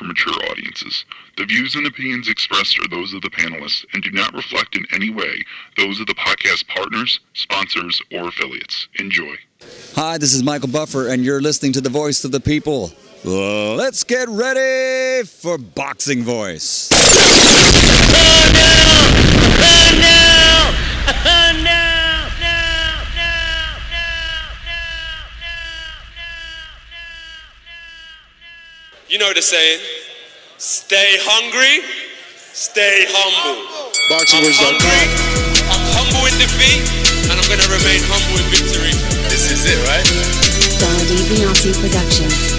for mature audiences. The views and opinions expressed are those of the panelists and do not reflect in any way those of the podcast partners, sponsors, or affiliates. Enjoy. Hi, this is Michael Buffer, and you're listening to the Voice of the People. Let's get ready for Boxing Voice. You know the saying, stay hungry, stay humble. BoxingVoice.com. I'm humble in defeat, and I'm going to remain humble in victory. This is it, right? Donaldini Productions.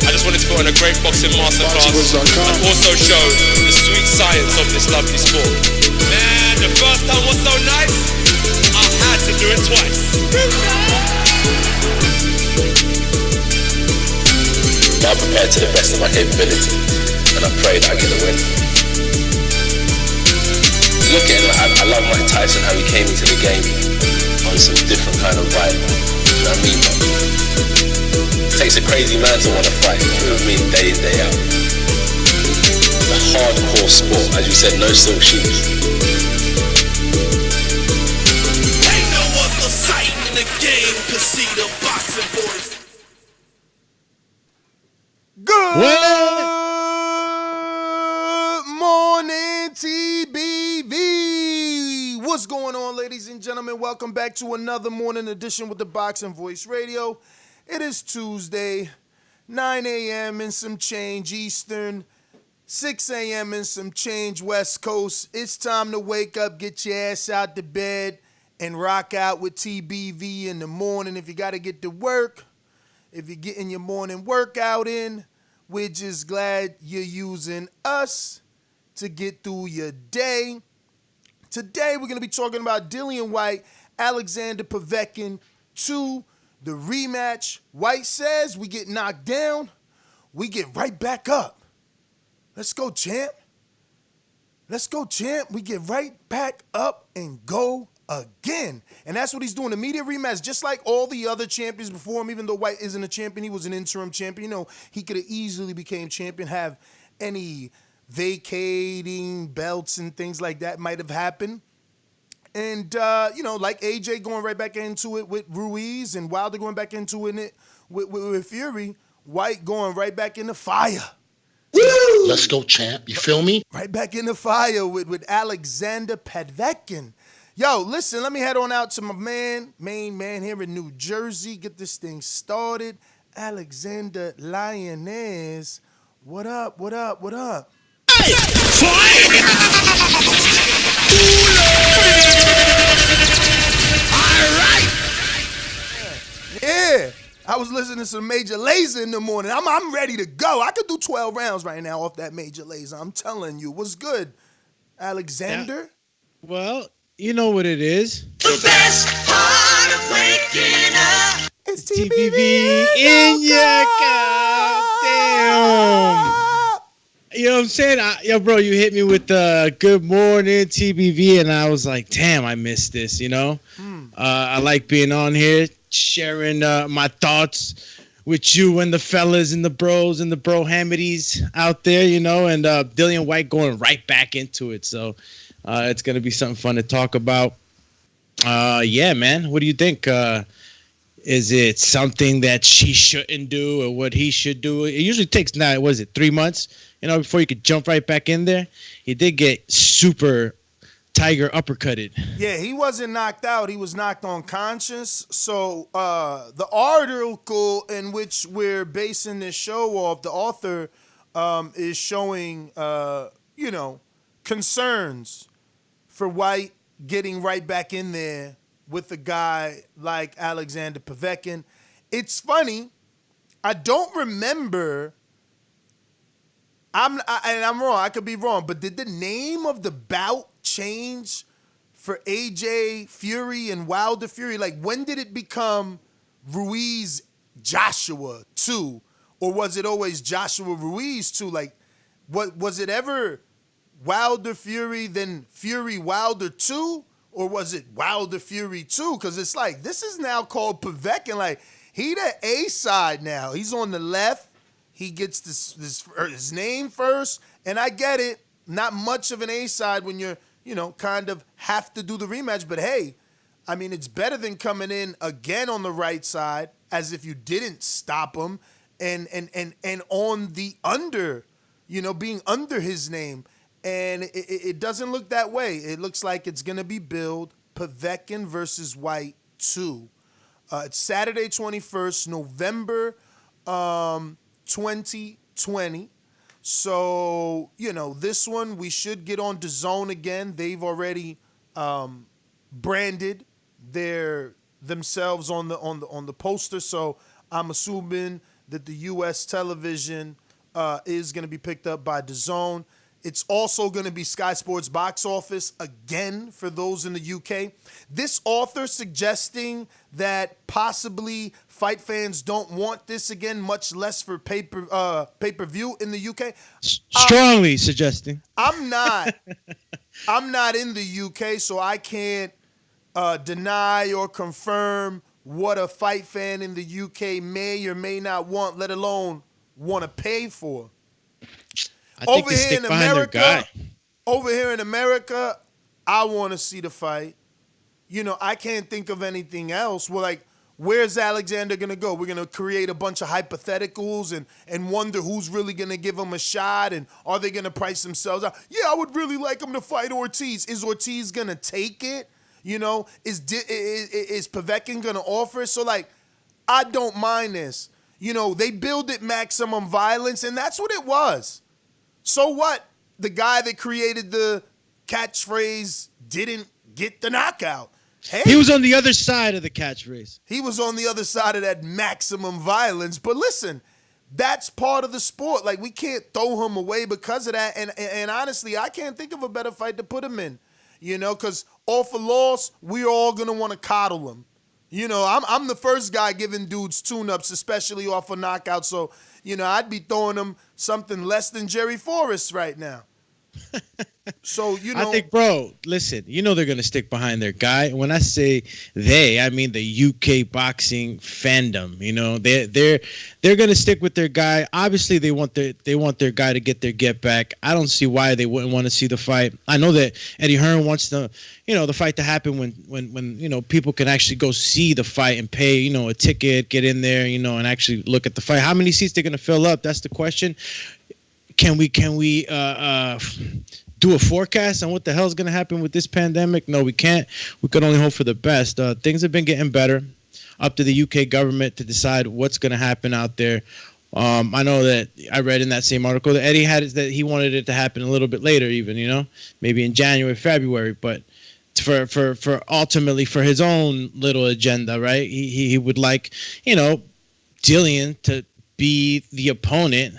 I just wanted to put on a great boxing masterclass and also show the sweet science of this lovely sport. Man, the first time was so nice, I had to do it twice. I'm prepared to the best of my capability, and I pray that I get the win. Look at him, I love Mike Tyson, how he came into the game on some different kind of vibe. You know what I mean? It takes a crazy man to want to fight, you know what I mean, day in, day out. It's a hardcore sport, as you said, no silk shoes. Ain't no other sight in the game to see the boxing boys. Good morning, TBV. What's going on, ladies and gentlemen? Welcome back to another morning edition with the Boxing Voice Radio. It is Tuesday, 9 a.m. and some change Eastern, 6 a.m. and some change West Coast. It's time to wake up, get your ass out to bed, and rock out with TBV in the morning. If you got to get to work, if you're getting your morning workout in, we're just glad you're using us to get through your day. Today, we're going to be talking about Dillian Whyte, Alexander Povetkin 2, the rematch. Whyte says we get knocked down, we get right back up. Let's go, champ. Let's go, champ. We get right back up and go again. And that's what he's doing. Immediate rematch, just like all the other champions before him. Even though Whyte isn't a champion, he was an interim champion. You know, he could have easily became champion, have any vacating belts and things like that might have happened. And, like AJ going right back into it with Ruiz and Wilder going back into it with Fury, Whyte going right back in the fire. Woo! Let's go, champ. You feel me? Right back in the fire with Alexander Povetkin. Yo, listen, let me head on out to my main man here in New Jersey. Get this thing started. Alexander Lioness. What up, what up, what up? Hey! All right! Yeah. I was listening to some Major Lazer in the morning. I'm ready to go. I could do 12 rounds right now off that Major Lazer. I'm telling you. What's good, Alexander? Yeah. Well, you know what it is. The best part of waking up. It's TBV in your goddamn. You know what I'm saying? Bro, you hit me with the good morning TBV, and I was like, damn, I missed this, you know? I like being on here, sharing my thoughts with you and the fellas and the bros and the bro-hamities out there, you know? And Dillian Whyte going right back into it, so... it's going to be something fun to talk about. Yeah, man. What do you think? Is it something that she shouldn't do or what he should do? It usually takes, 3 months, before you could jump right back in there. He did get super tiger uppercutted. Yeah, he wasn't knocked out. He was knocked unconscious. So the article in which we're basing this show off, the author is showing, concerns for Whyte getting right back in there with a guy like Alexander Povetkin. It's funny. I don't remember. I'm wrong. I could be wrong. But did the name of the bout change for AJ Fury and Wilder Fury? Like, when did it become Ruiz Joshua 2? Or was it always Joshua Ruiz 2? Like, what was it ever Wilder Fury, then Fury Wilder 2? Or was it Wilder Fury 2? Because it's like, this is now called Povetkin. Like, he the A side now. He's on the left. he gets his name first, and I get it. Not much of an A side when you're, kind of have to do the rematch. But hey, I mean, it's better than coming in again on the right side as if you didn't stop him and on the under, being under his name. And it doesn't look that way. It looks like it's going to be billed Povetkin versus Whyte 2. It's Saturday 21st, November 2020. So, this one we should get on Dazn again. They've already branded themselves on the poster. So I'm assuming that the U.S. television is going to be picked up by Dazn. It's also going to be Sky Sports box office again for those in the UK. This author suggesting that possibly fight fans don't want this again, much less for pay-per-view in the UK. Strongly suggesting. I'm not in the UK, so I can't deny or confirm what a fight fan in the UK may or may not want, let alone want to pay for. Over here in America, I want to see the fight. I can't think of anything else. Well, like, where's Alexander going to go? We're going to create a bunch of hypotheticals and wonder who's really going to give him a shot, and are they going to price themselves out? Yeah, I would really like him to fight Ortiz. Is Ortiz going to take it? Is Povetkin going to offer it? So, like, I don't mind this. They build it maximum violence, and that's what it was. So what? The guy that created the catchphrase didn't get the knockout. Hey, he was on the other side of the catchphrase. He was on the other side of that maximum violence. But listen, that's part of the sport. Like, we can't throw him away because of that. And honestly, I can't think of a better fight to put him in. Because off a loss, we're all going to want to coddle him. I'm the first guy giving dudes tune-ups, especially off a knockout. So, I'd be throwing them something less than Jerry Forrest right now. So, I think, bro, listen, they're going to stick behind their guy. When I say they, I mean the UK boxing fandom. They're going to stick with their guy. Obviously, they want their guy to get their get back. I don't see why they wouldn't want to see the fight. I know that Eddie Hearn wants the fight to happen when people can actually go see the fight and pay, a ticket, get in there, and actually look at the fight. How many seats they're going to fill up? That's the question. Can we do a forecast on what the hell is going to happen with this pandemic? No, we can't. We can only hope for the best. Things have been getting better. Up to the UK government to decide what's going to happen out there. I know that I read in that same article that Eddie had that he wanted it to happen a little bit later, even maybe in January, February, but for ultimately for his own little agenda, right? He would like Dillian to be the opponent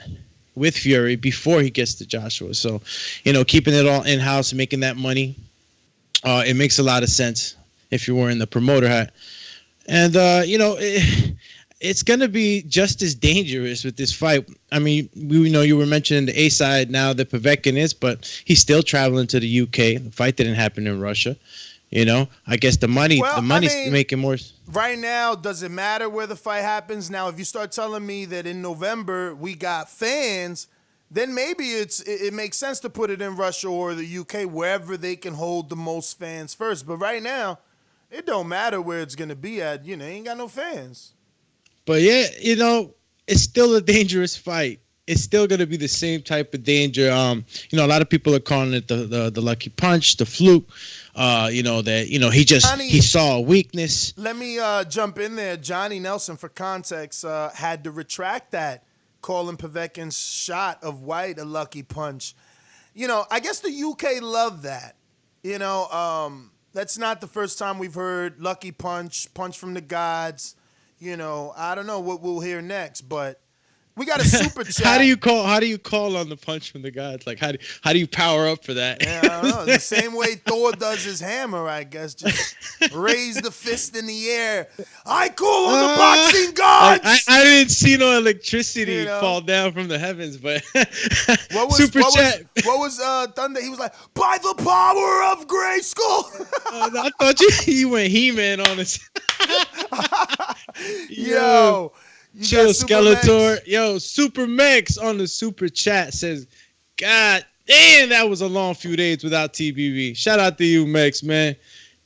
with Fury before he gets to Joshua. So, keeping it all in-house and making that money, it makes a lot of sense if you're wearing the promoter hat. And, it's going to be just as dangerous with this fight. I mean, we know you were mentioning the A side now that Povetkin is, but he's still traveling to the UK. The fight didn't happen in Russia. I guess the money's making more. Right now, does it matter where the fight happens? Now, if you start telling me that in November we got fans, then maybe it makes sense to put it in Russia or the UK, wherever they can hold the most fans first. But right now, it don't matter where it's going to be at. Ain't got no fans. But yeah, it's still a dangerous fight. It's still going to be the same type of danger. A lot of people are calling it the lucky punch, the fluke. He saw a weakness. Let me jump in there. Johnny Nelson, for context, had to retract that, calling Povetkin's shot of Whyte a lucky punch. I guess the UK love that. That's not the first time we've heard lucky punch from the gods. I don't know what we'll hear next, but we got a super chat. How do you call on the punch from the gods? Like how do you power up for that? Yeah, I don't know. The same way Thor does his hammer, I guess. Just raise the fist in the air. I call on the boxing gods. I didn't see no electricity fall down from the heavens, but super chat. What was Thunder? He was like, by the power of Grayskull. I thought he went He-Man on us. Yo. You Chill got Super Max? Skeletor. Yo, Super Max on the super chat says, God damn, that was a long few days without TBV. Shout out to you, Max, man.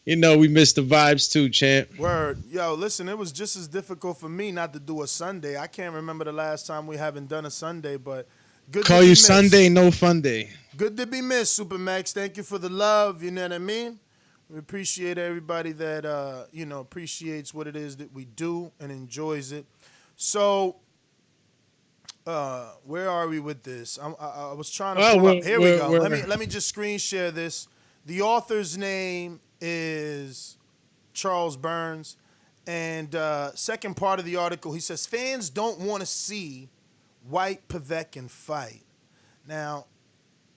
You know we missed the vibes too, champ. Word. Yo, listen, it was just as difficult for me not to do a Sunday. I can't remember the last time we haven't done a Sunday, but good Call to be you missed. Sunday, no fun day. Good to be missed, Super Max. Thank you for the love, you know what I mean? We appreciate everybody that, appreciates what it is that we do and enjoys it. So, where are we with this? I was trying to pull up. Here we go. Let me just screen share this. The author's name is Charles Burns, and second part of the article, he says fans don't want to see Whyte Povetkin fight. Now,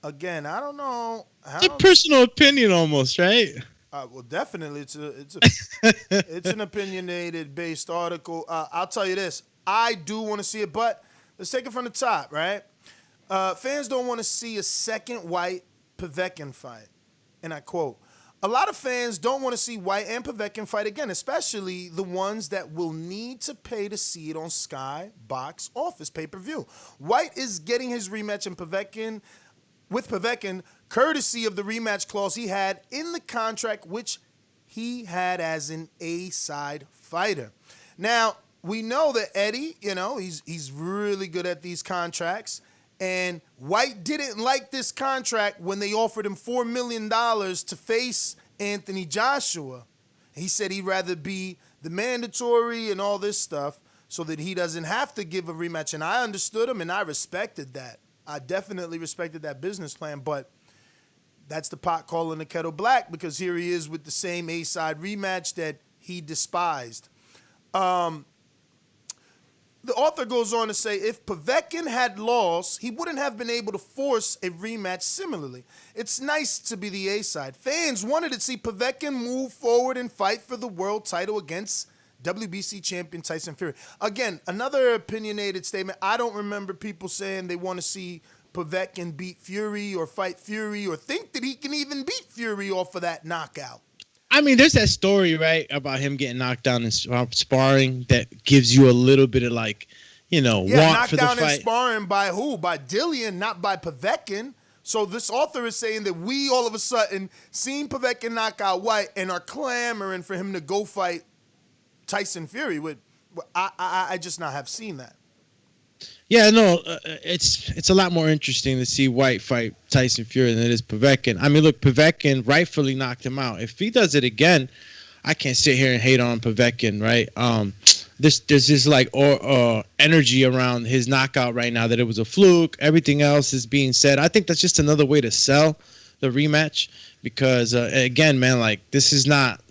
again, I don't know. It's a personal opinion, almost, right? Well, definitely, it's an opinionated based article. I'll tell you this. I do want to see it, but let's take it from the top, right? Fans don't want to see a second Whyte Povetkin fight. And I quote, a lot of fans don't want to see Whyte and Povetkin fight again, especially the ones that will need to pay to see it on Sky Box Office pay-per-view. Whyte is getting his rematch with Povetkin courtesy of the rematch clause he had in the contract, which he had as an A-side fighter. Now, we know that Eddie, he's really good at these contracts. And Whyte didn't like this contract when they offered him $4 million to face Anthony Joshua. He said he'd rather be the mandatory and all this stuff so that he doesn't have to give a rematch. And I understood him and I respected that. I definitely respected that business plan, but that's the pot calling the kettle black because here he is with the same A-side rematch that he despised. The author goes on to say, if Povetkin had lost, he wouldn't have been able to force a rematch similarly. It's nice to be the A-side. Fans wanted to see Povetkin move forward and fight for the world title against WBC champion Tyson Fury. Again, another opinionated statement. I don't remember people saying they want to see Povetkin beat Fury or fight Fury or think that he can even beat Fury off of that knockout. I mean, there's that story, right, about him getting knocked down in sparring that gives you a little bit of want for the knocked down fight. in sparring by who? By Dillian, not by Povetkin. So this author is saying that we all of a sudden seen Povetkin knock out Whyte and are clamoring for him to go fight Tyson Fury. I just not have seen that. Yeah, no, it's a lot more interesting to see Whyte fight Tyson Fury than it is Povetkin. I mean, look, Povetkin rightfully knocked him out. If he does it again, I can't sit here and hate on Povetkin, right? There's this energy around his knockout right now that it was a fluke. Everything else is being said. I think that's just another way to sell the rematch because again, man, this is not.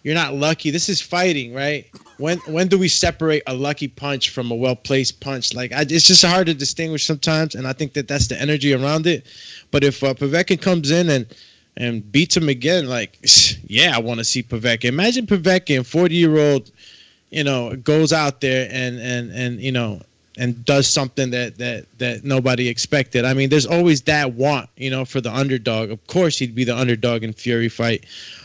You're not lucky. This is fighting, right? When do we separate a lucky punch from a well-placed punch? It's just hard to distinguish sometimes, and I think that's the energy around it. But if Povetkin comes in and beats him again, I want to see Povetkin. Imagine Povetkin, 40-year-old, goes out there and does something that nobody expected. I mean, there's always that want, for the underdog. Of course, he'd be the underdog in Fury fight.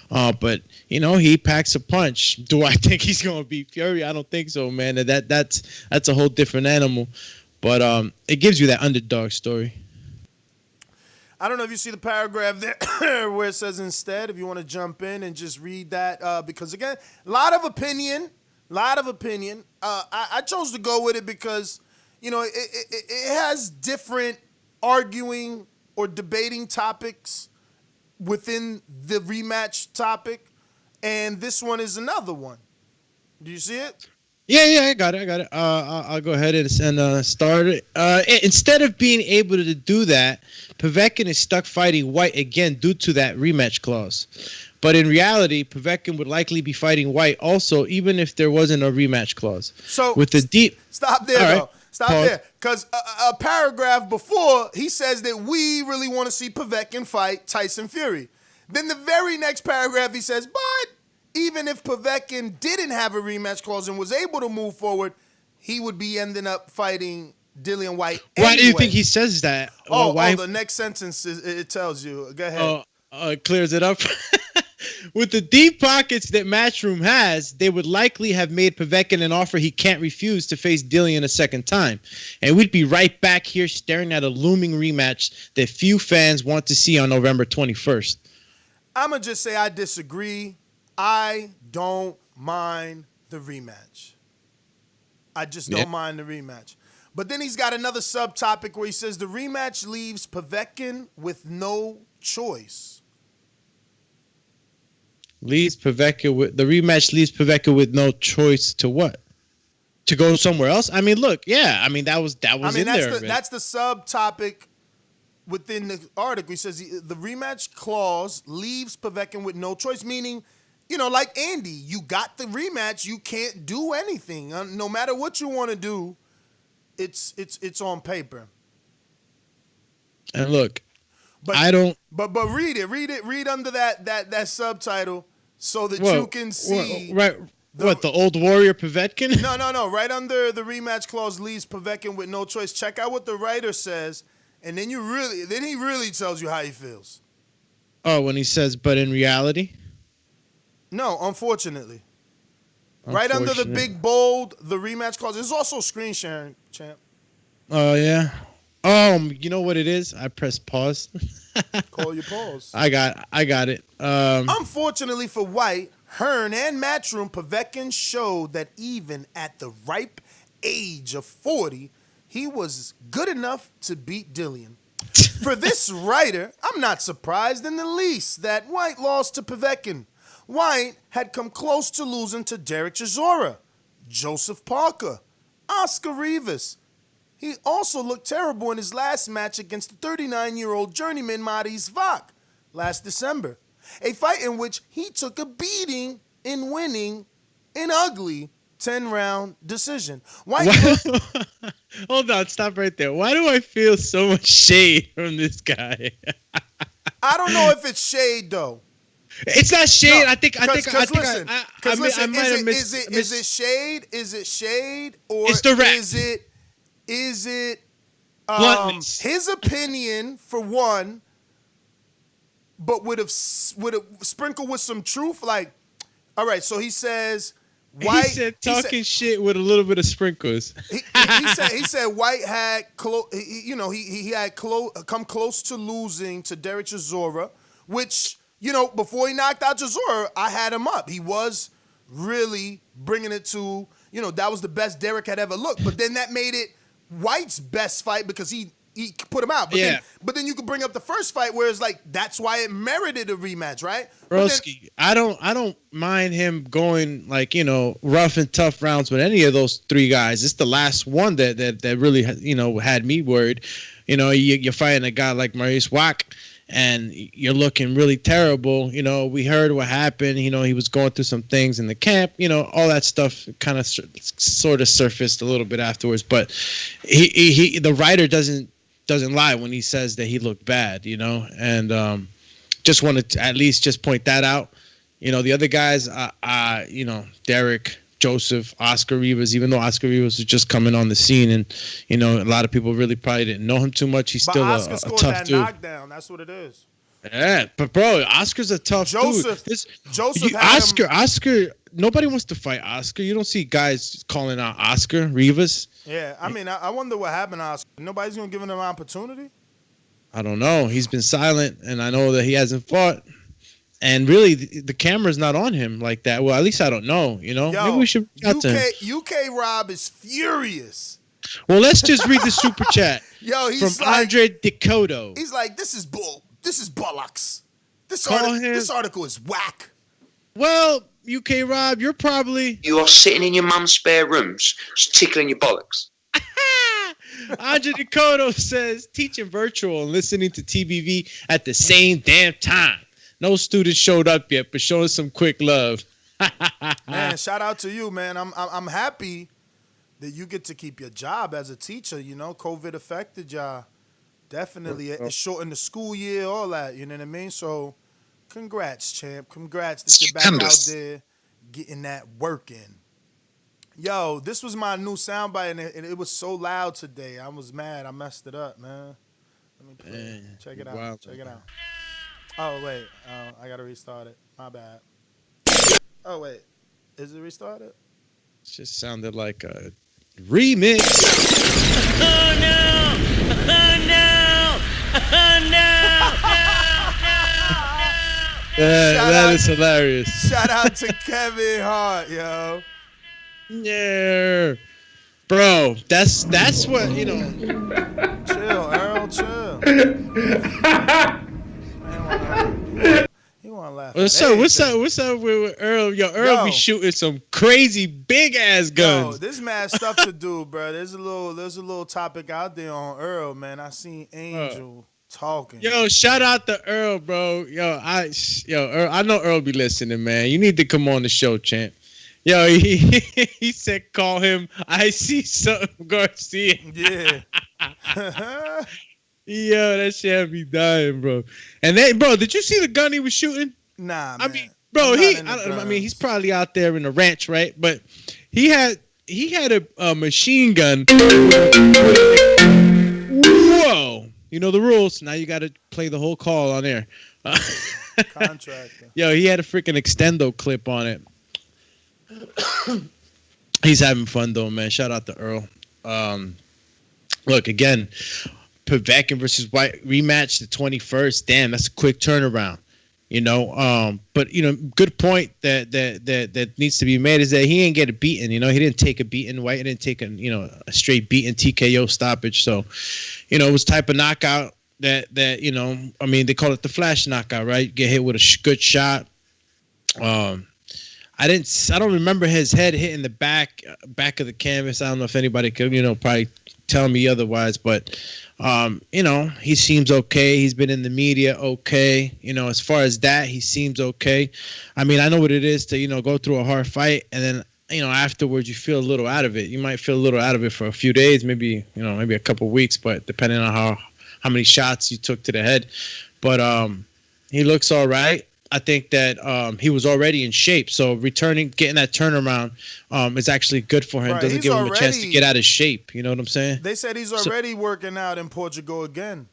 But he packs a punch. Do I think he's gonna beat Fury? I don't think so, man. That's a whole different animal. But it gives you that underdog story. I don't know if you see the paragraph there where it says instead. If you want to jump in and just read that, because again, a lot of opinion. I chose to go with it because it has different arguing or debating topics within the rematch topic, and this one is another one. Do you see it? Yeah, I got it. I'll go ahead and start it. Instead of being able to do that, Povetkin is stuck fighting Whyte again due to that rematch clause. But in reality, Povetkin would likely be fighting Whyte also, even if there wasn't a rematch clause. So with the deep. Stop there, though. Right. Stop there. Because a paragraph before, he says that we really want to see Povetkin fight Tyson Fury. Then the very next paragraph, he says, but even if Povetkin didn't have a rematch clause and was able to move forward, he would be ending up fighting Dillian Whyte anyway. Why do you think he says that? The next sentence, it tells you. Go ahead. It clears it up. With the deep pockets that Matchroom has, they would likely have made Povetkin an offer he can't refuse to face Dillian a second time. And we'd be right back here staring at a looming rematch that few fans want to see on November 21st. I'm going to just say I disagree. I don't mind the rematch. I just don't mind the rematch. But then he's got another subtopic where he says the rematch leaves Povetkin with no choice. The rematch leaves Povetkin with no choice to what? To go somewhere else? I mean, look, yeah. I mean, that was in there. That's the subtopic within the article. He says the rematch clause leaves Povetkin with no choice, meaning, like Andy, you got the rematch, you can't do anything. No matter what you want to do, it's on paper. And look, but I don't. But read under that subtitle so that you can see. Right. The old warrior Povetkin? No. Right under the rematch clause leaves Povetkin with no choice. Check out what the writer says, and then he really tells you how he feels. Oh, when he says, but in reality? No, unfortunately. Right under the big bold, the rematch clause. There's also screen sharing, champ. Oh, yeah. You know what it is? I pressed pause. Call your pause. I got it. Unfortunately for Whyte, Hearn, and Matchroom, Povetkin showed that even at the ripe age of 40, he was good enough to beat Dillian. For this writer, I'm not surprised in the least that Whyte lost to Povetkin. Whyte had come close to losing to Derek Chisora, Joseph Parker, Oscar Rivas. He also looked terrible in his last match against the 39-year-old journeyman Maurice Vach last December, a fight in which he took a beating in winning an ugly 10-round decision. Hold on, stop right there. Why do I feel so much shade from this guy? I don't know if it's shade though. It's not shade. No, I think listen, is it shade? Is it shade or it's direct. Is it bluntness? His opinion for one, but would have sprinkled with some truth? Like, all right, so he says Whyte. He said talking shit with a little bit of sprinkles. He said Whyte had he had come close to losing to Derek Chisora, which, before he knocked out Chisora, I had him up. He was really bringing it to, that was the best Derek had ever looked. But then that made it Whyte's best fight because he put him out. But then you could bring up the first fight where it's like, that's why it merited a rematch, right? Broski, I don't mind him going rough and tough rounds with any of those three guys. It's the last one that really had me worried. You're fighting a guy like Maurice Vach, and you're looking really terrible. We heard what happened. He was going through some things in the camp. All that stuff kind of sort of surfaced a little bit afterwards. But the writer doesn't lie when he says that he looked bad. And just wanted to at least just point that out. The other guys, Derek, Joseph, Oscar Rivas, even though Oscar Rivas was just coming on the scene, and a lot of people really probably didn't know him too much. He's still a tough dude. Knockdown. That's what it is. Yeah, but bro, Oscar's a tough dude. Oscar. Nobody wants to fight Oscar. You don't see guys calling out Oscar Rivas. Yeah, I mean, I wonder what happened to Oscar. Nobody's gonna give him an opportunity. I don't know. He's been silent, and I know that he hasn't fought. And really, the camera's not on him like that. Well, at least I don't know. Yo, maybe we should reach out to him. UK Rob is furious. Well, let's just read the super chat. Yo, he's from Andre Decoto. He's like, this is bollocks. This article is whack. Well, UK Rob, you are sitting in your mum's spare rooms, just tickling your bollocks. Andre Decoto says teaching virtual and listening to TBV at the same damn time. No students showed up yet, but showing some quick love. Man, shout out to you, man. I'm happy that you get to keep your job as a teacher. COVID affected y'all. Definitely. It shortened the school year, all that. You know what I mean? So, congrats, champ. Congrats that you're back out there getting that work in. Yo, this was my new soundbite, and it was so loud today. I was mad. I messed it up, man. Let me play it. Check it out. Check it out. Oh wait, I gotta restart it. My bad. Oh wait, is it restarted? Just sounded like a remix. Oh no! Oh no! Oh no! That is hilarious. Shout out to Kevin Hart, yo. Yeah, bro. That's what you know. Chill, Earl. Chill. He wanna laugh. What's up with Earl? Yo, Earl be shooting some crazy big ass guns. Yo, there's mad stuff to do, bro. There's a little topic out there on Earl, man. I seen Angel talking. Yo, shout out to Earl, bro. Earl, I know Earl be listening, man. You need to come on the show, champ. Yo, he said call him I see something Garcia. Yeah. Yo, that shit had me dying, bro. And then, bro, did you see the gun he was shooting? Nah, man. I mean, bro, he's probably out there in the ranch, right? But he had a machine gun. Whoa. You know the rules. Now you got to play the whole call on air. Contractor. Yo, he had a freaking extendo clip on it. He's having fun though, man. Shout out to Earl. Look again, Povetkin versus Whyte rematch the 21st. Damn, that's a quick turnaround. You know, but you know, good point that needs to be made is that he ain't get a beating. You know, he didn't take a beating. Whyte didn't take a straight beating TKO stoppage. So, you know, it was type of knockout that you know. I mean, they call it the flash knockout, right? Get hit with a good shot. I don't remember his head hitting the back of the canvas. I don't know if anybody could, you know, probably tell me otherwise, but you know, he seems okay. He's been in the media okay. You know, as far as that, he seems okay. I mean, I know what it is to, you know, go through a hard fight and then, you know, afterwards you feel a little out of it. You might feel a little out of it for a few days, maybe a couple of weeks, but depending on how many shots you took to the head. But he looks all right. I think that he was already in shape, so getting that turnaround is actually good for him. Right, doesn't give him a chance to get out of shape. You know what I'm saying? They said he's already working out in Portugal again.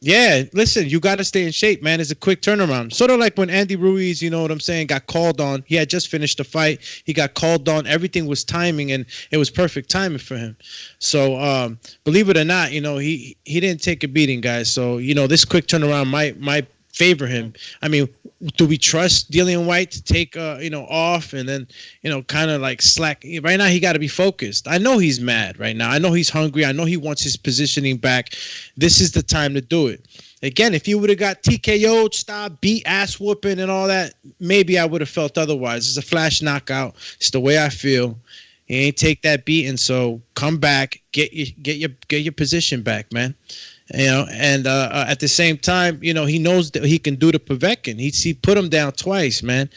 Yeah, listen, you got to stay in shape, man. It's a quick turnaround. Sort of like when Andy Ruiz, you know what I'm saying, got called on. He had just finished the fight. He got called on. Everything was timing, and it was perfect timing for him. So, believe it or not, you know, he didn't take a beating, guys. So, you know, this quick turnaround might favor him. I mean, do we trust Dillian Whyte to take off and then, you know, kind of like slack? Right now he got to be focused. I know he's mad right now. I know he's hungry. I know he wants his positioning back. This is the time to do it. Again, if you would have got TKO'd, stopped, beat, ass whooping and all that, maybe I would have felt otherwise. It's a flash knockout. It's the way I feel. He ain't take that beating, so come back, get your position back, man. You know, and at the same time, you know, he knows that he can do the Povetkin. He put him down twice, man.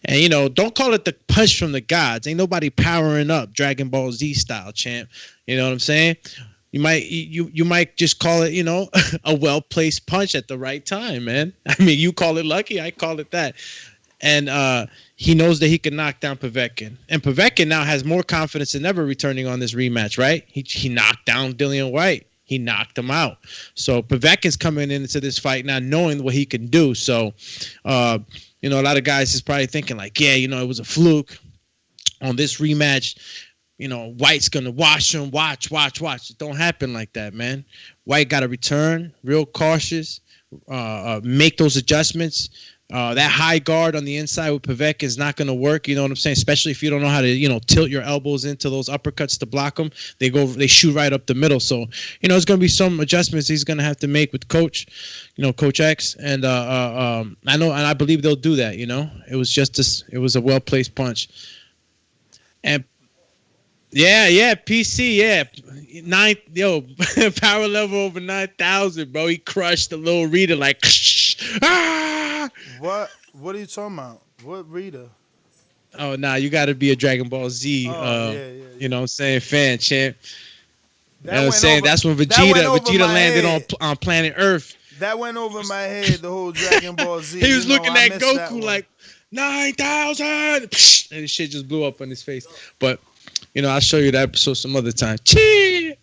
And, you know, don't call it the punch from the gods. Ain't nobody powering up Dragon Ball Z style, champ. You know what I'm saying? You might just call it, you know, a well-placed punch at the right time, man. I mean, you call it lucky, I call it that. And he knows that he can knock down Povetkin. And Povetkin now has more confidence than ever returning on this rematch, right? He knocked down Dillian Whyte. He knocked him out. So Povetkin's coming into this fight now knowing what he can do. So, you know, a lot of guys is probably thinking like, yeah, you know, it was a fluke on this rematch. You know, Whyte's going to wash him. Watch. It don't happen like that, man. Whyte got to return, real cautious, make those adjustments. That high guard on the inside with Povetkin is not going to work. You know what I'm saying? Especially if you don't know how to, you know, tilt your elbows into those uppercuts to block them. They shoot right up the middle. So, you know, there's going to be some adjustments he's going to have to make with Coach X. And I know, and I believe they'll do that. You know, it was a well placed punch. And yeah, PC, yeah, power level over 9,000, bro. He crushed the little Rita like. What are you talking about? What Rita? Oh, nah, you got to be a Dragon Ball Z, you know what I'm saying, fan, champ. You know what I'm saying? That's when Vegeta landed on planet Earth. That went over my head, the whole Dragon Ball Z. He was looking at Goku like, 9,000! And the shit just blew up on his face. But, you know, I'll show you that episode some other time. Chee!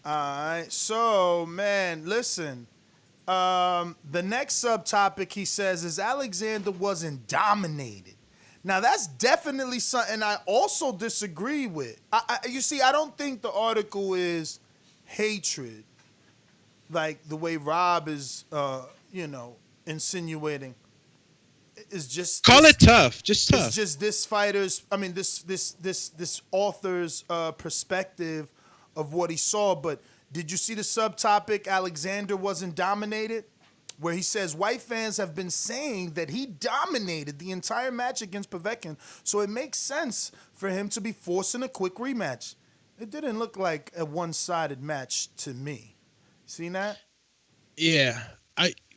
All right. So, man, listen. The next subtopic he says is Alexander wasn't dominated. Now that's definitely something I also disagree with. You see, I don't think the article is hatred, like the way Rob is, insinuating. It's just Call it tough, just tough. It's just this fighter's, this author's perspective of what he saw. But did you see the subtopic, Alexander wasn't dominated? Where he says white fans have been saying that he dominated the entire match against Povetkin, so it makes sense for him to be forcing a quick rematch. It didn't look like a one-sided match to me. Seen that? Yeah.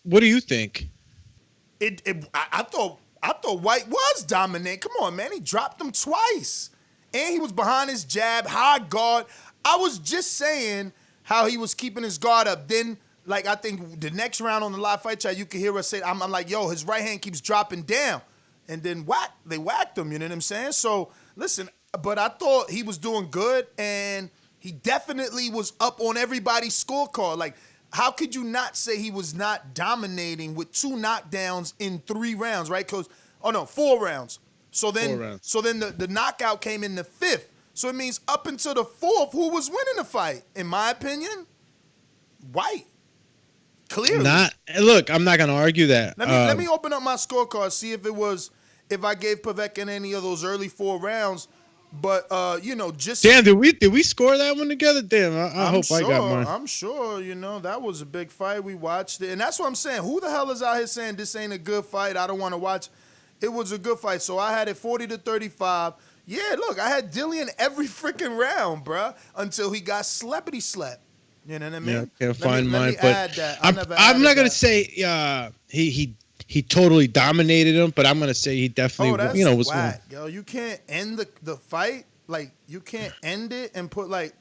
What do you think? I thought White was dominant. Come on, man. He dropped him twice. And he was behind his jab, high guard. I was just saying how he was keeping his guard up. Then, like, I think the next round on the live fight chat, you could hear us say, I'm like, yo, his right hand keeps dropping down. And then they whacked him, you know what I'm saying? So, listen, but I thought he was doing good, and he definitely was up on everybody's scorecard. Like, how could you not say he was not dominating with 2 knockdowns in 3 rounds, right? 4 rounds. So then, the knockout came in the 5th. So it means up until the 4th, who was winning the fight? In my opinion, White. Clearly. Look, I'm not gonna argue that. Let me open up my scorecard, see if I gave Povetkin any of those early 4 rounds. But just damn, did we score that one together? Damn, I hope I got mine. I'm sure, that was a big fight. We watched it, and that's what I'm saying. Who the hell is out here saying this ain't a good fight? I don't want to watch. It was a good fight, so I had it 40-35. Yeah, look, I had Dillian every freaking round, bruh, until he got slept. You know what I mean? Yeah, I can't find mine, but I'm not gonna say he totally dominated him, but I'm gonna say he definitely was whack, yo. You can't end the fight, like you can't end it and put like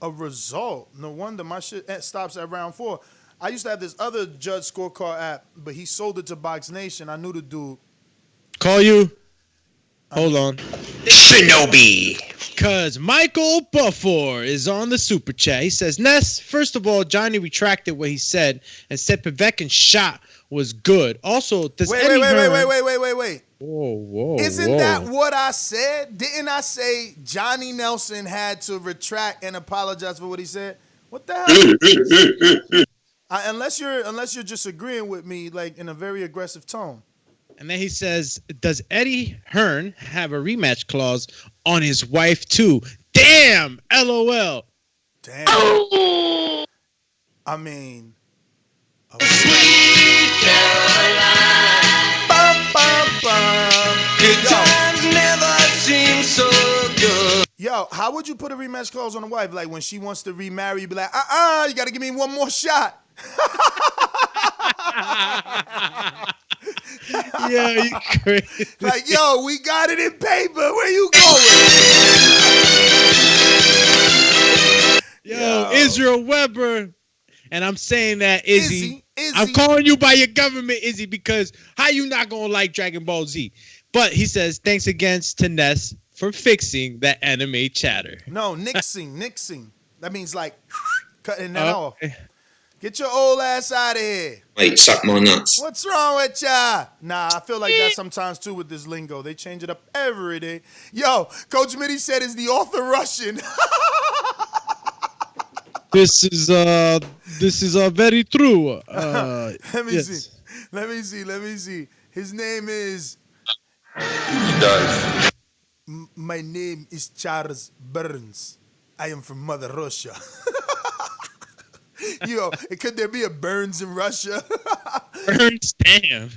a result. No wonder my shit stops at round 4. I used to have this other judge scorecard app, but he sold it to Box Nation. I knew the dude. Call you. Hold on. Shinobi. Because Michael Buffer is on the super chat. He says, Ness, first of all, Johnny retracted what he said and said Povetkin's shot was good. Also, does wait. Whoa. Isn't that what I said? Didn't I say Johnny Nelson had to retract and apologize for what he said? What the hell? Unless you're just agreeing with me, like in a very aggressive tone. And then he says, does Eddie Hearn have a rematch clause on his wife too? Damn! LOL. Damn. I mean. Sweet Caroline. Good times never seem so good. Yo, how would you put a rematch clause on a wife? Like when she wants to remarry, you be like, you got to give me one more shot. Yeah, you crazy. Like, yo, we got it in paper. Where you going? Yo, Israel Weber. And I'm saying that, Izzy. I'm calling you by your government, Izzy, because how you not going to like Dragon Ball Z? But he says, thanks again to Ness for fixing that anime chatter. No, nixing. That means like cutting that off. Get your old ass out of here. Wait, suck my nuts. What's wrong with ya? Nah, I feel like that sometimes too with this lingo. They change it up every day. Yo, Coach Mitty said, is the author Russian? This is very true. Let me see. His name is. He does. My name is Charles Burns. I am from Mother Russia. Yo, could there be a Burns in Russia? Burns, damn.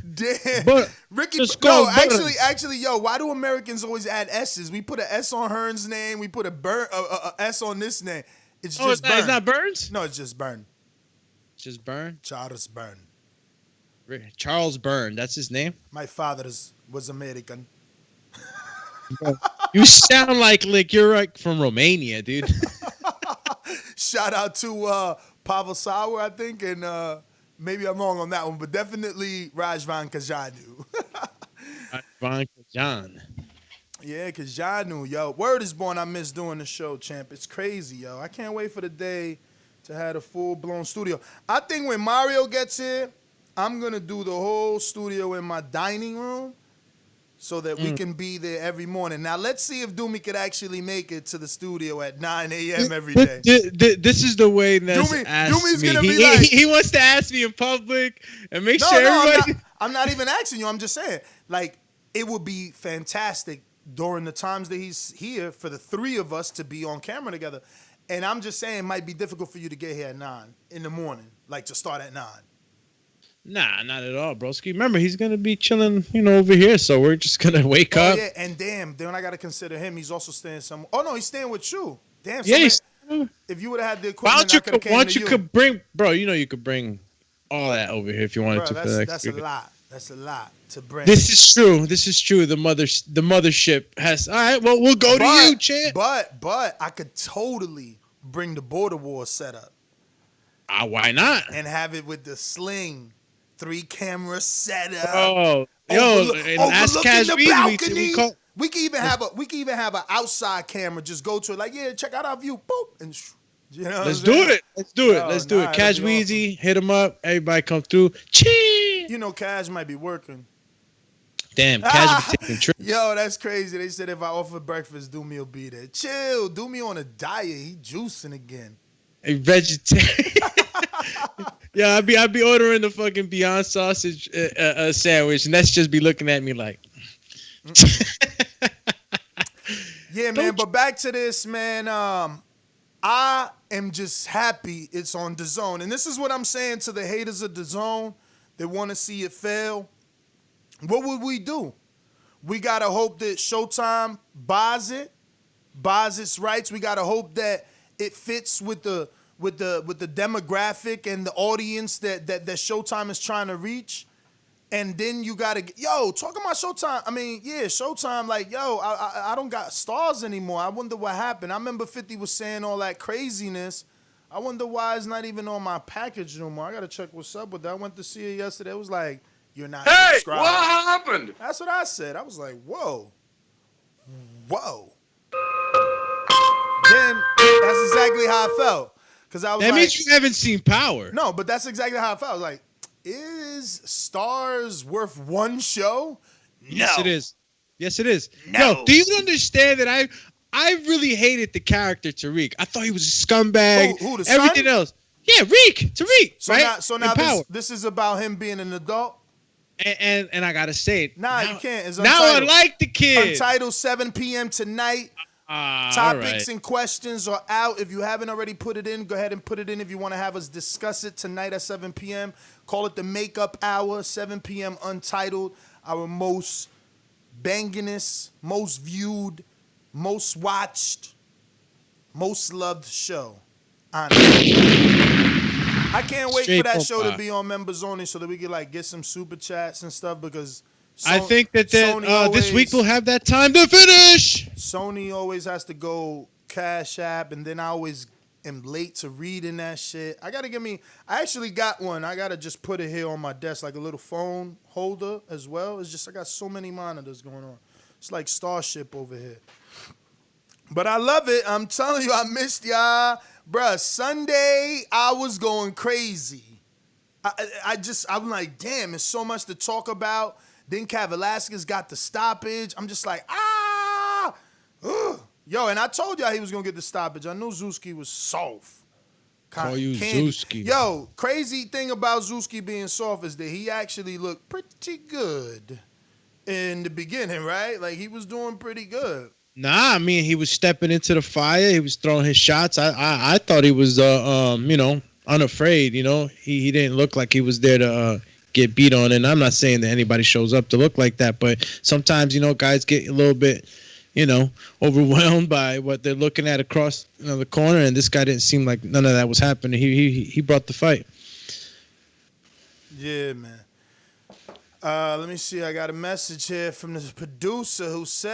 But Ricky, no, actually, yo, why do Americans always add S's? We put an S on Hearn's name. We put a S on this name. It's just Burn. It's not Burns? No, it's just Burn. Just Burn? Charles Burn. Charles Burn, that's his name? My father was American. You sound like you're like from Romania, dude. Shout out to Pavel Sauer, I think, and maybe I'm wrong on that one, but definitely Rajvan Kajanu. Rajvan Kajan. Yeah, Kajanu, yo. Word is born. I miss doing the show, champ. It's crazy, yo. I can't wait for the day to have a full-blown studio. I think when Mario gets here, I'm going to do the whole studio in my dining room so that we can be there every morning. Now, let's see if Doomy could actually make it to the studio at 9 a.m. every day. This is the way Ness asked Doomy's me. gonna be like, he wants to ask me in public and make sure everybody... I'm not even asking you. I'm just saying, like, it would be fantastic during the times that he's here for the three of us to be on camera together. And I'm just saying it might be difficult for you to get here at 9 in the morning, like to start at 9. Nah, not at all, broski. Remember, he's going to be chilling, over here, so we're just going to wake up. Yeah, and damn, then I got to consider him. He's also staying somewhere. Oh, no, he's staying with you. Damn, yeah, if you would have had the equipment, why don't you could bring, bro, you could bring all that over here if you wanted to. That's a lot. That's a lot to bring. This is true. The mothership has. All right. Well, we'll go to you, champ. But I could totally bring the Border Wars setup. Why not? And have it with the sling, 3-camera setup. Oh, overlooking the balcony. We can even have an outside camera. Just go to it like, yeah, check out our view. Boop, and let's do it. Let's do it. Cash Weezy, hit him up. Everybody come through. Chee. Cash might be working. Damn, Cash be taking trips. Yo, that's crazy. They said if I offer breakfast, Doomy will be there. Chill, Doomy on a diet. He juicing again. A vegetarian. Yeah, I'd be ordering the fucking Beyond Sausage sandwich, and that's just be looking at me like. Yeah, man. But back to this, man. I am just happy it's on Dazn, and this is what I'm saying to the haters of Dazn that want to see it fail. What would we do? We gotta hope that Showtime buys its rights. We gotta hope that it fits with the demographic and the audience that Showtime is trying to reach. And then you gotta talking about Showtime. I mean, yeah, Showtime. Like, I don't got stars anymore. I wonder what happened. I remember 50 was saying all that craziness. I wonder why it's not even on my package no more. I gotta check what's up with that. I went to see it yesterday. It was like, you're not subscribed. What happened? That's what I said. I was like, whoa. Then that's exactly how I felt. Because I was that means you haven't seen Power. No, but that's exactly how I felt. I was like, is Stars worth one show? No. Yes, it is. No. Yo, do you understand that I really hated the character Tariq. I thought he was a scumbag. Who the everything son? else. Yeah, Tariq. So right? now this is about him being an adult? And I gotta say it. Nah, you can't. It's now I like the kid. Untitled 7 p.m. tonight. Topics and questions are out. If you haven't already put it in, go ahead and put it in. If you want to have us discuss it tonight at 7 p.m., call it the Makeup Hour, 7 p.m. Untitled. Our most banginest, most viewed, most watched, most loved show. Honestly. I can't wait for that show to be on members only so that we can get some super chats and stuff because I think that this week we'll have that time to finish. Sony always has to go Cash App, and then I always am late to reading that shit. I actually got one. I gotta just put it here on my desk like a little phone holder as well. It's just I got so many monitors going on. It's like Starship over here. But I love it. I'm telling you, I missed y'all. Bruh, Sunday, I was going crazy. I'm like, damn, there's so much to talk about. Then Cat Velasquez got the stoppage. I'm just like, Yo, and I told y'all he was going to get the stoppage. I knew Zuski was soft. Call you Zuski. Yo, crazy thing about Zuski being soft is that he actually looked pretty good in the beginning, right? Like, he was doing pretty good. Nah, I mean, he was stepping into the fire. He was throwing his shots. I thought he was, unafraid. He didn't look like he was there to get beat on. And I'm not saying that anybody shows up to look like that, but sometimes, guys get a little bit, overwhelmed by what they're looking at across the corner. And this guy didn't seem like none of that was happening. He brought the fight. Yeah, man. Let me see. I got a message here from this producer who says,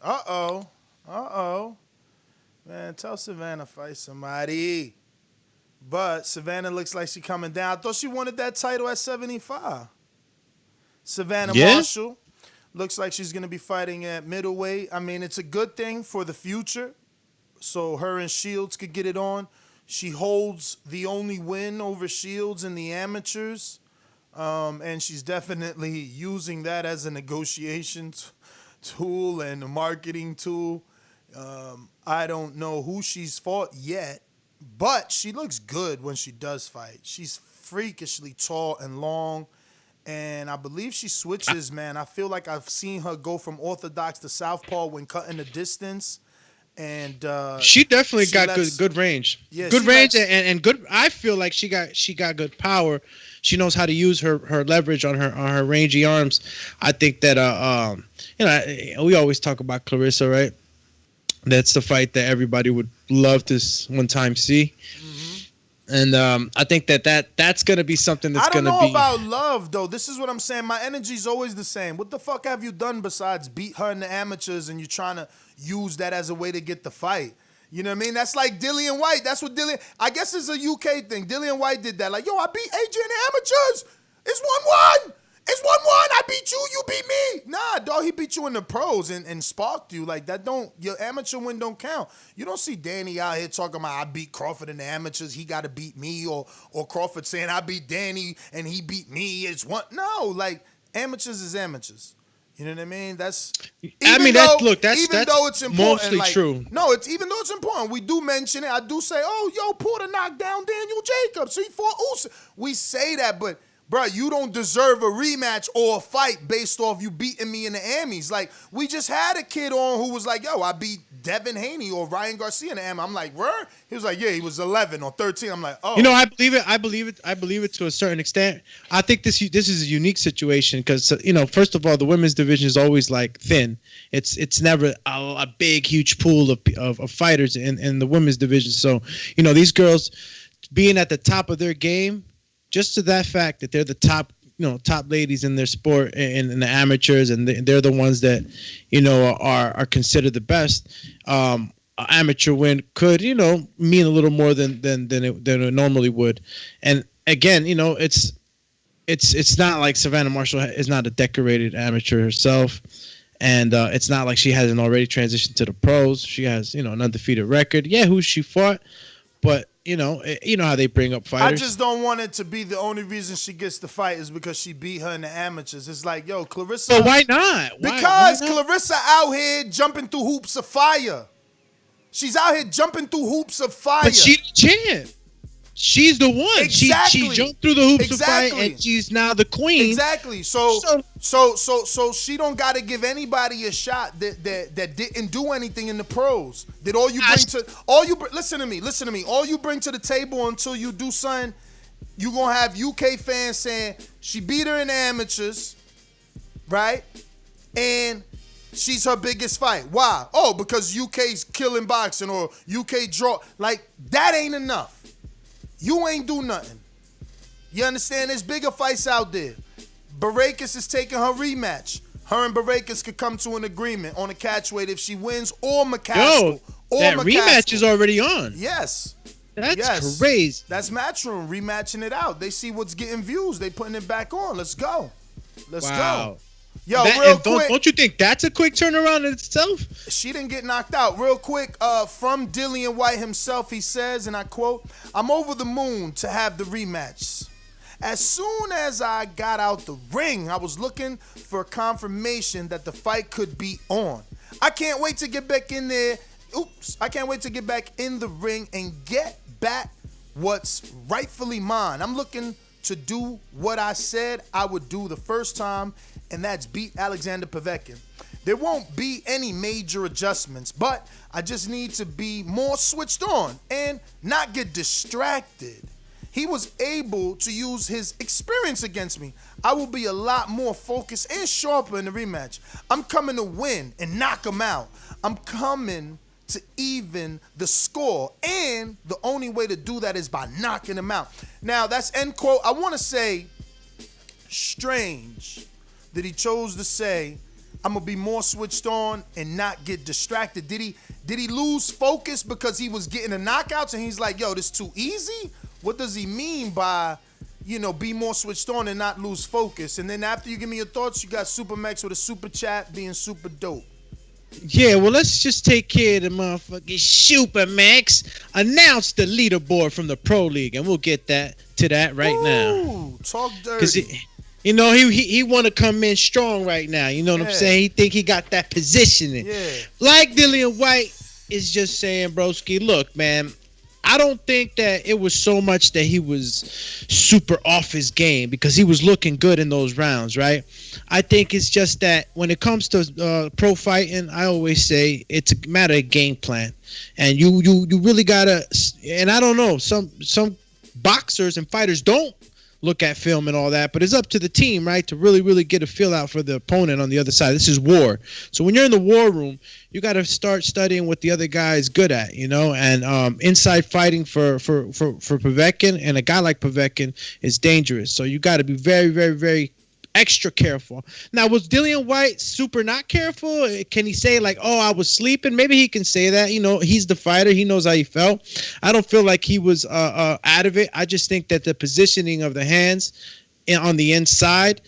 uh-oh. Man, tell Savannah fight somebody. But Savannah looks like she coming down. I thought she wanted that title at 75. Savannah Marshall looks like she's going to be fighting at middleweight. I mean, it's a good thing for the future so her and Shields could get it on. She holds the only win over Shields in the amateurs, and she's definitely using that as a negotiation tool and a marketing tool. I don't know who she's fought yet, but she looks good when she does fight. She's freakishly tall and long, and I believe she switches, man. I feel like I've seen her go from orthodox to southpaw when cutting the distance. And she definitely got good range. Yeah, good range and good. I feel like she got good power. She knows how to use her leverage on her rangy arms. I think that we always talk about Clarissa, right? That's the fight that everybody would love to one time see. And I think that's going to be something that's going to be... I don't know about love, though. This is what I'm saying. My energy's always the same. What the fuck have you done besides beat her in the amateurs and you're trying to use that as a way to get the fight? You know what I mean? That's like Dillian Whyte. That's what Dillian... I guess it's a UK thing. Dillian Whyte did that. Like, yo, I beat AJ in the amateurs. It's 1-1. It's 1-1. I beat you. You beat me. Nah, dog, he beat you in the pros and sparked you. Like, that don't... Your amateur win don't count. You don't see Danny out here talking about, I beat Crawford in the amateurs. He got to beat me. Or Crawford saying, I beat Danny and he beat me. It's one... No, like, amateurs is amateurs. You know what I mean? That's... Even though it's important, mostly like, true. No, even though it's important, we do mention it. I do say, oh, yo, Porter knocked down Daniel Jacobs. He fought Usyk. We say that, but... Bro, you don't deserve a rematch or a fight based off you beating me in the Amis. Like, we just had a kid on who was like, yo, I beat Devin Haney or Ryan Garcia in the Ami. I'm like, where? He was like, yeah, he was 11 or 13. I'm like, oh. You know, I believe it to a certain extent. I think this is a unique situation because, you know, first of all, the women's division is always like thin. It's never a big, huge pool of fighters in the women's division. So, you know, these girls being at the top of their game, just to that fact that they're the top ladies in their sport in the amateurs, and they're the ones that, you know, are considered the best. Amateur win could, you know, mean a little more than it normally would. And again, you know, it's not like Savannah Marshall is not a decorated amateur herself, and it's not like she hasn't already transitioned to the pros. She has, you know, an undefeated record. Yeah, who she fought, but. You know how they bring up fighters. I just don't want it to be the only reason she gets the fight is because she beat her in the amateurs. It's like, yo, Clarissa. But why not? Because why not? Clarissa out here jumping through hoops of fire. She's out here jumping through hoops of fire. But she's the champ. She's the one. Exactly. She jumped through the hoops of fire, and she's now the queen. Exactly. So she don't got to give anybody a shot that didn't do anything in the pros. That listen to me. All you bring to the table until you do something, you gonna have UK fans saying she beat her in the amateurs, right? And she's her biggest fight. Why? Oh, because UK's killing boxing or UK draw. Like, that ain't enough. You ain't do nothing. You understand? There's bigger fights out there. Barakas is taking her rematch. Her and Barakas could come to an agreement on a catch weight if she wins, or McCaskill. Rematch is already on. Yes. That's crazy. That's Matchroom rematching it out. They see what's getting views. They putting it back on. Let's go. Let's go. Yo, real quick. Don't you think that's a quick turnaround in itself? She didn't get knocked out. Real quick, from Dillian Whyte himself, he says, and I quote, "I'm over the moon to have the rematch. As soon as I got out the ring, I was looking for confirmation that the fight could be on. I can't wait to get back in there. I can't wait to get back in the ring and get back what's rightfully mine. I'm looking to do what I said I would do the first time, and that's beat Alexander Povetkin. There won't be any major adjustments, but I just need to be more switched on and not get distracted. He was able to use his experience against me. I will be a lot more focused and sharper in the rematch. I'm coming to win and knock him out. I'm coming to even the score, and the only way to do that is by knocking him out." Now, that's end quote. I want to say, strange that he chose to say, "I'm gonna be more switched on and not get distracted." Did he lose focus because he was getting the knockouts and he's like, yo, this too easy? What does he mean by, you know, be more switched on and not lose focus? And then after you give me your thoughts, you got Super Max with a super chat being super dope. Yeah, well, let's just take care of the motherfucking Super Max. Announce the leaderboard from the Pro League, and we'll get to that right now. Ooh, talk Because dirty. he want to come in strong right now. You know what I'm saying? He think he got that positioning. Yeah. Like Dillian Whyte is just saying, broski, look, man, I don't think that it was so much that he was super off his game because he was looking good in those rounds, right? I think it's just that when it comes to pro fighting, I always say it's a matter of game plan. And you really got to, and I don't know, some boxers and fighters don't look at film and all that, but it's up to the team, right, to really, really get a feel out for the opponent on the other side. This is war. So when you're in the war room, you got to start studying what the other guy is good at, you know, and inside fighting for Povetkin and a guy like Povetkin is dangerous. So you got to be very, very, very extra careful. Now, was Dillian Whyte super not careful? Can he say like, oh, I was sleeping? Maybe he can say that. You know, he's the fighter. He knows how he felt. I don't feel like he was out of it. I just think that the positioning of the hands on the inside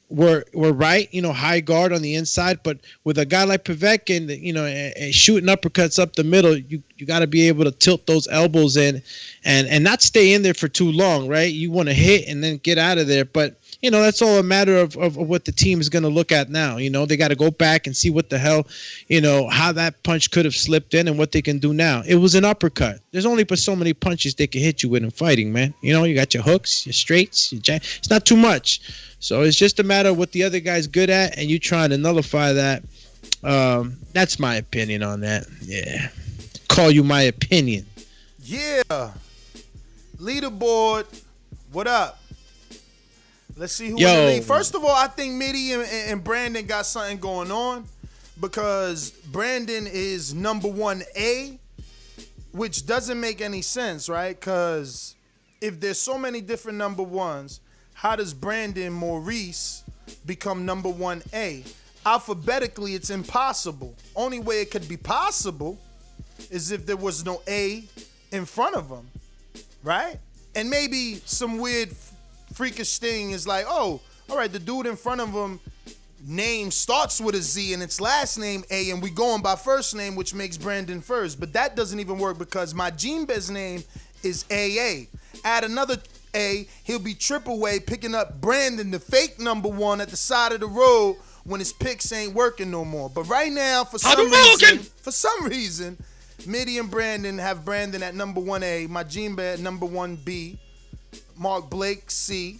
were right. You know, high guard on the inside. But with a guy like Povetkin, you know, shooting uppercuts up the middle, you got to be able to tilt those elbows in and not stay in there for too long, right? You want to hit and then get out of there. But you know, that's all a matter of what the team is going to look at now. You know, they got to go back and see what the hell, you know, how that punch could have slipped in and what they can do now. It was an uppercut. There's only but so many punches they can hit you with in fighting, man. You know, you got your hooks, your straights, your jab. It's not too much. So it's just a matter of what the other guy's good at and you trying to nullify that. That's my opinion on that. Yeah. Call you my opinion. Yeah. Leaderboard. What up? Let's see who in Yo. the league. First of all, I think Mitty and Brandon got something going on because Brandon is number 1A, which doesn't make any sense, right? Because if there's so many different number ones, how does Brandon Maurice become number 1A? Alphabetically, it's impossible. Only way it could be possible is if there was no A in front of him, right? And maybe some weird freakish thing is like, oh, all right, the dude in front of him name starts with a Z and its last name A, and we going by first name, which makes Brandon first. But that doesn't even work because my Jinbe's name is AA. Add another A, he'll be triple A, picking up Brandon, the fake number 1 at the side of the road when his picks ain't working no more. But right now, for some reason, Mitty and Brandon have Brandon at number 1A, my Jinbe at number 1B, Mark Blake, C.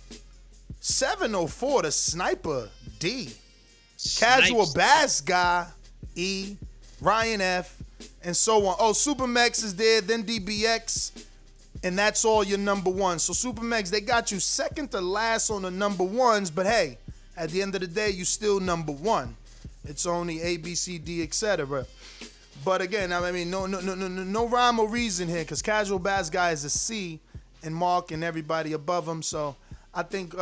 704, the sniper, D. Casual Bass Guy, E. Ryan, F. And so on. Oh, Supermax is there, then DBX. And that's all your number 1. So Supermax, they got you second to last on the number 1s. But hey, at the end of the day, you still number 1. It's only A, B, C, D, etc. But again, I mean, no rhyme or reason here because Casual Bass Guy is a C. And Mark and everybody above him. So I think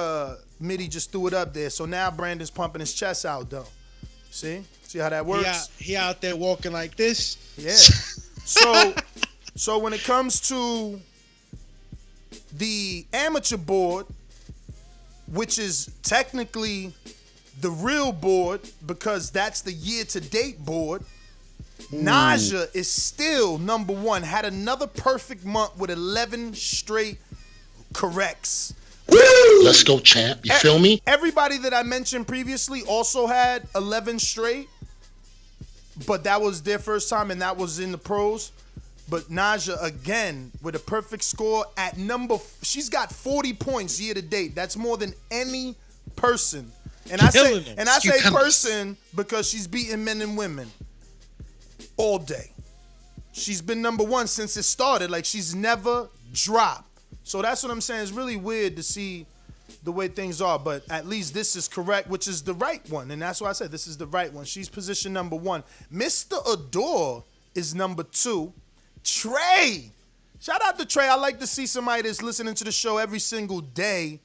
Mitty just threw it up there. So now Brandon's pumping his chest out, though. See how that works? He out there walking like this. Yeah. So when it comes to the amateur board, which is technically the real board because that's the year-to-date board, Naja is still number 1. Had another perfect month with 11 straight corrects. Woo! Let's go, champ. You feel me? Everybody that I mentioned previously also had 11 straight, but that was their first time and that was in the pros. But Naja again with a perfect score at she's got 40 points year to date. That's more than any person. And I say person because she's beating men and women all day. She's been number 1 since it started. Like, she's never dropped. So that's what I'm saying. It's really weird to see the way things are, but at least this is correct, which is the right one. And that's why I said this is the right one. She's position number 1. Mr. Adore is number 2. Trey. Shout out to Trey. I like to see somebody that's listening to the show every single day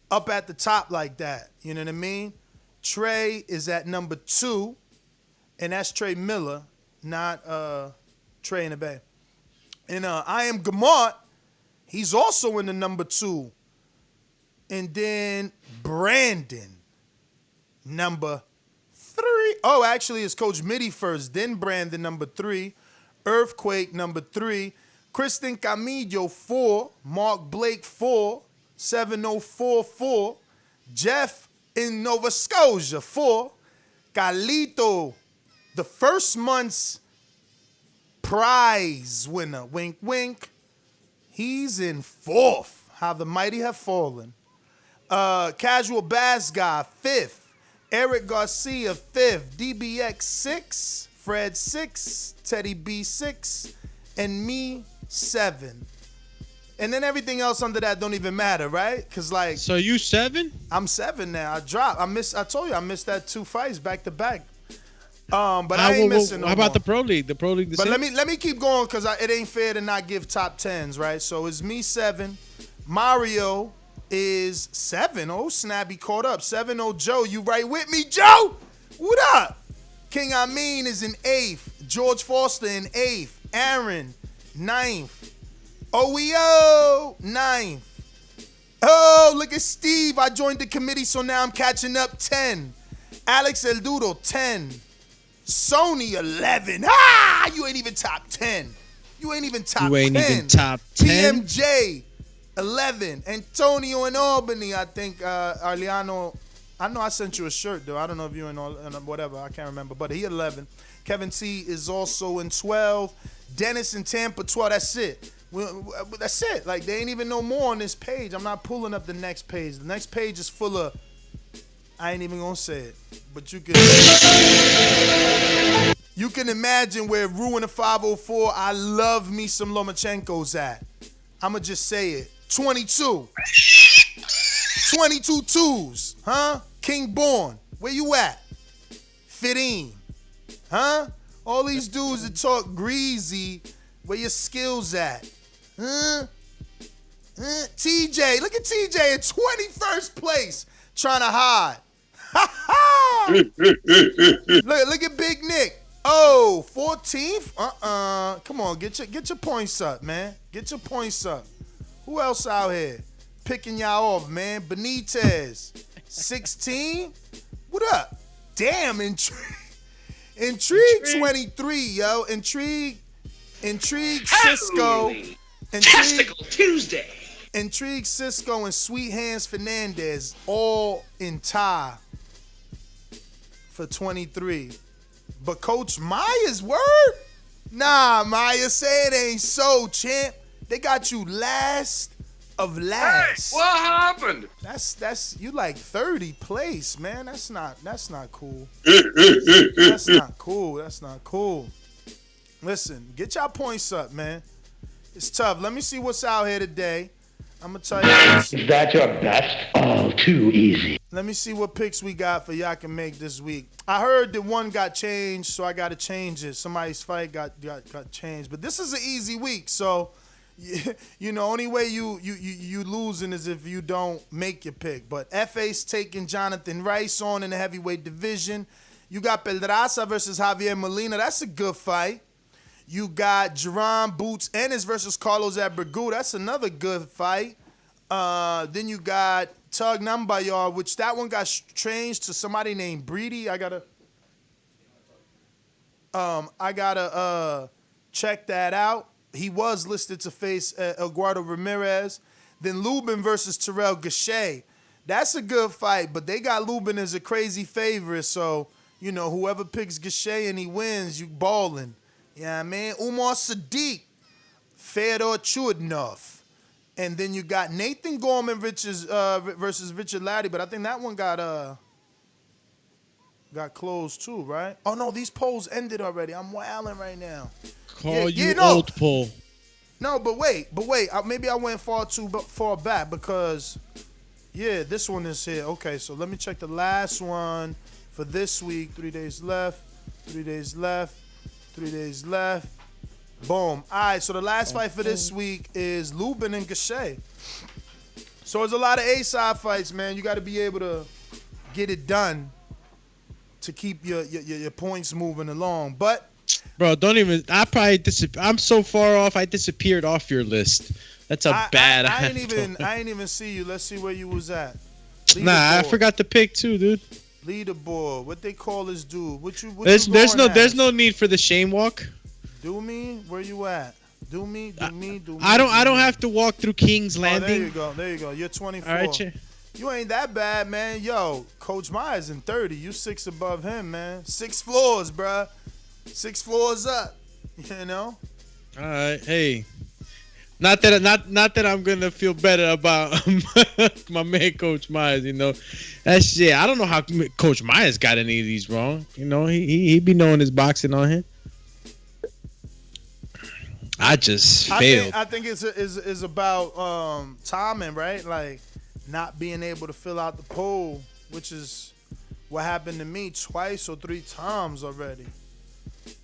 up at the top like that. You know what I mean? Trey is at number 2. And that's Trey Miller, not Trey in the Bay. And I Am Gamart, he's also in the number 2. And then Brandon, number 3. 3? Oh, actually, it's Coach Mitty first, then Brandon number 3, Earthquake number 3, Kristen Camillo 4, Mark Blake 4, 7044, Jeff in Nova Scotia 4, Carlito, the first month's prize winner, wink, wink. He's in 4th. How the mighty have fallen. Casual Bass Guy, 5th. Eric Garcia, 5th. DBX, 6. Fred, 6. Teddy B, 6. And me, 7. And then everything else under that don't even matter, right? Because, like... So you 7? I'm 7 now. I dropped. I told you I missed that 2 fights back to back. But I ain't missing no How about more. the Pro League? The Pro League. But let me keep going because it ain't fair to not give top 10s, right? So it's me 7. Mario is 7. Oh, snap, he caught up. 7-0 Joe. You right with me, Joe? What up? King Amin is in 8th. George Foster in 8th. Aaron, 9th. OEO, 9th. Oh, look at Steve. I joined the committee, so now I'm catching up. 10. Alex El Duro, 10. Sony 11. Ah, you ain't even top 10. You ain't even top 10. You ain't even top 10. TMJ 11. Antonio in Albany, I think. Arliano, I know I sent you a shirt though. I don't know if you in whatever. I can't remember. But he 11. Kevin T is also in 12. Dennis in Tampa 12. That's it. That's it. Like they ain't even no more on this page. I'm not pulling up the next page. The next page is full of. I ain't even gonna say it, but you can imagine where Ruin the 504. I love me some Lomachenko's at. I'ma just say it. 22 twos, huh? King Born, where you at? Fitting, huh? All these dudes that talk greasy, where your skills at? Huh? TJ, look at TJ in 21st place, trying to hide. look at Big Nick. Oh, 14th? Come on, get your points up, man. Get your points up. Who else out here picking y'all off, man? Benitez, 16. What up? Damn, Intrigue 23, yo. Intrigue Cisco. Testicle Tuesday. Intrigue Cisco and Sweet Hands Fernandez all in tie for 23. But Coach Maya's word? Nah, Maya, say it ain't so, champ. They got you last of last. Hey, what happened? That's you like 30 place, man. That's not cool. That's not cool. That's not cool. Listen, get y'all points up, man. It's tough. Let me see what's out here today. I'm going to tell you this. Is that your best? All too easy. Let me see what picks we got for y'all can make this week. I heard that one got changed, so I got to change it. Somebody's fight got changed. But this is an easy week, so, you know, only way you losing is if you don't make your pick. But FA's taking Jonathan Rice on in the heavyweight division. You got Pedraza versus Javier Molina. That's a good fight. You got Jerron Boots Ennis versus Carlos Abregu. That's another good fight. Then you got Tug Nambayar, which that one got changed to somebody named Breedy. I gotta check that out. He was listed to face Eduardo Ramirez. Then Lubin versus Terrell Gachet. That's a good fight, but they got Lubin as a crazy favorite. So, you know, whoever picks Gachet and he wins, you ballin'. Yeah, man. Umar Sadiq, Fedor Chudnov. And then you got Nathan Gorman versus Richard Laddie, but I think that one got closed too, right? Oh, no, these polls ended already. I'm wilding right now. Old poll. No, but wait. Maybe I went too far back because, yeah, this one is here. Okay, so let me check the last one for this week. 3 days left. 3 days left. 3 days left. Boom. All right, so the last fight for this week is Lubin and Gachet. So there's a lot of A-side fights, man. You got to be able to get it done to keep your points moving along. But bro, don't even. I'm so far off. I disappeared off your list. That's bad. I ain't even see you. Let's see where you was at. Nah, I forgot to pick too, dude. Leaderboard. What they call this dude? There's no need for the shame walk. Do me? Where you at? Do me. I don't have to walk through King's Landing. There you go. You're 24. All right, you ain't that bad, man. Yo, Coach Myers in 30. You 6 above him, man. 6 floors, bruh. 6 floors up. You know? All right. Hey. Not that I'm gonna feel better about my man Coach Myers, you know. That shit. I don't know how Coach Myers got any of these wrong. You know, he be knowing his boxing on him. I just failed. I think it's about timing, right? Like not being able to fill out the poll, which is what happened to me twice or 3 times already.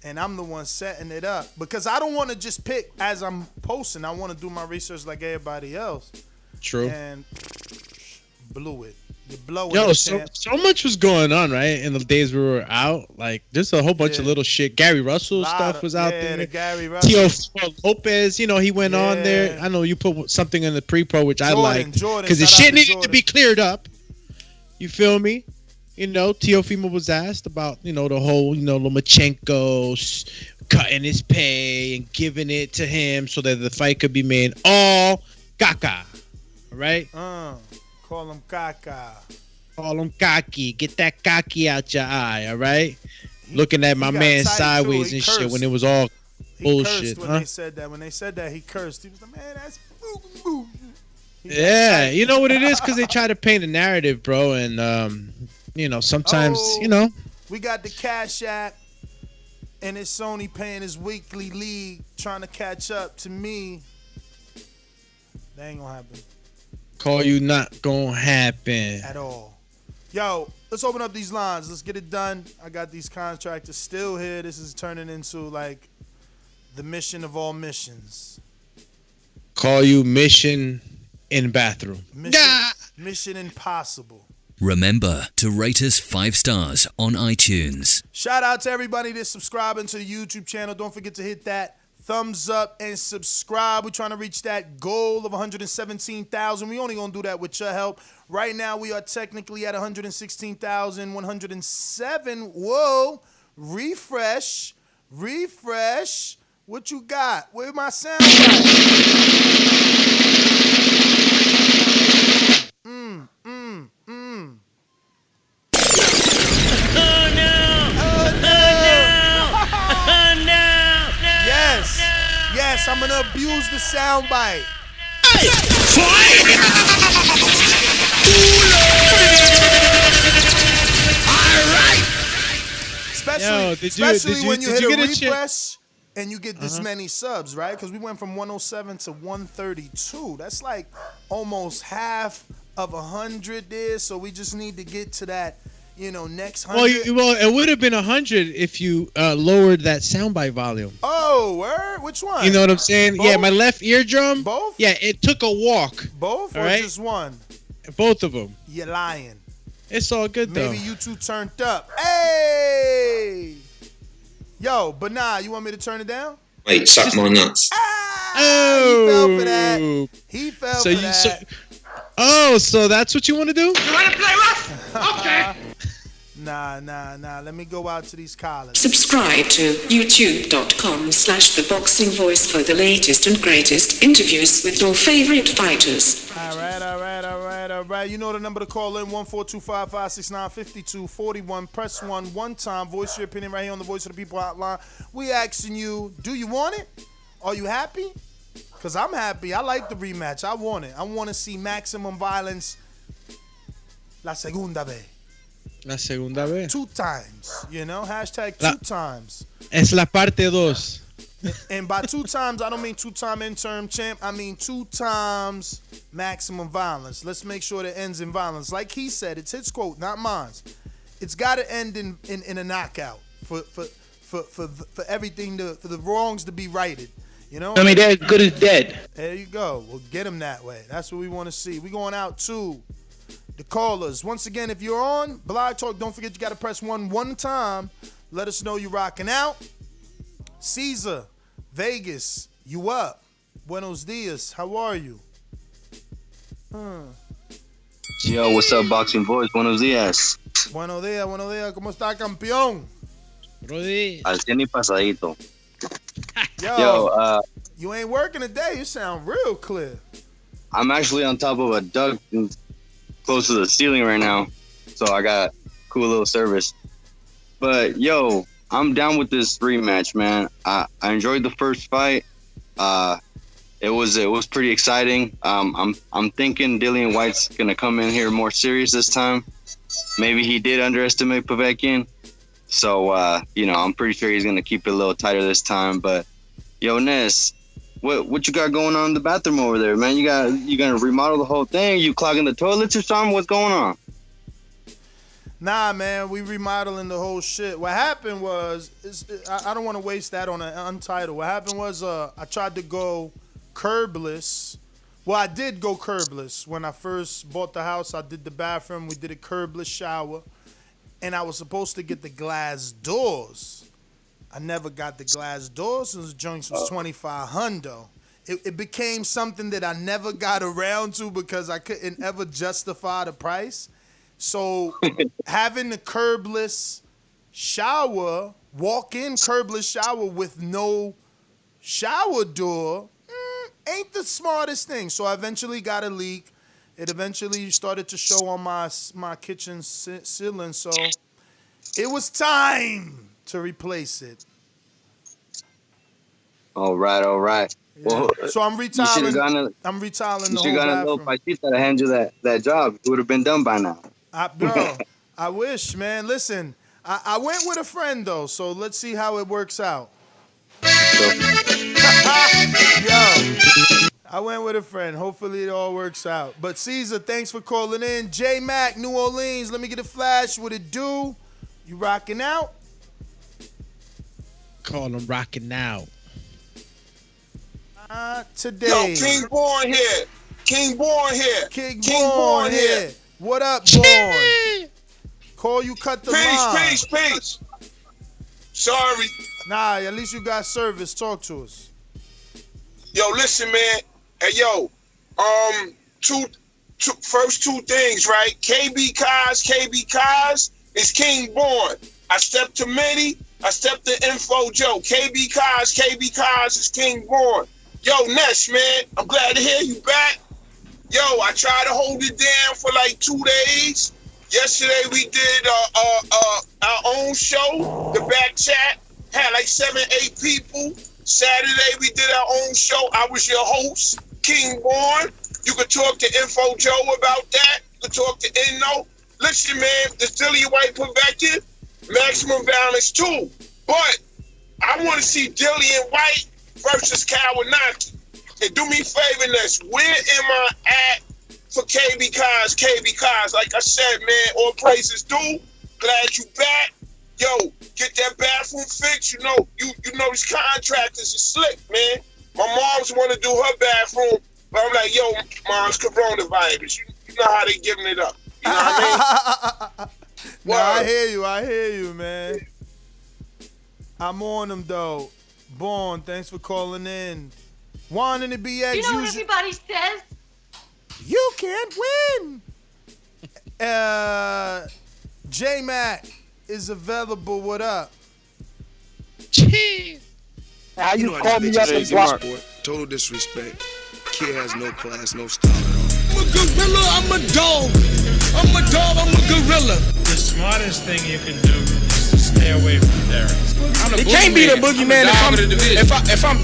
And I'm the one setting it up because I don't want to just pick as I'm posting. I want to do my research like everybody else. True. And blew it. You blow it. Yo, so much was going on, right? In the days we were out, like there's a whole bunch of little shit. Gary Russell stuff was out there. Gary Russell. Teofimo Lopez, you know, he went on there. I know you put something in the pre-pro, which I liked because the shit needed to be cleared up. You feel me? You know, Teofimo was asked about, you know, the whole, you know, Lomachenko cutting his pay and giving it to him so that the fight could be made all caca. All right? Call him caca. Call him cocky. Get that cocky out your eye, all right? Looking at my man sideways and shit when it was all bullshit. When they said that. When they said that, he cursed. He was like, man, that's boo. Yeah, you know what it is? Because they try to paint a narrative, bro, and you know, sometimes, you know. We got the Cash App, and it's Sony paying his weekly league, trying to catch up to me. That ain't gonna happen. Call you not gonna happen. At all. Yo, let's open up these lines. Let's get it done. I got these contractors still here. This is turning into, like, the mission of all missions. Call you mission in bathroom. Mission impossible. Remember to rate us 5 stars on iTunes. Shout out to everybody that's subscribing to the YouTube channel. Don't forget to hit that thumbs up and subscribe. We're trying to reach that goal of 117,000. We only going to do that with your help. Right now, we are technically at 116,107. Whoa. Refresh. What you got? Where my sound at? Yes, I'm gonna abuse the soundbite. Especially when you hit a refresh and you get this many subs, right? Because we went from 107 to 132. That's like almost half of 100 there. So we just need to get to that, you know, next 100. Well, it would have been 100 if you lowered that soundbite volume. Oh, word? Which one? You know what I'm saying? Both? Yeah, my left eardrum. Both? Yeah, it took a walk. Both or right? just one? Both of them. You're lying. It's all good, though. Maybe you two turned up. Hey! Yo, but nah, you want me to turn it down? Wait, suck my nuts. He fell for that. He fell for that. So that's what you want to do? You want to play rough? Okay. Nah. Let me go out to these collars. Subscribe to youtube.com/theboxingvoice for the latest and greatest interviews with your favorite fighters. All right. You know the number to call in, 14255695241. Press 1 time. Voice your opinion right here on the Voice of the People hotline. We asking you, do you want it? Are you happy? Because I'm happy. I like the rematch. I want it. I want to see maximum violence la segunda vez. La segunda vez. 2 times, you know? Hashtag 2 times. Es la parte 2. And by 2 times, I don't mean 2-time interim champ. I mean 2 times maximum violence. Let's make sure that it ends in violence. Like he said, it's his quote, not mine. It's got to end in a knockout for everything for the wrongs to be righted. You know? I mean, they're good as dead. There you go. We'll get him that way. That's what we want to see. We're going out to the callers. Once again, if you're on Blog Talk, don't forget you got to press 1 time. Let us know you're rocking out. Caesar, Vegas, you up? Buenos dias. How are you? Yo, what's up, Boxing Voice? Buenos dias. Buenos días. ¿Cómo está, campeón? Al 100 y pasadito. Yo, you ain't working today. You sound real clear. I'm actually on top of a duct close to the ceiling right now, so I got cool little service. But yo, I'm down with this rematch, man. I enjoyed the first fight. It was pretty exciting. I'm thinking Dillian Whyte's gonna come in here more serious this time. Maybe he did underestimate Povetkin. So, I'm pretty sure he's going to keep it a little tighter this time. But, yo, Ness, what you got going on in the bathroom over there, man? You going to remodel the whole thing? You clogging the toilets or something? What's going on? Nah, man, we remodeling the whole shit. What happened was, I don't want to waste that on an untitled. What happened was I tried to go curbless. Well, I did go curbless. When I first bought the house, I did the bathroom. We did a curbless shower. And I was supposed to get the glass doors. I never got the glass doors. Those joints was $2,500. It became something that I never got around to because I couldn't ever justify the price. So having the curbless shower, walk-in curbless shower with no shower door, ain't the smartest thing. So I eventually got a leak. It eventually started to show on my kitchen ceiling, so it was time to replace it. All right. Yeah. Well, So I'm retiling. I'm retiling the whole bathroom. You should have gotten a little paisita to hand you that job. It would have been done by now. Bro, I wish, man. Listen, I went with a friend, though, so let's see how it works out. Yo. I went with a friend. Hopefully it all works out. But Caesar, thanks for calling in. J Mac, New Orleans. Let me get a flash. What it do? You rocking out? Call him rocking out. Today. Yo, King Born here. King Born here. What up, Born? Call you cut the line. Peace. Sorry. Nah, at least you got service. Talk to us. Yo, listen, man. Hey, yo, first two things, right? KB Kaz is King Born. I stepped to Mitty, I stepped to Info Joe. KB Kaz is King Born. Yo, Ness, man, I'm glad to hear you back. Yo, I tried to hold it down for like 2 days. Yesterday we did our own show, the back chat, had like 7-8 people. Saturday we did our own show. I was your host, King Born. You could talk to Info Joe about that. You could talk to Inno. Listen, man, this Dillian Whyte Povetkin, maximum violence too. But I want to see Dillian Whyte versus Kawanaki. And do me a favor, Ness. Where am I at for KB Kaz? Like I said, man, all praises due. Glad you back. Yo, get that bathroom fixed. You know these contractors are slick, man. My mom's want to do her bathroom, but I'm like, yo, mom's coronavirus. You know how they giving it up. You know what I mean? No, I hear you, man. I'm on them though. Born, thanks for calling in. Juan in the BX. You know what everybody says? You can't win. J Mac is available. What up? How you call me up and block? Total disrespect. Kid has no class, no style at all. I'm a gorilla, I'm a dog. I'm a dog, I'm a gorilla. The smartest thing you can do is to stay away from Derek. It can't be the boogeyman if I'm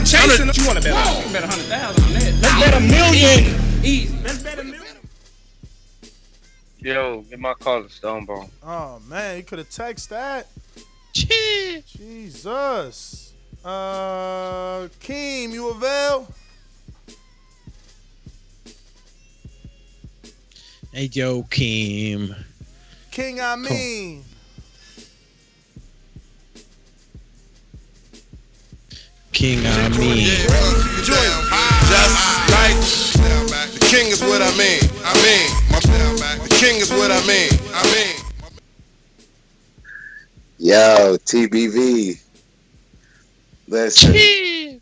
chasing him. You want to bet? You bet 100,000 on that. Let's bet $1 million. Easy. Let's bet $1 million. Yo, get my caller, Stonebone. Oh man, you could have texted that. Jesus. Keem, you avail? Hey, yo, Keem. King, I mean. King, I mean. Just like the king is what I mean. The king is what I mean. Yo, TBV. Listen.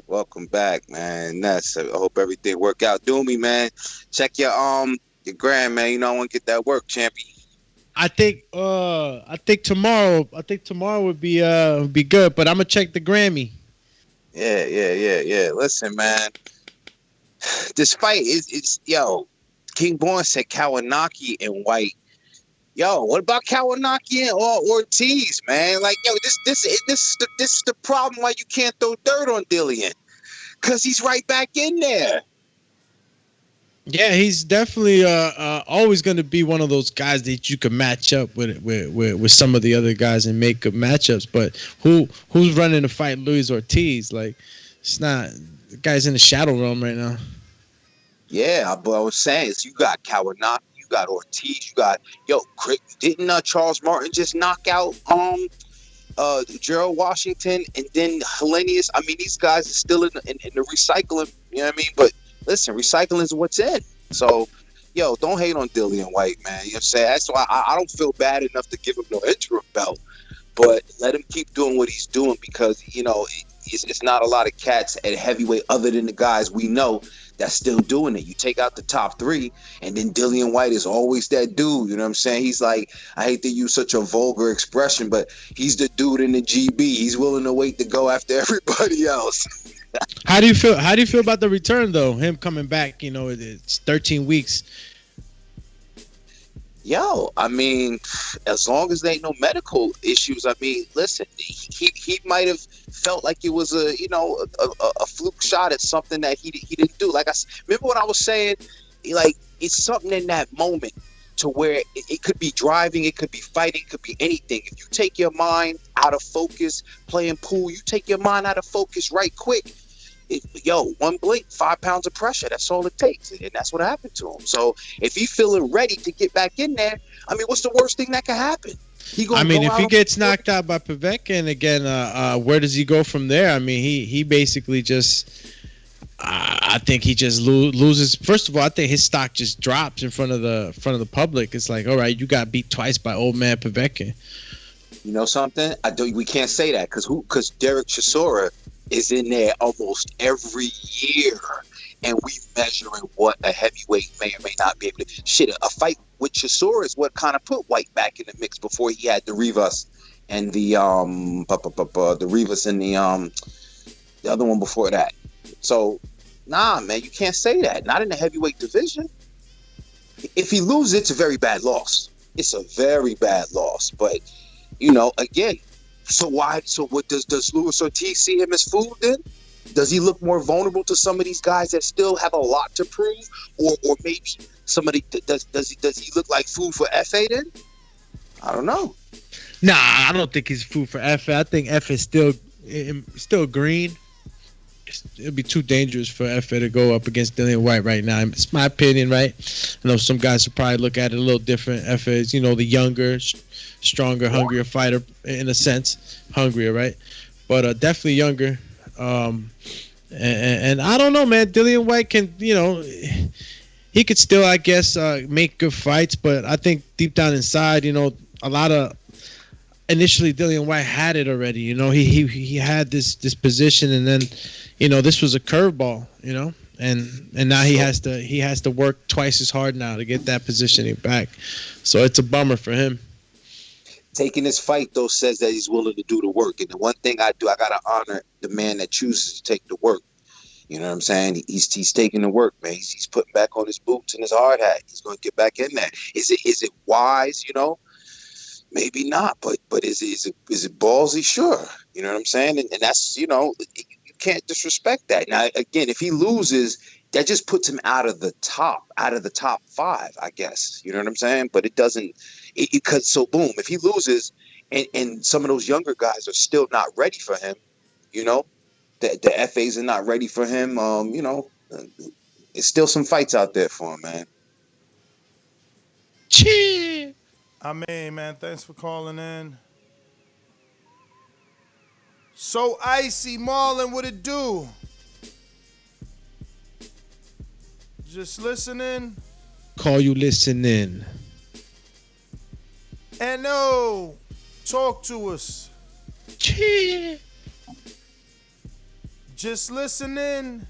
Welcome back, man. I hope everything work out. Do me, man. Check your gram, man. You know I want to get that work, champion. I think tomorrow would be good, but I'm gonna check the Grammy. Yeah. Listen, man. This fight is yo. King Born said Kawanaki and White. Yo, what about Kawanaki and Ortiz, man? Like, yo, this is the problem why you can't throw dirt on Dillian, cause he's right back in there. Yeah, he's definitely always going to be one of those guys that you can match up with some of the other guys and make good matchups. But who's running the fight? Luis Ortiz? Like, it's not. The guy's in the shadow realm right now. Yeah, but I was saying is you got Kawanaki, you got Ortiz, you got didn't Charles Martin just knock out Gerald Washington and then Hellenius? I mean, these guys are still in the recycling. You know what I mean? But listen, recycling is what's in. So, yo, don't hate on Dillian Whyte, man. You know what I'm saying? That's why I don't feel bad enough to give him no interim belt, but let him keep doing what he's doing because it's not a lot of cats at heavyweight other than the guys we know that's still doing it. You take out the top three, and then Dillian Whyte is always that dude. You know what I'm saying? He's like, I hate to use such a vulgar expression, but he's the dude in the GB. He's willing to wait to go after everybody else. How do you feel? How do you feel about the return though? Him coming back? It's 13 weeks. Yo, I mean, as long as there ain't no medical issues, I mean, listen, he might have felt like it was a fluke shot at something that he didn't do. Like remember what I was saying, like it's something in that moment to where it could be driving, it could be fighting, it could be anything. If you take your mind out of focus, playing pool, you take your mind out of focus right quick. One blink, 5 pounds of pressure. That's all it takes, and that's what happened to him. So if he's feeling ready to get back in there, I mean, what's the worst thing that could happen? If he gets knocked out by Povetkin again, where does he go from there? I mean, he basically just, I think he just loses. First of all, I think his stock just drops in front of the public. It's like, all right, you got beat twice by old man Povetkin. You know something? We can't say that because Derek Chisora is in there almost every year, and we measuring what a heavyweight may or may not be able to. Shit, a fight with Chisora is what kind of put White back in the mix before he had the Rivas and the Rivas and the other one before that. So, nah, man, you can't say that. Not in the heavyweight division. If he loses, it's a very bad loss. It's a very bad loss. But again. So what does Luis Ortiz see him as food then? Does he look more vulnerable to some of these guys that still have a lot to prove? Or maybe somebody does he look like food for FA then? I don't know. Nah, I don't think he's food for FA. I think FA is still green. It'd be too dangerous for FA to go up against Dillian Whyte right now. It's my opinion, right? I know some guys will probably look at it a little different. FA is, the younger, stronger, hungrier fighter in a sense. Hungrier, right? But definitely younger. And I don't know, man. Dillian Whyte can, he could still, I guess, make good fights. But I think deep down inside, a lot of initially Dillian Whyte had it already. He had this position, and then, this was a curveball. And now he has to work twice as hard now to get that positioning back. So it's a bummer for him. Taking this fight, though, says that he's willing to do the work. And the one thing I do, I got to honor the man that chooses to take the work. You know what I'm saying? He's taking the work, man. He's putting back on his boots and his hard hat. He's going to get back in there. Is it wise, Maybe not, but is it ballsy? Sure. You know what I'm saying? And that's, you can't disrespect that. Now, again, if he loses, that just puts him out of the top 5, I guess. You know what I'm saying? But it doesn't, because so boom, if he loses and some of those younger guys are still not ready for him, the FAs are not ready for him, there's still some fights out there for him, man. Cheer. I mean, man, thanks for calling in. So icy, Marlon, what it do? Just listening. Call you listening. And no, talk to us. Cheer. Just listening.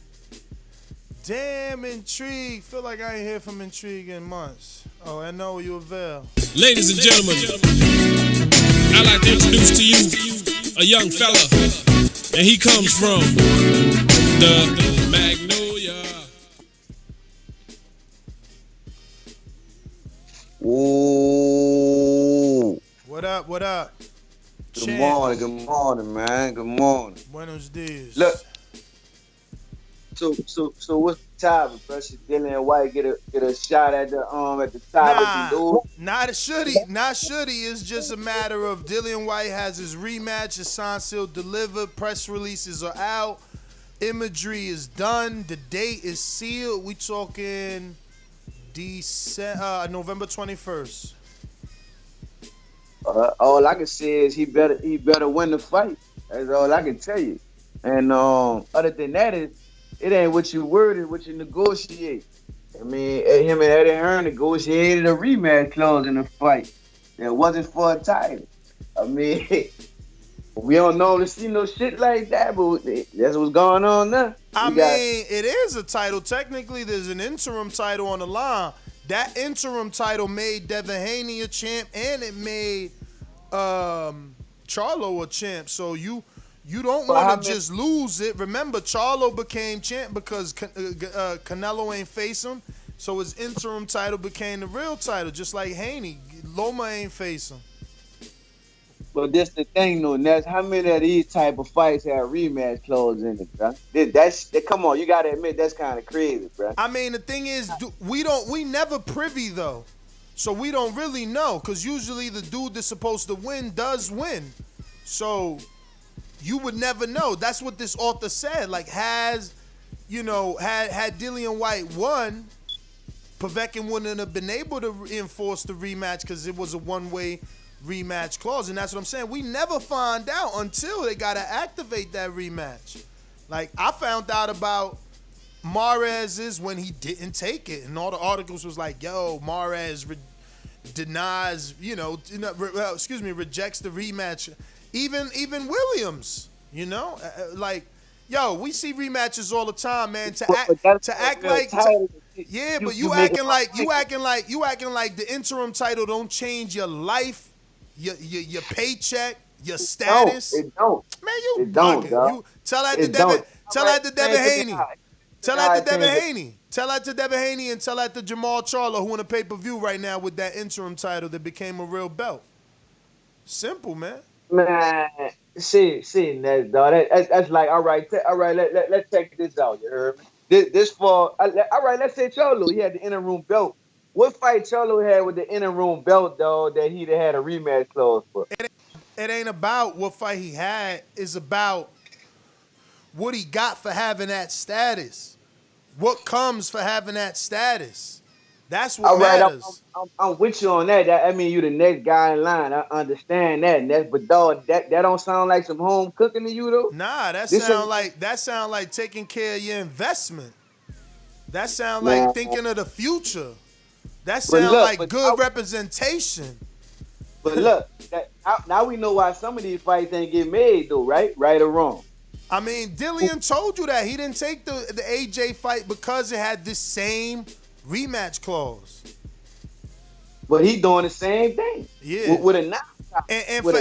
Damn, Intrigue. Feel like I ain't heard from Intrigue in months. Oh, I know you avail. Ladies and gentlemen, I'd like to introduce to you a young fella, and he comes from the Magnolia. Ooh. What up? What up? Good morning, man. Good morning. Buenos dias. Look. So what's the topic, bro? Should Dillian Whyte get a shot at the top? Not should he. It's just a matter of Dillian Whyte has his rematch, his signed, sealed, delivered. Press releases are out. Imagery is done. The date is sealed. We talking November 21st. All I can say is he better win the fight. That's all I can tell you. And other than that, it ain't what you word, it's what you negotiate. I mean, him and Eddie Hearn negotiated a rematch clause in the fight. It wasn't for a title. I mean, we don't normally see no shit like that, but that's what's going on now. It is a title. Technically, there's an interim title on the line. That interim title made Devin Haney a champ, and it made Charlo a champ. So you don't want to just lose it. Remember, Charlo became champ because Canelo ain't face him. So his interim title became the real title, just like Haney. Loma ain't face him. But this the thing, though, Ness. How many of these type of fights have rematch clauses in it, bro? Come on, you gotta admit that's kind of crazy, bro. I mean, the thing is, we never privy though, so we don't really know. Cause usually the dude that's supposed to win does win, so you would never know. That's what this author said. Like, had Dillian Whyte won, Povetkin wouldn't have been able to enforce the rematch because it was a one-way rematch clause, and that's what I'm saying. We never find out until they gotta activate that rematch. Like, I found out about Mahrez's when he didn't take it, and all the articles was like, "Yo, Mahrez denies, rejects the rematch." Even Williams, like, yo, we see rematches all the time, man. To act like you acting like the interim title don't change your life, your paycheck, your status. It don't. Man, you bugging. You tell that to Devin. Tell that to Devin Haney. Tell that to Devin Haney. Tell that to Devin Haney and tell that to Jamal Charlo, who in a pay-per-view right now with that interim title that became a real belt. Simple, man. Man, see, that dog. That's like, all right. Let's check this out. You heard me? This fall. All right. Let's say Charlo, he had the interim belt. What fight Charlo had with the interim belt, dog, that he'd had a rematch clause for? It ain't about what fight he had. It's about what he got for having that status. What comes for having that status. That's what matters. I'm with you on that. I mean, you the next guy in line. I understand that. But dog, that don't sound like some home cooking to you, though. Nah, that sound like taking care of your investment. That sound like thinking of the future. That sound like good representation. But look, now we know why some of these fights ain't get made, though, right? Right or wrong? I mean, Dillian told you that he didn't take the AJ fight because it had this same rematch clause. But he doing the same thing. Yeah. With a 9. And for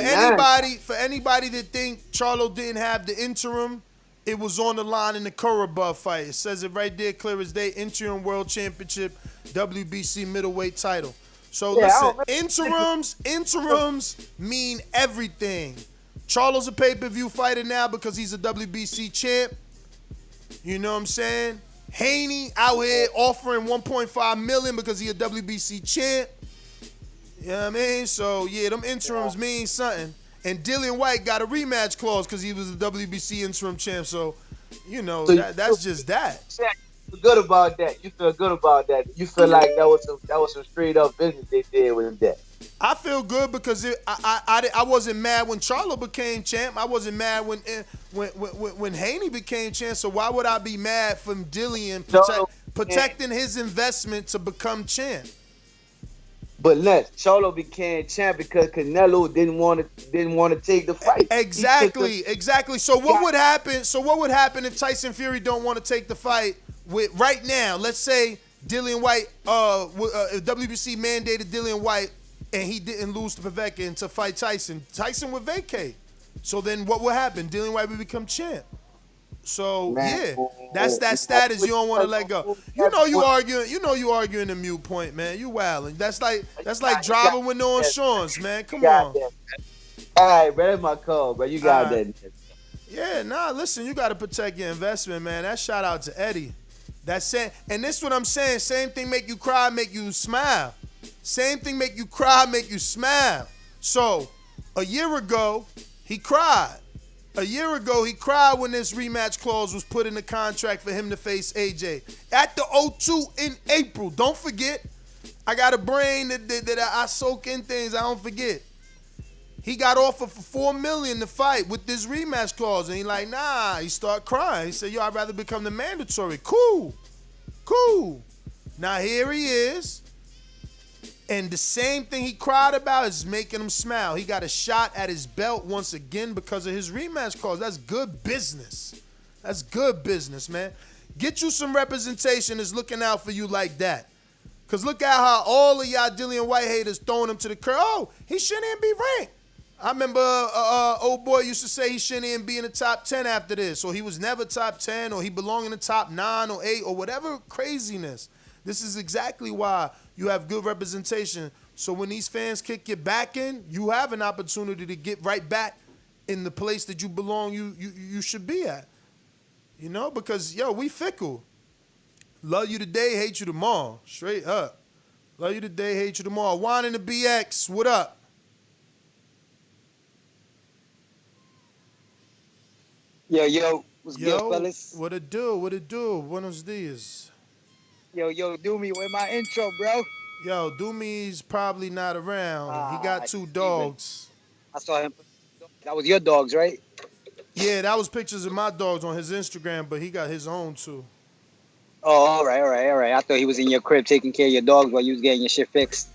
anybody that think Charlo didn't have the interim, it was on the line in the Korobov fight. It says it right there, clear as day. Interim World Championship, WBC middleweight title. So listen, interims mean everything. Charlo's a pay-per-view fighter now because he's a WBC champ. You know what I'm saying? Haney out here offering $1.5 million because he a WBC champ. You know what I mean? So, yeah, them interims mean something. And Dillian Whyte got a rematch clause because he was a WBC interim champ. So, that's just that. You feel good about that. You feel good about that. You feel like that was some straight up business they did with that. I feel good because I wasn't mad when Charlo became champ. I wasn't mad when Haney became champ. So why would I be mad from Dillian protecting his investment to become champ? But Charlo became champ because Canelo didn't want to take the fight. Exactly. So what would happen? If Tyson Fury don't want to take the fight with right now? Let's say Dillian Whyte, WBC mandated Dillian Whyte and he didn't lose to Povetkin to fight Tyson, Tyson would vacate. So then what would happen? Dillian Whyte would become champ. So Man, that's that status you don't want to let go. You know you arguing the mute point, man. You wilding. That's like driving with no insurance, man. Come on. All right, bro, that's my call, bro. You got that. Yeah, nah, listen, you got to protect your investment, man. That shout out to Eddie. That's saying, and this is what I'm saying. Same thing make you cry, make you smile. Same thing make you cry, make you smile. So, a year ago, he cried. A year ago, he cried when this rematch clause was put in the contract for him to face AJ. At the O2 in April. Don't forget. I got a brain that I soak in things I don't forget. He got offered for $4 million to fight with this rematch clause. And he like, nah, he start crying. He said, yo, I'd rather become the mandatory. Cool. Now here he is. And the same thing he cried about is making him smile. He got a shot at his belt once again because of his rematch clause. That's good business. That's good business, man. Get you some representation that's looking out for you like that. Because look at how all of y'all Dillian Whyte haters throwing him to the curb. Oh, he shouldn't even be ranked. I remember old boy used to say he shouldn't even be in the top 10 after this. Or he was never top 10, or he belonged in the top 9 or 8 or whatever craziness. This is exactly why you have good representation. So when these fans kick your back in, you have an opportunity to get right back in the place that you belong, you should be at. You know, because, yo, we fickle. Love you today, hate you tomorrow. Straight up. Love you today, hate you tomorrow. Juan in the BX, what up? Yo, what's good, fellas? What it do? Buenos dias. Yo, Doomy, where my intro, bro? Yo, Doomy's probably not around. He got 2 dogs. I saw him. That was your dogs, right? Yeah, that was pictures of my dogs on his Instagram, but he got his own too. Oh, all right. I thought he was in your crib taking care of your dogs while you was getting your shit fixed.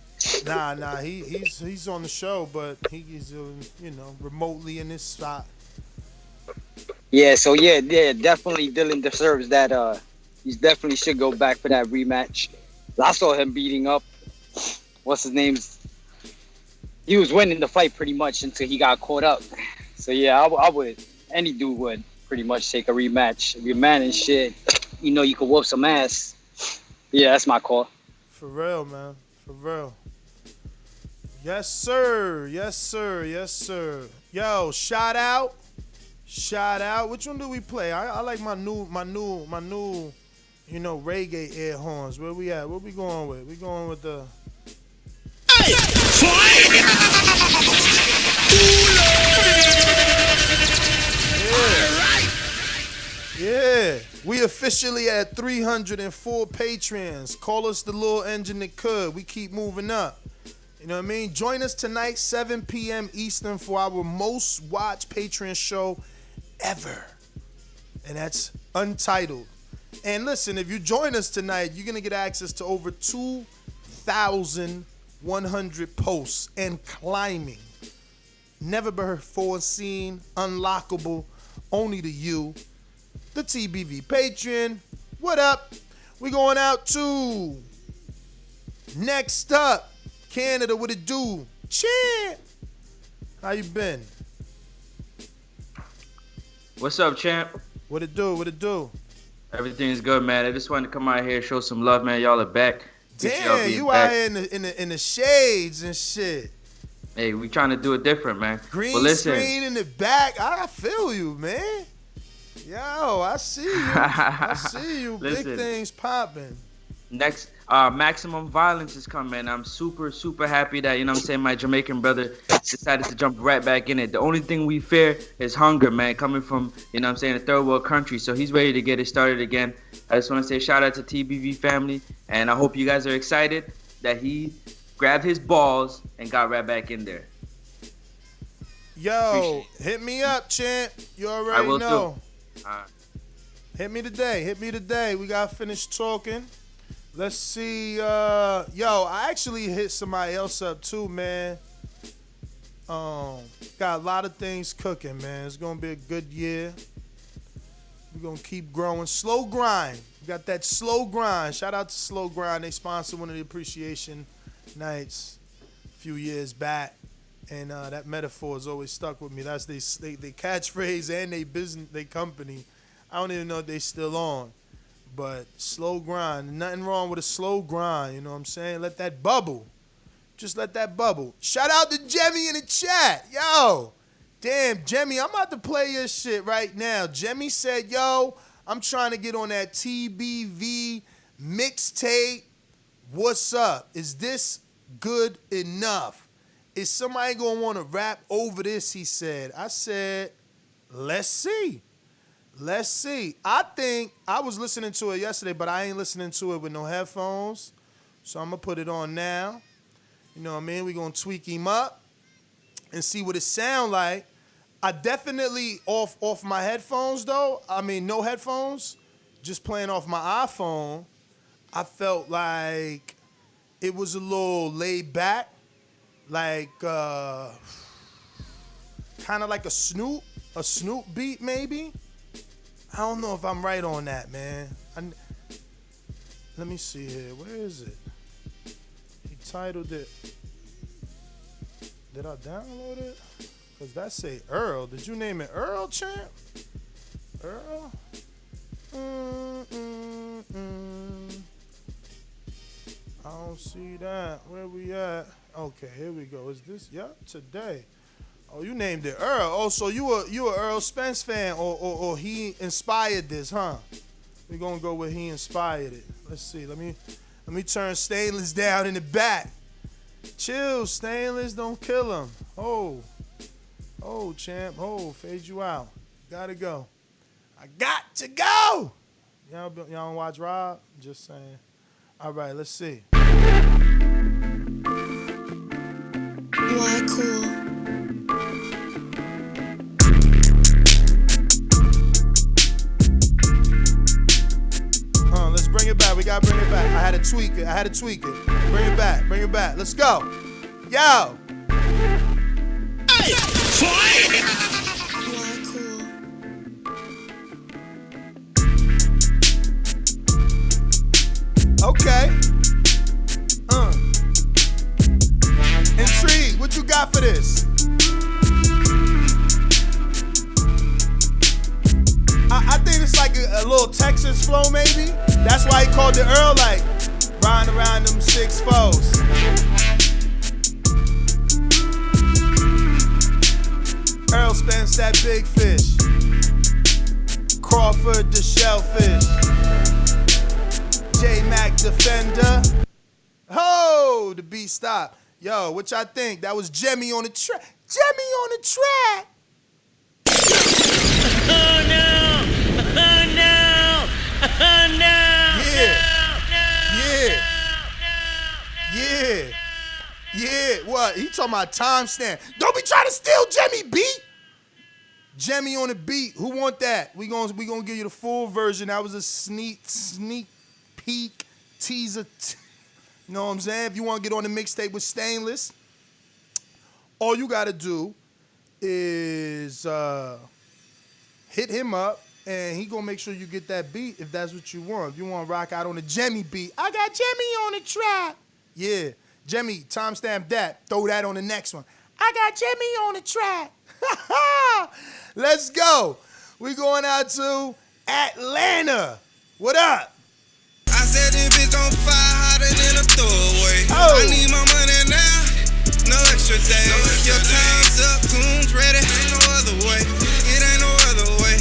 Nah, he's on the show, but he's remotely in this spot. Yeah, so definitely Dylan deserves that. He definitely should go back for that rematch. I saw him beating up, what's his name? He was winning the fight pretty much until he got caught up. So yeah, I would, any dude would pretty much take a rematch. If you're man and shit, you know you could whoop some ass. Yeah, that's my call. For real, man. For real. Yes, sir. Yo, shout out. Which one do we play? I like my new, reggae air horns. Where we at? What we going with? We going with the. Yeah. We officially at 304 patrons. Call us the little engine that could. We keep moving up. You know what I mean? Join us tonight, 7 p.m. Eastern, for our most watched Patreon show ever. And that's Untitled. And listen, if you join us tonight, you're going to get access to over 2,100 posts and climbing. Never before seen, unlockable, only to you. The TBV Patreon. What up? We going out to next up, Canada. What it do? Champ. How you been? What's up, champ? What it do? Everything's good, man. I just wanted to come out here and show some love, man. Y'all are back. Damn, you out here in the shades and shit. Hey, we trying to do it different, man. Green screen in the back. I feel you, man. Yo, I see you. Listen, big things popping. Next, Maximum Violence is coming. I'm super, super happy that, my Jamaican brother decided to jump right back in it. The only thing we fear is hunger, man, coming from, a third world country. So he's ready to get it started again. I just want to say shout out to TBV family. And I hope you guys are excited that he grabbed his balls and got right back in there. Yo, hit me up, champ. You already know. Hit me today. We got to finish talking. Let's see. I actually hit somebody else up too, man. Got a lot of things cooking, man. It's going to be a good year. We're going to keep growing. Slow Grind. We got that Slow Grind. Shout out to Slow Grind. They sponsor one of the appreciation nights. few years back, and that metaphor has always stuck with me. That's they catchphrase and they company. I don't even know if they still on, but slow grind. Nothing wrong with a slow grind. You know what I'm saying? Let that bubble. Just let that bubble. Shout out to Jemmy in the chat. Yo, damn, Jemmy, I'm about to play your shit right now. Jemmy said, yo, I'm trying to get on that TBV mixtape. What's up? Is this good enough? Is somebody going to want to rap over this, he said. I said, let's see. Let's see. I think I was listening to it yesterday, but I ain't listening to it with no headphones. So I'm going to put it on now. You know what I mean? We're going to tweak him up and see what it sound like. I definitely, off my headphones, though, I mean, no headphones, just playing off my iPhone, I felt like it was a little laid back, like kind of like a Snoop beat, maybe. I don't know if I'm right on that, man. Let me see here. Where is it? He titled it. Did I download it? Because that say Earl. Did you name it Earl, champ? Earl? I don't see that. Where we at? Okay, here we go. Is this? Yep, today. Oh, you named it Earl. Oh, so you a Earl Spence fan, or he inspired this, huh? We're gonna go where he inspired it. Let's see. Let me turn Stainless down in the back. Chill, Stainless. Don't kill him. Oh, champ. Oh, fade you out. Gotta go. I got to go. Y'all don't watch Rob? Just saying. All right, let's see. Why cool? Let's bring it back. We gotta bring it back. I had to tweak it. Bring it back. Let's go. Yo. Hey. Okay. Intrigued. What you got for this? I think it's like a little Texas flow, maybe. That's why he called it Earl, like riding around them 6'4s. Earl Spence, that big fish. Crawford, the shellfish. J-Mac, defender. Oh, the beat stopped. Yo, what y'all think? That was Jemmy on the track. Jemmy on the track. Oh no! Oh no! Oh no! Yeah. What? He talking about timestamp. Don't be trying to steal Jemmy beat. Jemmy on the beat. Who want that? We gonna give you the full version. That was a sneak peek teaser. You know what I'm saying? If you want to get on the mixtape with Stainless, all you gotta do is hit him up, and he gonna make sure you get that beat if that's what you want. If you want to rock out on the Jemmy beat, I got Jemmy on the track. Yeah, Jemmy, timestamp that. Throw that on the next one. I got Jemmy on the track. Let's go. We going out to Atlanta. What up? I said this bitch on fire hotter than a throwaway. Oh. I need my money now. No extra days. Your time's up, tunes ready. Ain't no other way. It ain't no other way.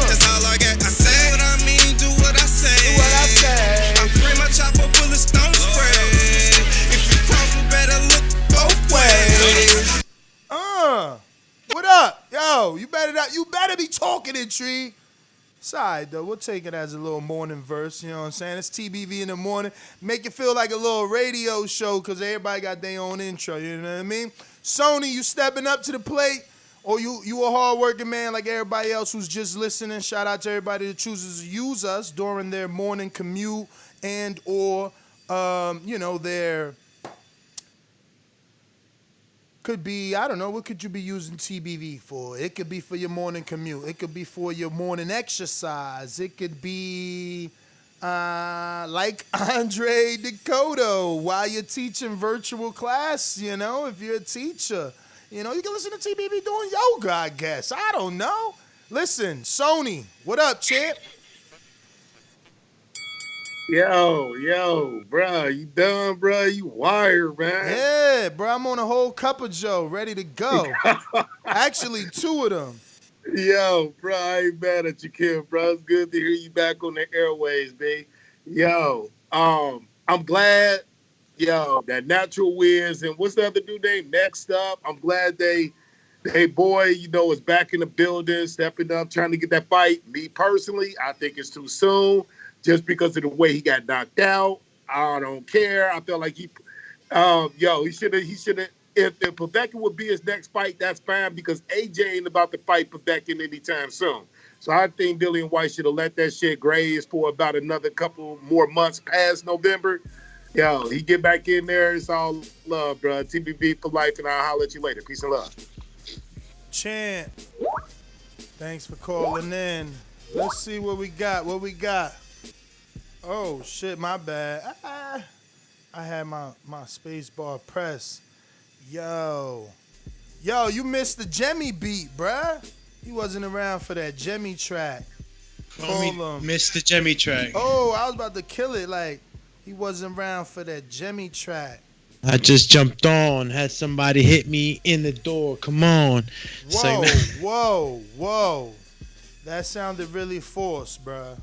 That's all I got. I say what I mean, do what I say. I free my chopper, bullets don't spray. If you cross, you better look both ways. What up? Yo, you better be talking, Intrigue. It's all right, though. We'll take it as a little morning verse, you know what I'm saying? It's TBV in the morning. Make it feel like a little radio show because everybody got their own intro, you know what I mean? Sony, you stepping up to the plate, or you a hard-working man like everybody else who's just listening? Shout out to everybody that chooses to use us during their morning commute and or, their... Could be, I don't know, what could you be using TBV for? It could be for your morning commute. It could be for your morning exercise. It could be, Like Andre Dakota, while you're teaching virtual class, if you're a teacher, you can listen to TBB doing yoga, I guess. I don't know. Listen, Sony, what up, champ? Yo, bro, you done, bro? You wired, man. Yeah, bro, I'm on a whole cup of Joe, ready to go. Actually, 2 of them. Yo, bro, I ain't mad at you, kid, bro. It's good to hear you back on the airways, babe. Yo, I'm glad, that Natural wins. And what's the other dude name? Next up, I'm glad they boy, is back in the building, stepping up, trying to get that fight. Me personally, I think it's too soon, just because of the way he got knocked out. I don't care. I feel like he should have. If Povetkin would be his next fight, that's fine, because AJ ain't about to fight Povetkin anytime soon. So I think Dillian Whyte should have let that shit graze for about another couple more months past November. He get back in there. It's all love, bro. TBV for life, and I'll holler at you later. Peace and love. Champ, thanks for calling in. Let's see what we got. Oh, shit, my bad. I had my space bar pressed. Yo, you missed the Jemmy beat, bruh. He wasn't around for that Jemmy track. Missed the Jemmy track. Oh, I was about to kill it. Like, he wasn't around for that Jemmy track. I just jumped on, had somebody hit me in the door. Come on. Whoa. That sounded really forced, bruh.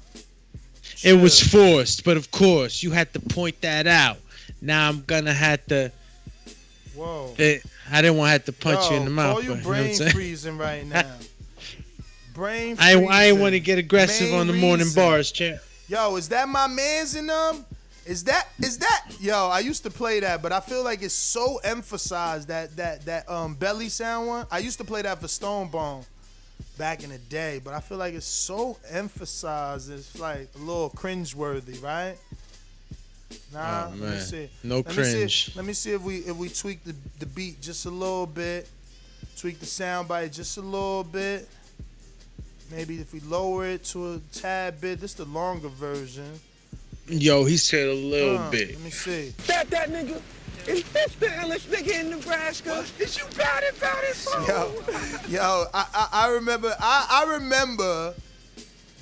It was forced, but of course, you had to point that out. Now I'm going to have to... Whoa. I didn't want to have to punch you in the mouth. Call you brain freezing right now. Brain I freezing. ain't want to get aggressive on the morning bars, champ. Yo, is that my man's in them? Is that? Yo, I used to play that, but I feel like it's so emphasized that belly sound one. I used to play that for Stonebone back in the day, but I feel like it's so emphasized. It's like a little cringeworthy, right? Nah, let me see. No cringe. Let me see if we tweak the beat just a little bit. Tweak the sound bite just a little bit. Maybe if we lower it to a tad bit. This is the longer version. Yo, he said a little bit. Let me see. That nigga? Is this the illest nigga in Nebraska? Is you bout it, Yo, I remember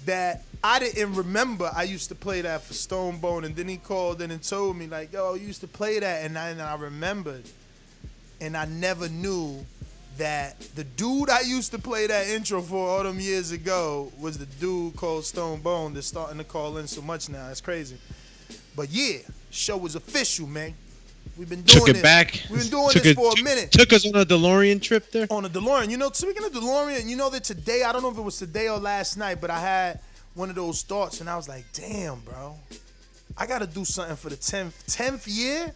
that I didn't remember I used to play that for Stonebone, and then he called in and told me, like, yo, you used to play that, and I remembered. And I never knew that the dude I used to play that intro for all them years ago was the dude called Stonebone that's starting to call in so much now. It's crazy. But yeah, show was official, man. We've been doing Took it back. We've been doing this for a minute. Took us on a DeLorean trip there? On a DeLorean. Speaking of DeLorean, that today, I don't know if it was today or last night, but I had one of those thoughts, and I was like, damn, bro. I got to do something for the 10th year.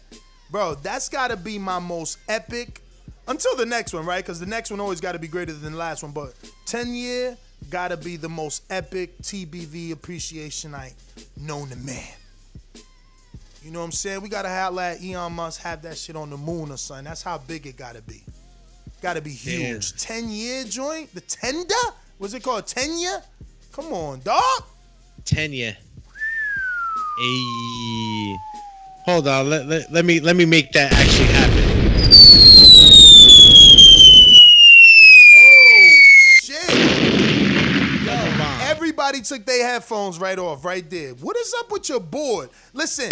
Bro, that's got to be my most epic, until the next one, right? Because the next one always got to be greater than the last one. But 10 year got to be the most epic TBV appreciation night known to man. You know what I'm saying? We got to have like Elon Musk have that shit on the moon or something. That's how big it got to be. Got to be huge. 10 year joint? The tender? What's it called? 10 year? Come on, dog. 10 year. Hey. Hold on. Let me make that actually happen. Oh shit. Yo, everybody took their headphones right off right there. What is up with your board? Listen,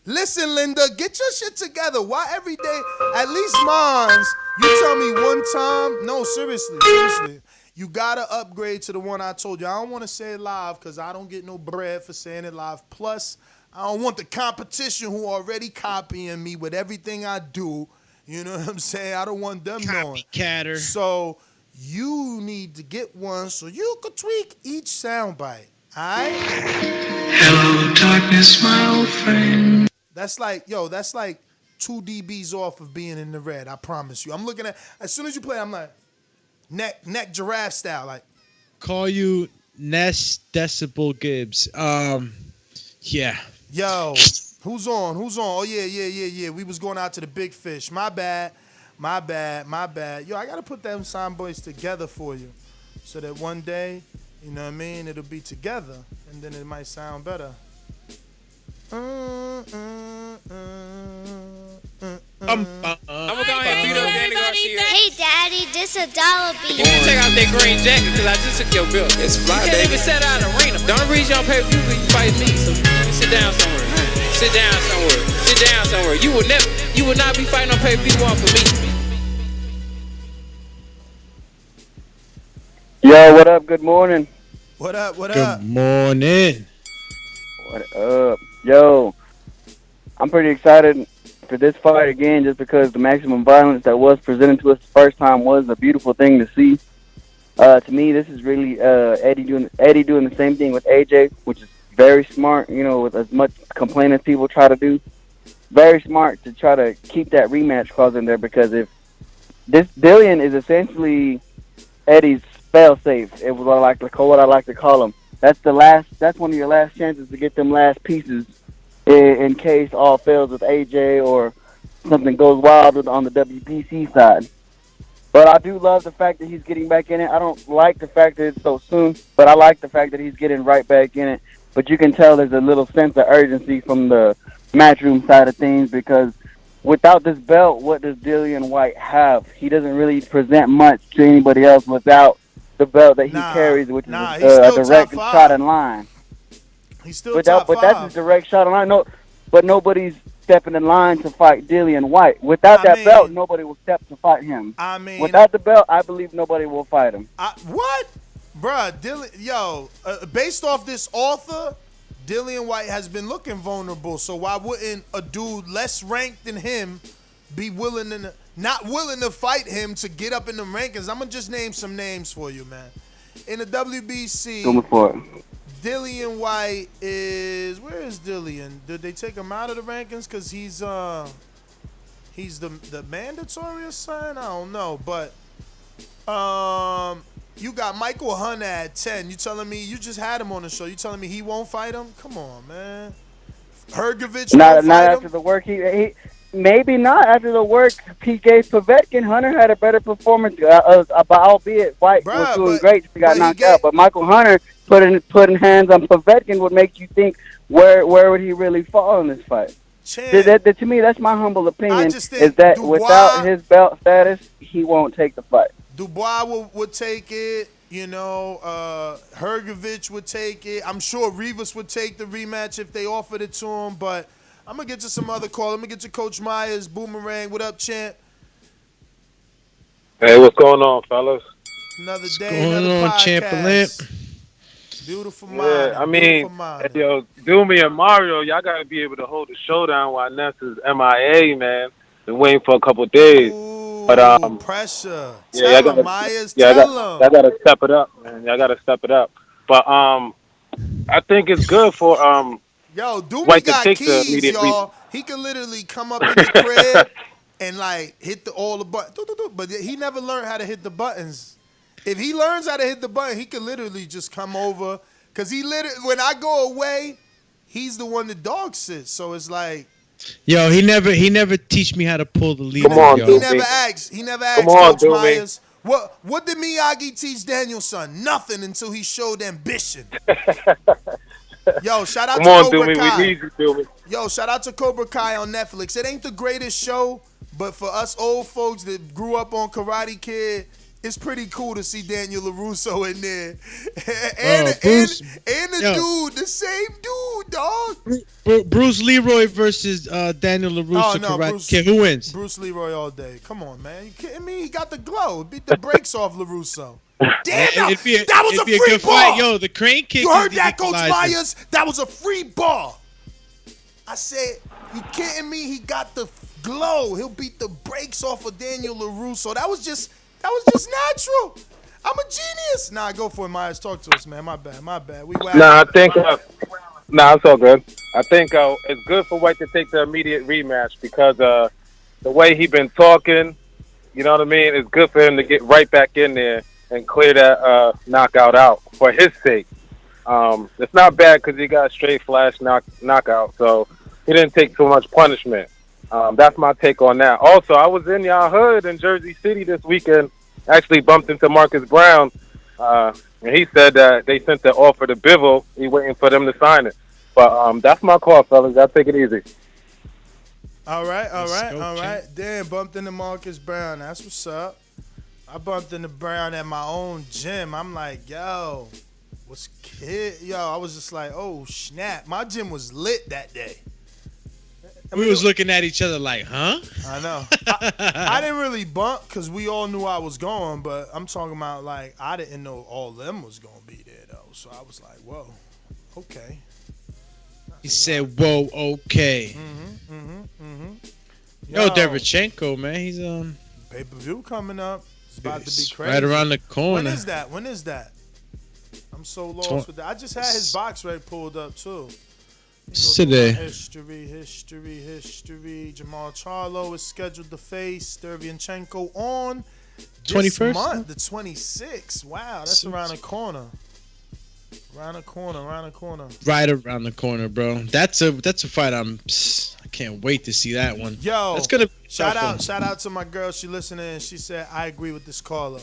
Linda, get your shit together. Why every day? At least mine's. You tell me one time. No, seriously. You gotta upgrade to the one I told you. I don't want to say it live because I don't get no bread for saying it live. Plus, I don't want the competition who already copying me with everything I do. You know what I'm saying? I don't want them knowing. Copycatter. So you need to get one so you could tweak each soundbite. All right? Hello, darkness, my old friend. That's like 2 dBs off of being in the red. I promise you. I'm looking at, as soon as you play, I'm like, neck giraffe style, like. Call you Ness Decibel Gibbs. Yeah. Yo, who's on? Oh yeah. We was going out to the big fish. My bad. Yo, I gotta put them sound boys together for you, so that one day, You know what I mean? It'll be together, and then it might sound better. I'm gonna go ahead and beat up Danny Garcia. Hey, Daddy, this $1 bill. You need to take out that green jacket because I just took your bill. It's fly, you can't even set out an arena. The only reason y'all pay per view because you fight me. So you sit down somewhere. Sit down somewhere. Sit down somewhere. You will not be fighting on pay per view one for me. Yo, what up? Good morning. What up? What up? Good morning. What up? Yo, I'm pretty excited for this fight again just because the maximum violence that was presented to us the first time was a beautiful thing to see. To me, this is really Eddie doing the same thing with AJ, which is very smart, you know, with as much complaining as people try to do. Very smart to try to keep that rematch clause in there because if this Dillian is essentially Eddie's fail safe, it was what I like to call him. That's one of your last chances to get them last pieces in case all fails with AJ or something goes wild on the WBC side. But I do love the fact that he's getting back in it. I don't like the fact that it's so soon, but I like the fact that he's getting right back in it. But you can tell there's a little sense of urgency from the matchroom side of things because without this belt, what does Dillian Whyte have? He doesn't really present much to anybody else without the belt that he carries, which is a direct shot in line. He's still top five. But that's his direct shot in line. No, but nobody's stepping in line to fight Dillian Whyte. Without that belt, nobody will step to fight him. I mean, without the belt, I believe nobody will fight him. What? Bruh, based off this author, Dillian Whyte has been looking vulnerable. So why wouldn't a dude less ranked than him be not willing to fight him to get up in the rankings? I'm gonna just name some names for you, man. In the WBC, Dillian Whyte is, where is Dillian? Did they take him out of the rankings because he's the mandatory or something? I don't know, but you got Michael Hunter at 10. You telling me you just had him on the show? You telling me he won't fight him? Come on, man. Hergovich not after the work he maybe not after the work he gave Povetkin. Hunter had a better performance, albeit White was doing great. He got knocked out, but Michael Hunter putting hands on Povetkin would make you think where would he really fall in this fight? To me, that's my humble opinion. Is that Dubois, without his belt status, he won't take the fight. Dubois would take it. You know, Hergovich would take it. I'm sure Rivas would take the rematch if they offered it to him. But I'm going to get to some other call. I'm going to get to Coach Myers, Boomerang. What up, champ? Hey, what's going on, fellas? Another day, another podcast. Beautiful mind. Yeah, I mean, yo, Doomy and Mario, y'all got to be able to hold the showdown while Ness is MIA, man. Been waiting for a couple of days. But pressure. Yeah, tell him, Myers. Tell him. Y'all gotta step it up, man. Y'all gotta step it up. But I think it's good for Yo, Doomy got keys, y'all. He can literally come up in the crib and like hit all the buttons. But he never learned how to hit the buttons. If he learns how to hit the button, he can literally just come over. Cause when I go away, he's the one that dog sits. So it's like. Yo, he never teach me how to pull the lead. Come on, he never asked. Coach Myers. What did Miyagi teach Danielson? Nothing until he showed ambition. Yo, shout out to Cobra Kai. We need you, Doomy. Yo, shout out to Cobra Kai on Netflix. It ain't the greatest show, but for us old folks that grew up on Karate Kid, it's pretty cool to see Daniel LaRusso in there. and dude, the same dude, dog. Bruce Leroy versus Daniel LaRusso. Karate Kid. Who wins? Bruce Leroy all day. Come on, man. You kidding me? He got the glow. Beat the brakes off LaRusso. Damn, that was a free ball. Fight. Yo, the crane kick. You heard that, Coach Myers? That was a free ball. I said, you kidding me? He got the glow. He'll beat the brakes off of Daniel LaRusso. That was just natural. I'm a genius. Nah, go for it, Myers. Talk to us, man. My bad. I think it's all good. I think it's good for White to take the immediate rematch because the way he been talking, you know what I mean? It's good for him to get right back in there and clear that knockout out for his sake. It's not bad because he got a straight flash knockout, so he didn't take too much punishment. That's my take on that. Also, I was in y'all hood in Jersey City this weekend. Actually bumped into Marcus Brown. and he said that they sent the offer to Bivol. He waiting for them to sign it. But that's my call, fellas. Y'all take it easy. All right. Damn, bumped into Marcus Brown. That's what's up. I bumped into Brown at my own gym. I'm like, yo, what's kid? Yo, I was just like, oh, snap. My gym was lit that day. We was looking at each other like, huh? I know. I didn't really bump because we all knew I was going, but I'm talking about, like, I didn't know all them was going to be there, though. So I was like, whoa, okay. He said, whoa, okay. Yo, Derevchenko, man, he's pay-per-view coming up. It's about to be crazy. Right around the corner. When is that? I'm so lost with that. I just had his box rate pulled up too. Today. History. Jamal Charlo is scheduled to face Derevchenko on 21st month, the 26th. Wow, that's around the corner. Around the corner. Right around the corner, bro. That's a fight. I can't wait to see that one. Yo, that's gonna shout out to my girl. She listening. She said, I agree with this caller.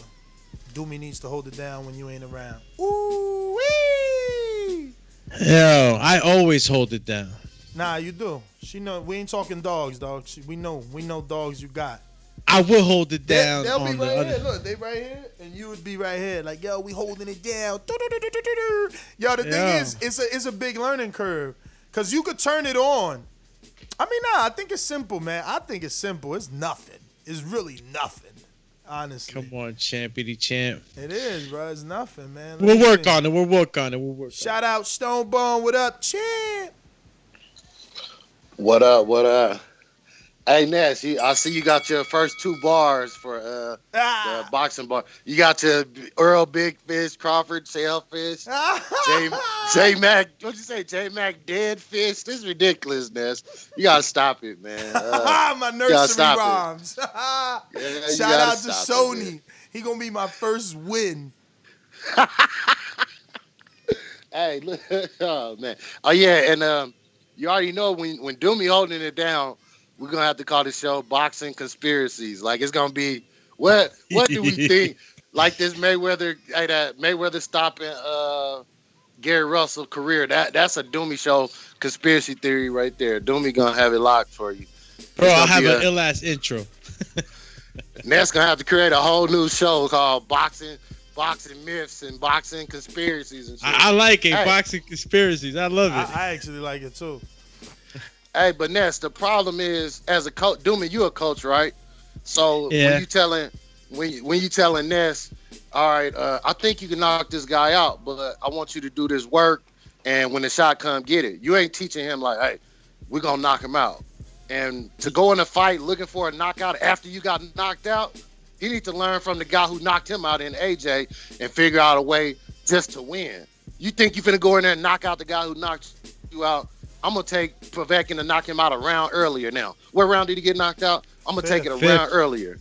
Doomy needs to hold it down when you ain't around. Ooh wee. Yo, I always hold it down. Nah, you do. She know we ain't talking dogs, dog. We know dogs you got. I will hold it down. They'll be on right the here. other. Look, they right here, and you would be right here. Like, yo, we holding it down. Yo, the thing is, it's a big learning curve, cause you could turn it on. I mean, I think it's simple, man. I think it's simple. It's nothing. It's really nothing, honestly. Come on, champity champ. It is, bro. It's nothing, man. We'll work on it. Shout out Stonebone. What up, champ? What up? Hey, Ness, I see you got your first 2 bars for the boxing bar. You got your Earl Big Fish, Crawford Sailfish, J Mac. What'd you say? J Mac Dead Fish. This is ridiculous, Ness. You gotta stop it, man. My nursery rhymes. Shout out to Sony. He gonna be my first win. Hey, look, oh man. Oh yeah, and you already know when Doomy holding it down, we're gonna have to call the show Boxing Conspiracies. Like, it's gonna be what do we think? Like this Mayweather stopping Gary Russell's career. That's a Doomy show conspiracy theory right there. Doomy gonna have it locked for you. Bro, I'll have an ill ass intro. Ness gonna have to create a whole new show called Boxing Myths and Boxing Conspiracies and shit. I like it. Hey. Boxing Conspiracies. I love it. I actually like it too. Hey, but Ness, the problem is, as a coach, Doomy, you a coach, right? So when you telling Ness, all right, I think you can knock this guy out, but I want you to do this work, and when the shot come, get it. You ain't teaching him like, hey, we're gonna knock him out. And to go in a fight looking for a knockout after you got knocked out, he needs to learn from the guy who knocked him out in AJ and figure out a way just to win. You think you finna go in there and knock out the guy who knocked you out? I'm going to take Povetkin to knock him out a round earlier now. What round did he get knocked out? I'm going to take it a round earlier.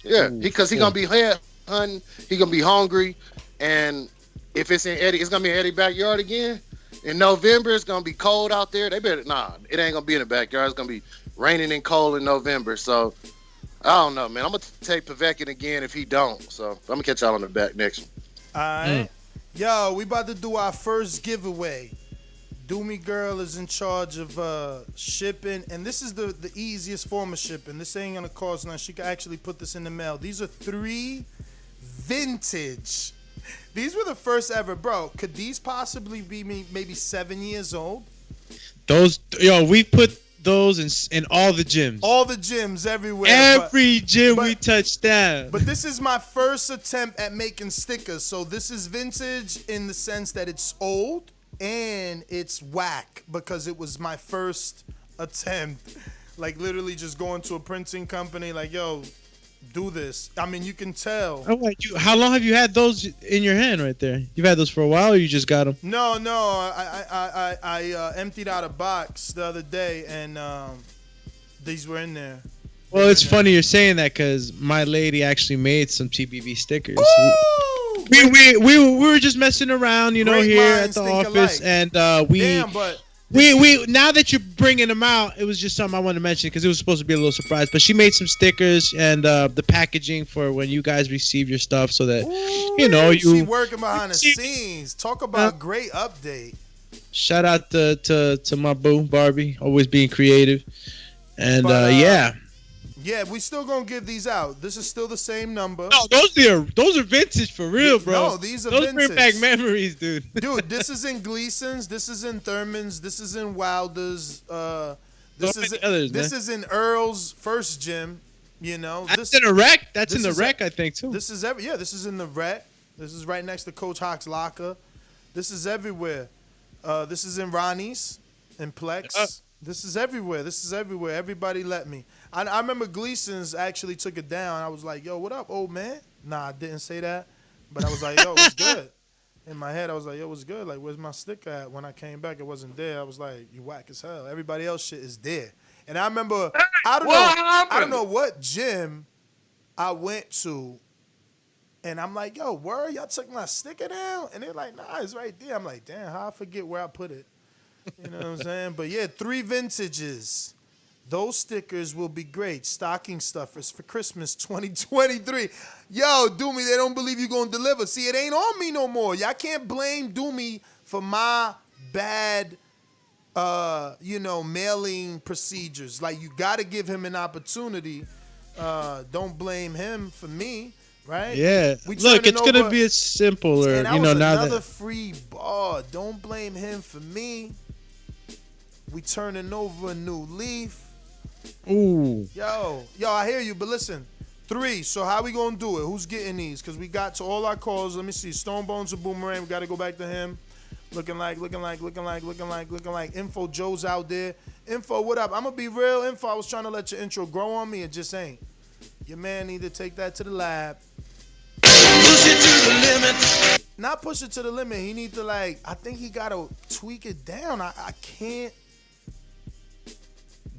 Yeah, because he's going to be head hunting. He's going to be hungry. And if it's in Eddie, it's going to be in Eddie's backyard again. In November, it's going to be cold out there. It ain't going to be in the backyard. It's going to be raining and cold in November. So, I don't know, man. I'm going to take Povetkin again if he don't. So, I'm going to catch y'all on the back next one. All right. Yo, we about to do our first giveaway. Doomy Girl is in charge of shipping, and this is the easiest form of shipping. This ain't gonna cost nothing. She can actually put this in the mail. These are 3 vintage. These were the first ever, bro. Could these possibly be maybe 7 years old? We put those in all the gyms. All the gyms everywhere. Every gym we touched down. But this is my first attempt at making stickers. So this is vintage in the sense that it's old. And it's whack because it was my first attempt. Like, literally just going to a printing company like, yo, do this. I mean, you can tell. Oh, wait, how long have you had those in your hand right there? You've had those for a while, or you just got them? No. I emptied out a box the other day, and these were in there. Well, it's funny you're saying that because my lady actually made some TBV stickers. We were just messing around, here at the office, and we. Damn, but We now that you're bringing them out, it was just something I wanted to mention because it was supposed to be a little surprise. But she made some stickers and the packaging for when you guys receive your stuff, so that She working behind the scenes. Talk about great update. Shout out to my boo Barbie, always being creative, and Yeah, we still gonna give these out. This is still the same number. No, those are vintage for real, bro. No, these are those vintage. bring back memories, dude. Dude, this is in Gleason's. This is in Thurman's. This is in Wilder's. This is in Earl's first gym. You know, that's in the rec. That's in the rec, I think too. This is This is in the rec. This is right next to Coach Hawk's locker. This is everywhere. This is in Ronnie's, in Plex. This is everywhere. This is everywhere. Everybody let me. I remember Gleason's actually took it down. I was like, yo, what up, old man? Nah, I didn't say that. But I was like, yo, what's good? In my head, I was like, yo, what's good? Like, where's my sticker at? When I came back, it wasn't there. I was like, you whack as hell. Everybody else shit is there. And I remember, I don't know what gym I went to. And I'm like, yo, word, y'all took my sticker down? And they're like, nah, it's right there. I'm like, damn, how I forget where I put it? You know what I'm saying? But yeah, 3 vintages. Those stickers will be great. Stocking stuffers for Christmas 2023. Yo, Doomy, they don't believe you going to deliver. See, it ain't on me no more. Y'all can't blame Doomy for my bad, mailing procedures. Like, you got to give him an opportunity. Don't blame him for me, right? Yeah. Look, it's going to be simpler, now another that... free bar. Don't blame him for me. We turning over a new leaf. Ooh. Yo, I hear you, but listen. 3, so how we gonna do it? Who's getting these? Because we got to all our calls. Let me see. Stone Bones and Boomerang, we got to go back to him. Looking like. Info Joe's out there. Info, what up? I'm going to be real. Info, I was trying to let your intro grow on me. It just ain't. Your man need to take that to the lab. Push it to the limit. Not push it to the limit. He need to, I think he got to tweak it down. I can't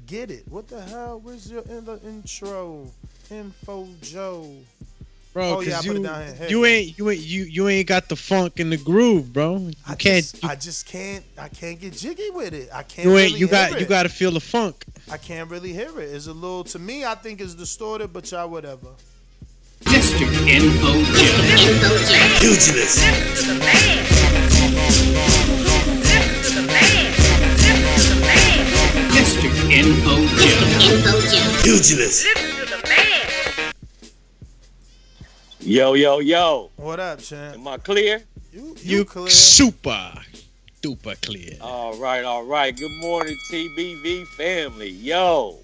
get it. What the hell? Where's your intro? Info Joe. Bro, I put it down here. You ain't got the funk in the groove, bro. I can't get jiggy with it. I can't. You got to feel the funk. I can't really hear it. It's a little, to me, I think it's distorted, but y'all whatever. Mr. Info Joe. Pugilist. Mr. Info Joe. Pugilist. Yo. What up, champ? Am I clear? You clear. Super duper clear. All right. Good morning, TBV family. Yo,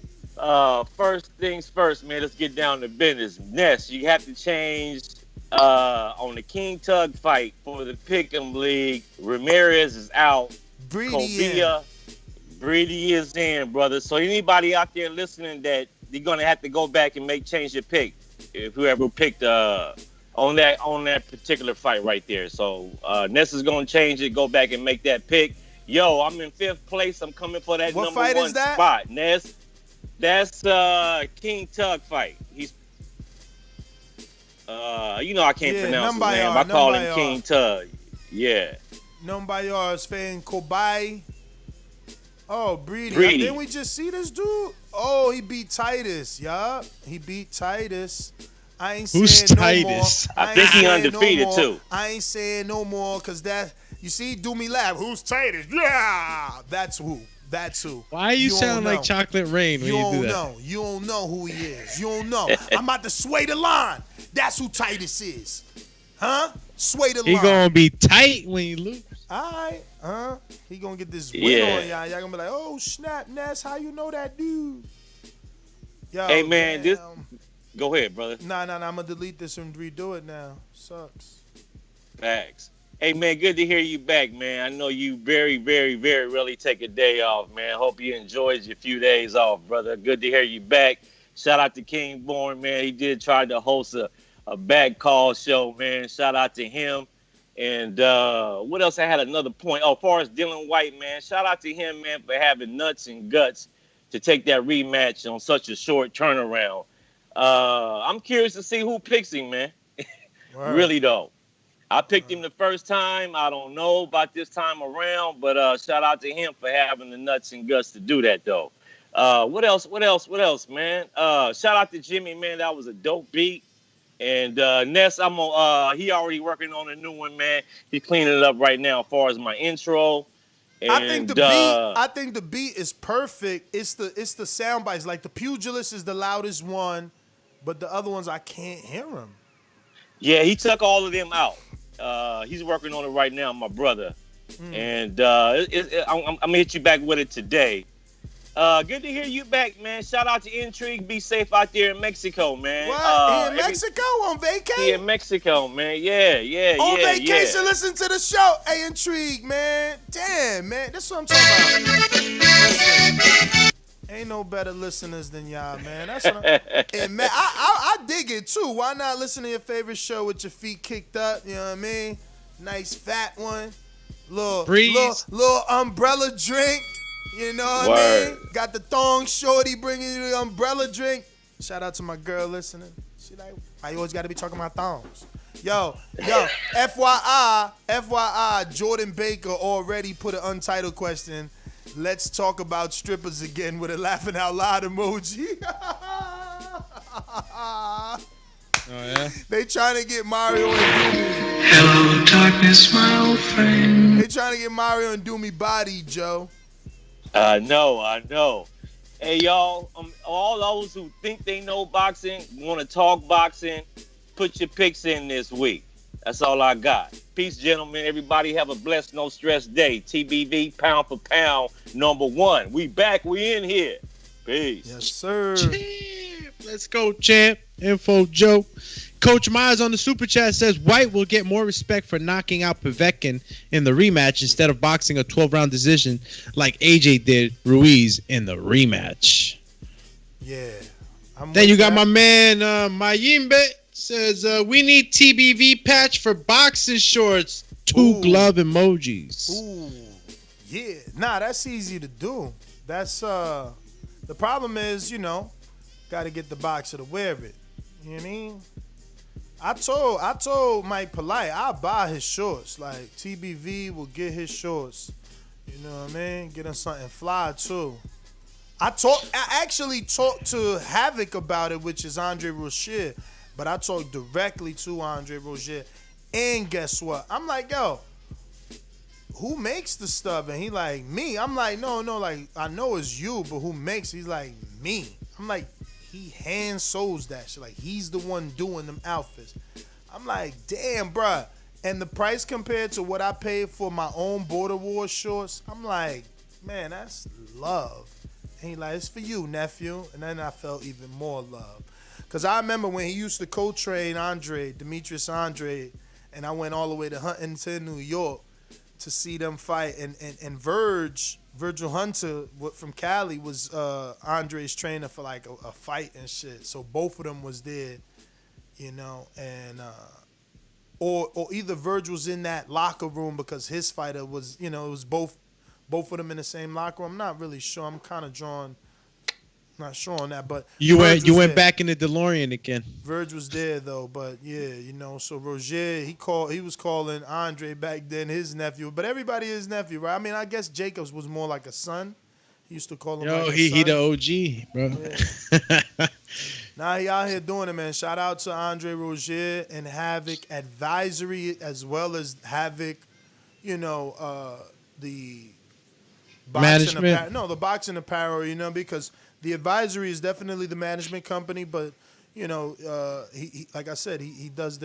first things first, man. Let's get down to business. Ness, you have to change on the King Tug fight for the Pick'em League. Ramirez is out. Breedy is in, brother. So anybody out there listening that you're gonna have to go back and change your pick. If whoever picked on that particular fight right there. So Ness is gonna change it, go back and make that pick. Yo, I'm in 5th place. I'm coming for that number 1 spot. Ness. That's King Tug fight. He's I can't pronounce his name. I call him King Tug. Yeah. Numbayar's fan Kobai. Oh, Breedy. Didn't we just see this dude? Oh, he beat Titus. Yup. He beat Titus. I ain't saying Who's Titus? I think he undefeated too. I ain't saying no more because that, you see, do me laugh. Who's Titus? Yeah. That's who. Why you sound like Chocolate Rain when you do that? You don't know who he is. You don't know. I'm about to sway the line. That's who Titus is. Huh? Sway the line. He gonna be tight when you lose. All right. He gonna get this win on y'all. Y'all gonna be like, oh, snap, Ness. How you know that dude? Yo, hey, man, go ahead, brother. Nah. I'm gonna delete this and redo it now. Sucks. Facts. Hey, man, good to hear you back, man. I know you very, very, very rarely take a day off, man. Hope you enjoyed your few days off, brother. Good to hear you back. Shout out to King Born, man. He did try to host a back call show, man. Shout out to him. And what else? I had another point. Oh, as far as Dillian Whyte, man, shout out to him, man, for having nuts and guts to take that rematch on such a short turnaround. I'm curious to see who picks him, man. Really, though. I picked him the first time. I don't know about this time around, but shout out to him for having the nuts and guts to do that, though. What else, man? Shout out to Jimmy, man. That was a dope beat. And Ness, I'm on. He already working on a new one, man. He's cleaning it up right now, as far as my intro. And I think the beat is perfect. It's the sound bites. Like the pugilist is the loudest one, but the other ones I can't hear them. Yeah, he took all of them out. He's working on it right now, my brother. And I'm gonna hit you back with it today. Good to hear you back, man. Shout out to Intrigue. Be safe out there in Mexico, man. What? He in Mexico on vacation? He in Mexico, man. Yeah. On vacation, listen to the show. Hey, Intrigue, man. Damn, man. That's what I'm talking about. Listen, ain't no better listeners than y'all, man. That's what and man, I dig it too. Why not listen to your favorite show with your feet kicked up? You know what I mean? Nice fat one. Little umbrella drink. You know what I mean? Got the thong shorty bringing you the umbrella drink. Shout out to my girl listening. She like, I always got to be talking about thongs. Yo, FYI, Jordan Baker already put an untitled question. Let's talk about strippers again with a laughing out loud emoji. Oh, yeah? They trying to get Mario and Doomy. Hello, darkness, my old friend. They trying to get Mario and Doomy bodied, Joe. I know. Hey, y'all, all those who think they know boxing, want to talk boxing, put your picks in this week. That's all I got. Peace, gentlemen. Everybody have a blessed, no stress day. TBV, pound for pound, #1. We back. We in here. Peace. Yes, sir. Champ. Let's go, champ. Info Joe. Coach Myers on the super chat says Whyte will get more respect for knocking out Povetkin in the rematch instead of boxing a 12-round decision like AJ did Ruiz in the rematch. Yeah. Then you got my man Mayimbe says we need TBV patch for boxing shorts. 2 glove emojis. Ooh. Yeah. Nah, that's easy to do. That's the problem is, got to get the boxer to wear it. You know what I mean? I told Mike Polite I'll buy his shorts. Like TBV will get his shorts. You know what I mean? Get him something fly too. I actually talked to Havoc about it, which is Andre Rozier, but I talked directly to Andre Rozier. And guess what? I'm like, yo, who makes the stuff? And he like, me. I'm like, no, like I know it's you, but who makes? He's like, me. I'm like, he hand sews that shit. Like, he's the one doing them outfits. I'm like, damn, bruh. And the price compared to what I paid for my own Border Wars shorts, I'm like, man, that's love. And he like, it's for you, nephew. And then I felt even more love. Because I remember when he used to co-train Demetrius Andre, and I went all the way to Huntington, New York, to see them fight. And Virgil Hunter from Cali was Andre's trainer for like a fight and shit. So both of them was there, and or either Virgil's in that locker room because his fighter was, it was both of them in the same locker room. I'm not really sure. I'm kind of not sure on that, but you went back in the DeLorean again. Virg was there though, but yeah, so Rozier, he was calling Andre back then his nephew, but everybody is nephew, right? I mean, I guess Jacobs was more like a son. He used to call him like a son. He the OG, bro. Yeah. Now he out here doing it, man. Shout out to Andre Rozier and Havoc Advisory, as well as Havoc, the boxing apparel. The boxing apparel, because the Advisory is definitely the management company, but he like I said, he does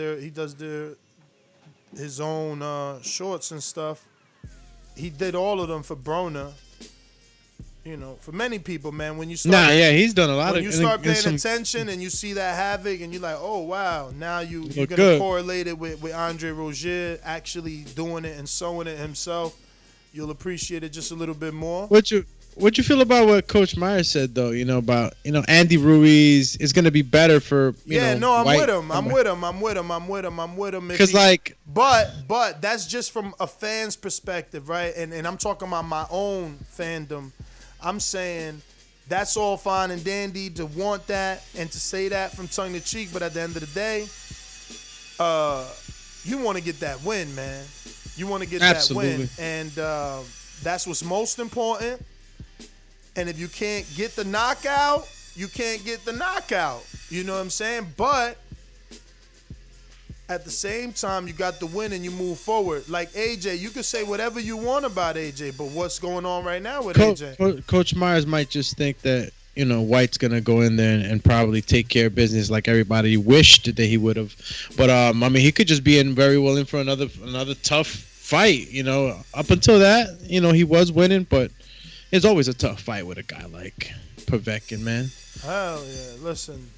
his own shorts and stuff. He did all of them for Broner. For many people, man, when you start, he's done a lot. When you start paying attention and you see that Havoc, and you're like, oh wow, now you're gonna correlate it with Andre Rozier actually doing it and sewing it himself. You'll appreciate it just a little bit more. What you feel about what Coach Myers said though? About Andy Ruiz is gonna be better for I'm Whyte. with him. I'm with him. Because but that's just from a fan's perspective, right? And I'm talking about my own fandom. I'm saying that's all fine and dandy to want that and to say that from tongue to cheek, but at the end of the day, you want to get that win, man. You want to get Absolutely. that win, and that's what's most important. And if you can't get the knockout, you can't get the knockout. You know what I'm saying? But at the same time, you got the win and you move forward. Like AJ, you can say whatever you want about AJ, but what's going on right now with AJ? Coach Myers might just think that, White's gonna go in there and probably take care of business like everybody wished that he would have. But he could just be very willing for another tough fight. Up until that, he was winning, but it's always a tough fight with a guy like Povetkin, man. Hell yeah! Listen,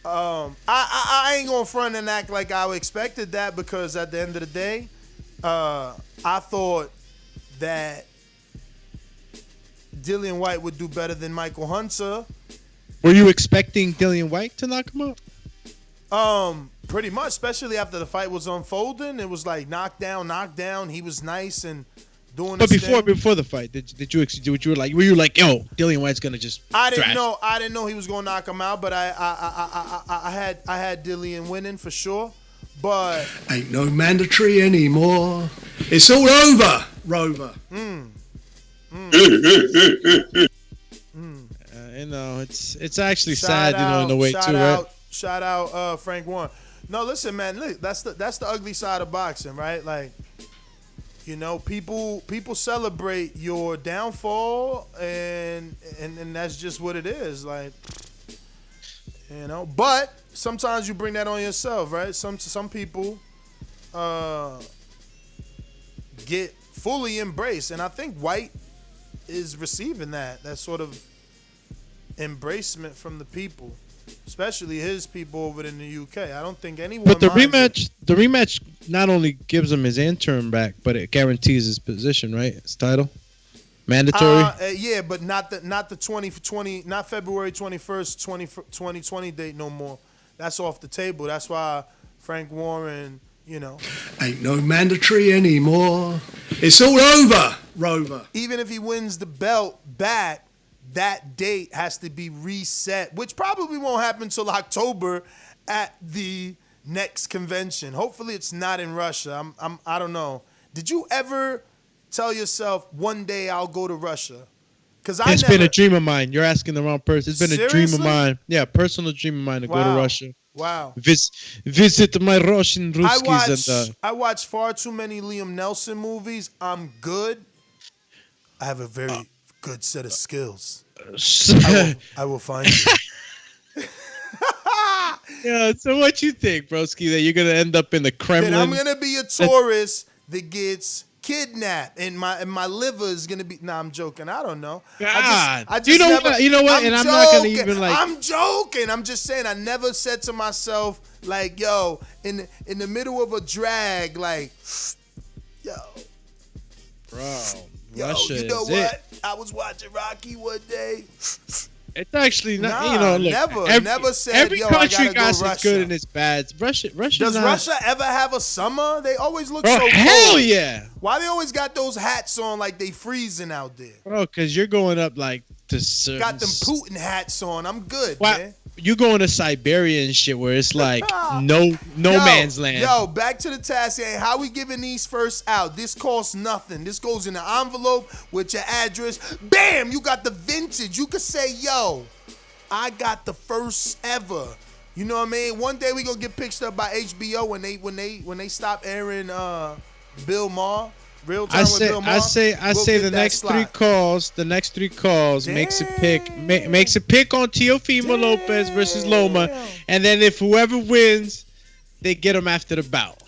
I ain't gonna front and act like I expected that, because at the end of the day, I thought that Dillian Whyte would do better than Michael Hunter. Were you expecting Dillian Whyte to knock him out? Pretty much, especially after the fight was unfolding. It was like knockdown. He was nice and doing. But his thing. before the fight, did you were you like, yo, Dillian White's gonna just? I didn't know he was gonna knock him out, but I had Dillian winning for sure. But ain't no mandatory anymore. It's all over, Rover. It's actually sad, in a way too, right? Shout out Frank Warren. No, listen, man. Look, that's the ugly side of boxing, right? Like, people celebrate your downfall, and that's just what it is. Like, but sometimes you bring that on yourself, right? Some people get fully embraced, and I think White is receiving that sort of embracement from the people, especially his people over in the UK. I don't think anyone. But the rematch not only gives him his interim back, but it guarantees his position, right? His title, mandatory. Yeah, but not the 2020, not February 21st, 2020 date no more. That's off the table. That's why Frank Warren, ain't no mandatory anymore. It's all over, Rover. Even if he wins the belt back, that date has to be reset, which probably won't happen until October at the next convention. Hopefully it's not in Russia. I don't know. Did you ever tell yourself one day I'll go to Russia? It's been a dream of mine. You're asking the wrong person. It's been a dream of Seriously? mine. Yeah, personal dream of mine to go to Russia. Wow. Visit my Russian Ruskies. I watch far too many Liam Neeson movies. I'm good. I have a very good set of skills. I will find you. Yeah, so what you think, broski, that you're going to end up in the Kremlin? Then I'm going to be a tourist that gets kidnapped, and my liver is going to be... Nah, I'm joking. I don't know. God. I just You know never, what? You know what? I'm And I'm joking. not going to even like... I'm joking. I'm just saying, I never said to myself, like, yo, in the middle of a drag, like, yo. Bro, Yo, Russia you know is what? it. I was watching Rocky one day. It's actually not, Never said, every yo, I country gotta go got its Russia. good and its bad. Russia Does Russia ever have a summer? They always look Bro, so cold. hell yeah. Why they always got those hats on like they freezing out there? Bro, because you're going up like to certain... Got them Putin hats on. I'm good, man. You going to Siberia and shit where it's like no man's land. Yo, back to the task. Hey, how we giving these first out? This costs nothing. This goes in an envelope with your address. Bam! You got the vintage. You could say, yo, I got the first ever. You know what I mean? One day we gonna get picked up by HBO when they stop airing Bill Maher. Real time with Bill Maher. I say the next three calls makes a pick on Teofimo Lopez versus Loma, and then if whoever wins, they get them after the bout.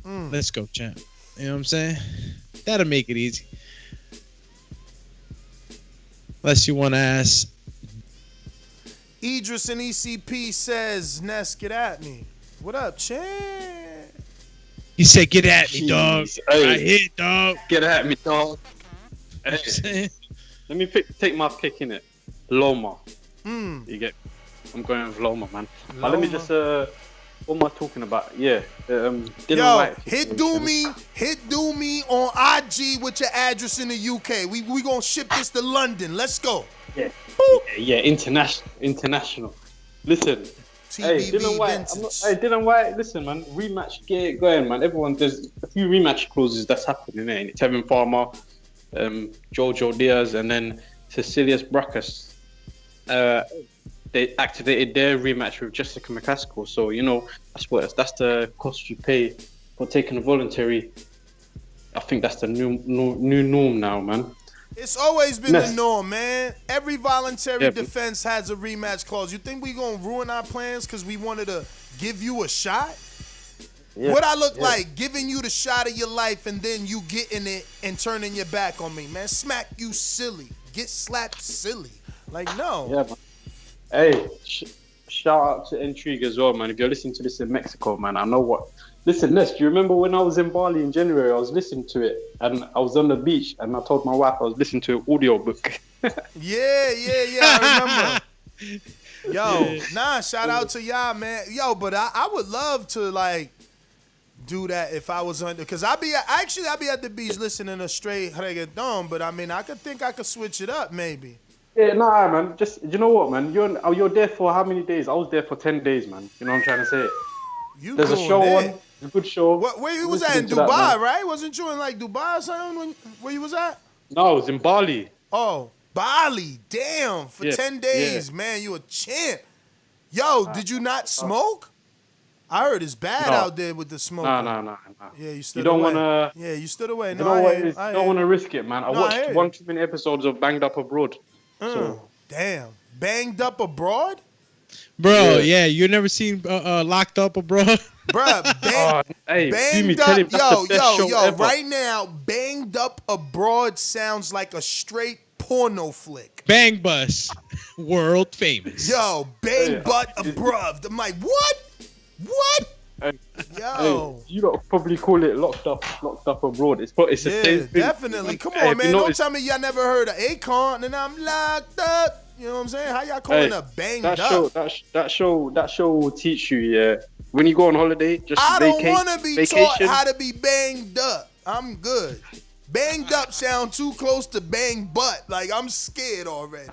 Let's go, champ. You know what I'm saying? That'll make it easy. Unless you want to ask. Idris and ECP says, Ness, get at me. What up, champ? He said, get at me, dog. Hey. I hit, dog. Get at me, dog. Hey. Let me take my pick in it. Loma. You get... I'm going with Loma, man. But let me just... what am I talking about? Yeah. Dylan Whyte. Hit do me on IG with your address in the UK. We gonna ship this to London. Let's go. Yeah. Yeah, international. Listen, Hey, TBV Dylan White. vintage. Hey, Dylan White. Listen, man. Rematch, get it going, man. There's a few rematch clauses that's happening there. Tevin Farmer, Jojo Diaz, and then Cecilius Brackus. They activated their rematch with Jessica McCaskill. So that's the cost you pay for taking a voluntary. I think that's the new norm now, man. It's always been the norm, man. Every voluntary defense has a rematch clause. You think we gonna ruin our plans because we wanted to give you a shot? Yeah. What I look like giving you the shot of your life and then you getting it and turning your back on me, man. Smack you silly. Get slapped silly. Like, no. Yeah, man. Hey, shout out to Intrigue as well, man. If you're listening to this in Mexico, man, I know what. Listen, Les, do you remember when I was in Bali in January? I was listening to it and I was on the beach and I told my wife I was listening to an audiobook. Yeah, I remember. Yo, shout out to y'all, man. Yo, but I would love to, like, do that if I was under, because I'd be at the beach listening to straight reggaeton, but I mean, I could switch it up maybe. Yeah, nah, man. Just, you know what, man? You're there for how many days? I was there for 10 days, man. You know what I'm trying to say? There's a show on. A good show. Where you was at in Dubai, right? Wasn't you in like Dubai or something where you was at? No, I was in Bali. Oh, Bali. Damn. For 10 days, man. You a champ. Yo, did you not smoke? I heard it's bad out there with the smoke. No. Yeah, you stood You don't away. want to. Yeah, you stood away. You know what? You don't want to risk it, man. I watched one too many episodes of Banged Up Abroad. Damn. Banged Up Abroad? Bro, yeah, you never seen Locked Up Abroad? Bruh, Banged Up, yo, right now, Banged Up Abroad sounds like a straight porno flick. Bang Bus, world famous. Yo, Bang Butt Abroad. I'm like, what? Yo. You don't probably call it Locked Up Abroad. It's the same thing. Definitely. Come on, man. Don't tell me y'all never heard of Akon and I'm locked up. You know what I'm saying? How y'all calling a Banged Up? That show will teach you, yeah. When you go on holiday, just I don't want to be taught how to be banged up. I'm good. Banged up sound too close to bang butt. Like, I'm scared already.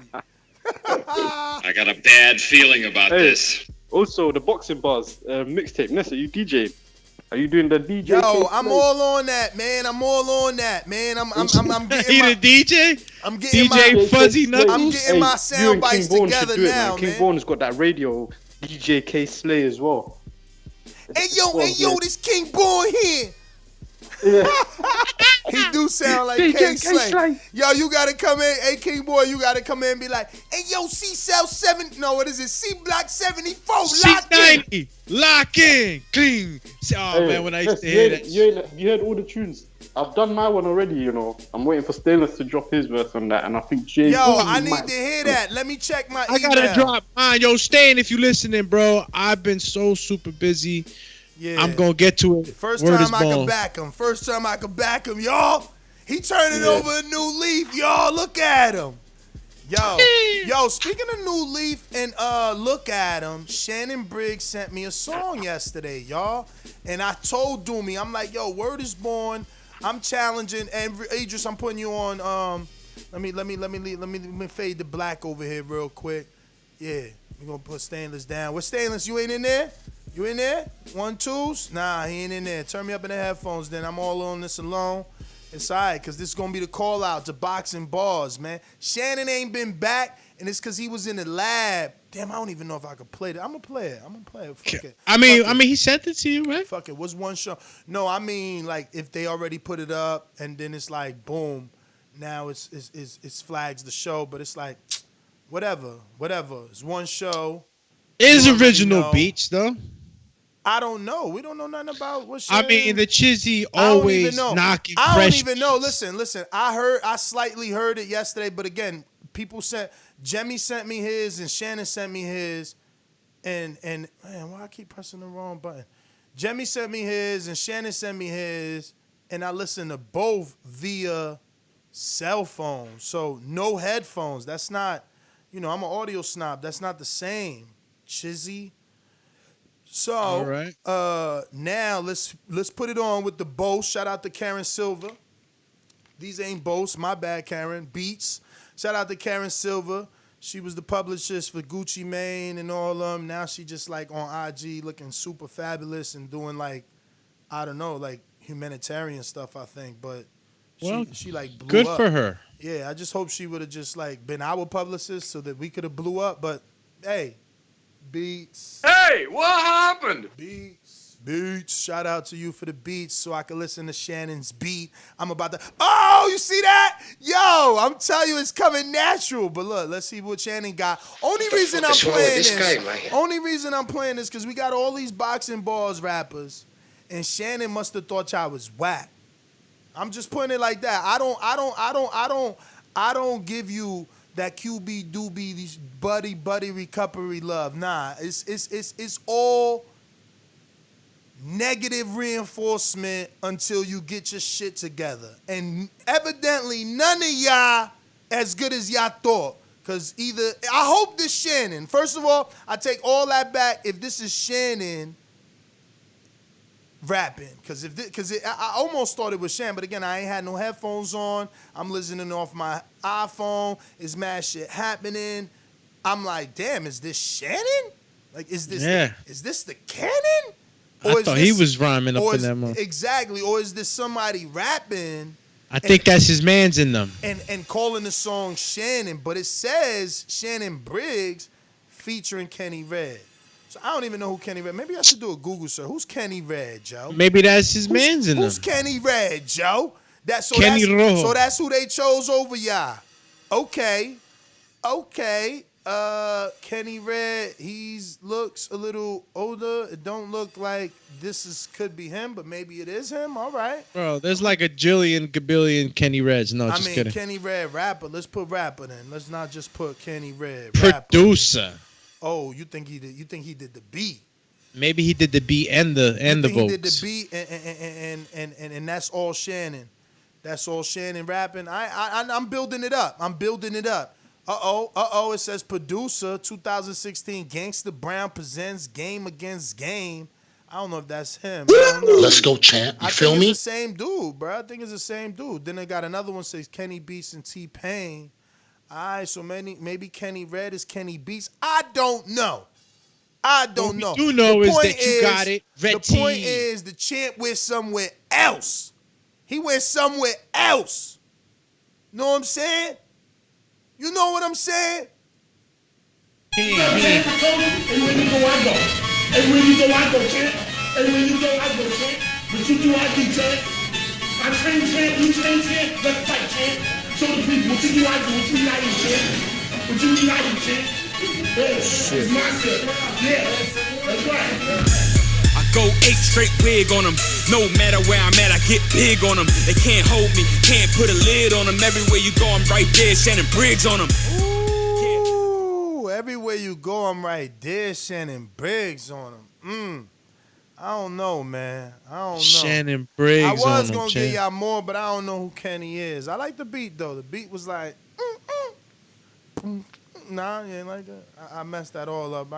I got a bad feeling about this. Also, the boxing bars mixtape. Nessa, you DJ? Are you doing the DJ? Yo, I'm all on that, man. I'm getting the DJ. I'm getting DJ Fuzzy Knuckles. I'm getting my sound bites together now, man. King Born's got that radio DJ K Slay as well. Hey yo, this King Born here. Yeah. He do sound like K Slay. Yo, you gotta come in. Hey, King Boy, you gotta come in and be like, hey, yo, C Cell 7. No, what is it? C Block 74. Lock in. Lock in. Clean. Oh, man, when I used to hear that. You heard all the tunes. I've done my one already, you know. I'm waiting for Stainless to drop his verse on that, and I think Jay. Yo, I need to hear that. Let me check my email. I gotta drop mine. Yo, Stain, if you listening, bro, I've been so super busy. Yeah. I'm gonna get to it. First time I can back him. Y'all. He turning over a new leaf, y'all. Look at him. Yo, speaking of new leaf and look at him, Shannon Briggs sent me a song yesterday, y'all. And I told Doomy, I'm like, yo, word is born. I'm challenging, and Idris, I'm putting you on. Let me fade the black over here real quick. Yeah, we're gonna put Stainless down. What's Stainless? You ain't in there? You in there? 1, 2s? Nah, he ain't in there. Turn me up in the headphones, then. I'm all on this alone. It's all right, because this is going to be the call out to boxing bars, man. Shannon ain't been back, and it's because he was in the lab. Damn, I don't even know if I could play it. I'm going to play it. Fuck it. I mean, he sent it to you, right? Fuck it. What's one show? No, I mean, like, if they already put it up, and then it's like, boom, now it's flags the show, but it's like, whatever. It's one show. It is original beats, though. I don't know. We don't know nothing about what shit. I mean, the Chizzy always knocking fresh. I don't even know. Listen. I slightly heard it yesterday, but again, Jemmy sent me his and Shannon sent me his, and man, why I keep pressing the wrong button? Jemmy sent me his and Shannon sent me his, and I listened to both via cell phone, so no headphones. That's not, I'm an audio snob. That's not the same. Chizzy. So, all right. Now let's put it on with the boast. Shout out to Karen Silver. These ain't boasts. My bad, Karen. Beats. Shout out to Karen Silver. She was the publicist for Gucci Mane and all of them. Now she just like on IG looking super fabulous and doing like, I don't know, like humanitarian stuff, I think. But Well, she like blew good up. for her. Yeah, I just hope she would have just like been our publicist so that we could have blew up. But hey, beats. Hey, what happened? Beats. Shout out to you for the beats so I can listen to Shannon's beat. I'm about to. Oh, you see that? Yo, I'm telling you, it's coming natural. But look, let's see what Shannon got. Only reason I'm playing this. Only reason I'm playing this because we got all these boxing balls rappers, and Shannon must have thought y'all was whack. I'm just putting it like that. I don't give you that QB doobie, these buddy recovery love. Nah, it's all negative reinforcement until you get your shit together. And evidently none of y'all as good as y'all thought. Cause I hope this Shannon. First of all, I take all that back if this is Shannon rapping. Cause I almost thought it was Shannon, but again, I ain't had no headphones on. I'm listening off my iPhone. It's mad shit happening. I'm like, damn, is this Shannon? Like, is this the Cannon? I thought he was rhyming up in that mode. Exactly. Or is this somebody rapping? I think that's his man's in them. And calling the song Shannon, but it says Shannon Briggs featuring Kenny Red. So I don't even know who Kenny Red. Maybe I should do a Google search. Who's Kenny Red, Joe? Maybe that's his man's in them. Who's Kenny Red, Joe? Kenny Rojo. So that's who they chose over y'all. Okay. Kenny Red, looks a little older. It don't look like could be him, but maybe it is him. All right. Bro, there's like a gabillion Kenny Reds. No, just kidding. Kenny Red rapper. Let's put rapper then. Let's not just put Kenny Red producer. Rapper. Oh, you think he did? You think he did the beat? Maybe he did the beat and the vocals. He did the beat and that's all Shannon. That's all Shannon rapping. I'm building it up. It says producer 2016 Gangsta Brown presents Game Against Game. I don't know if that's him. I don't know. Let's go, champ. You feel me? It's the same dude, bro. I think it's the same dude. Then they got another one says Kenny Beats and T-Pain. All right, so maybe Kenny Red is Kenny Beats. I don't know. What we do know is that you got it. Red the point is the champ went somewhere else. He went somewhere else. Know what I'm saying? You know what I'm saying? And when you go, I go. And when you go, I go, champ. And when you go, I go, champ. But you do, I do, champ. I train, champ. You train, champ. Let's fight, champ. Show the people what you do, I do. What you like, champ. What you do, I do, champ. It's my shit. Yeah, that's right. I go 8 straight wig on them. No matter where I'm at, I get big on them. They can't hold me, can't put a lid on them. Everywhere you go, I'm right there, Shannon Briggs on them. Ooh, everywhere you go, I'm right there, Shannon Briggs on them. I don't know, man. I don't know. Shannon Briggs on them. I was going to give y'all more, but I don't know who Kenny is. I like the beat, though. The beat was like, Nah, you ain't like that. I messed that all up.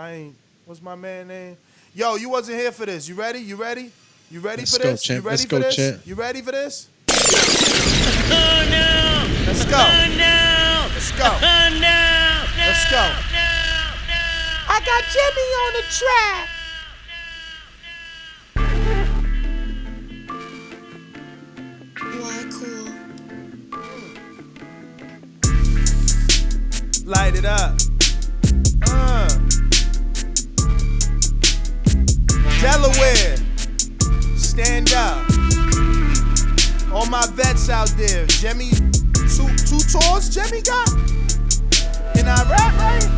What's my man name? Yo, you wasn't here for this. You ready? You ready Let's for go, this? champ. You ready Let's for go, this? champ. You ready for this? Oh no! Let's go. Oh no! Let's go. Oh no! Let's go. I got Jimmy on the track. Why cool? Light it up. Delaware, stand up. All my vets out there. Jemmy, two tours Jemmy got? In Iraq, right?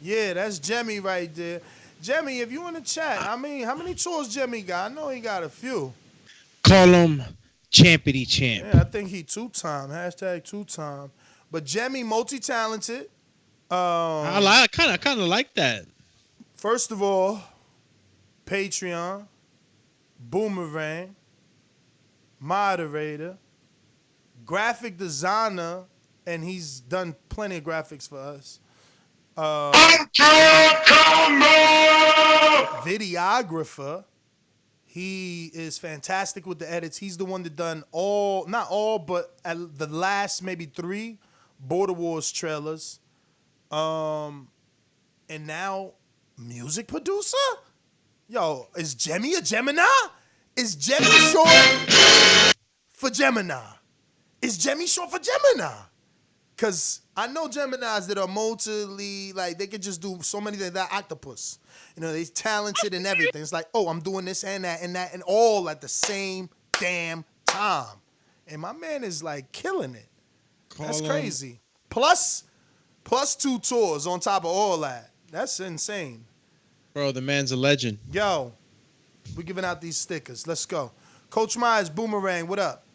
Yeah, that's Jemmy right there. Jemmy, if you in the chat, I mean, how many tours Jemmy got? I know he got a few. Call him Champity Champ. Yeah, I think he two-time. Hashtag two-time. But Jemmy, multi-talented. I kind of like that. First of all, Patreon, Boomerang, moderator, graphic designer and he's done plenty of graphics for us. Videographer. He is fantastic with the edits. He's the one that done all, not all, but at the last maybe 3 Border Wars trailers. And now music producer? Yo, is Jemmy a Gemini? Is Jemmy short for Gemini? Is Jemmy short for Gemini? Because I know Geminis that are multiply, like, they could just do so many things. That octopus. You know, they're talented and everything. It's like, oh, I'm doing this and that and that and all at the same damn time. And my man is, like, killing it. That's crazy. Plus 2 tours on top of all that. That's insane. Bro, the man's a legend. Yo, we're giving out these stickers. Let's go. Coach Myers, Boomerang, what up?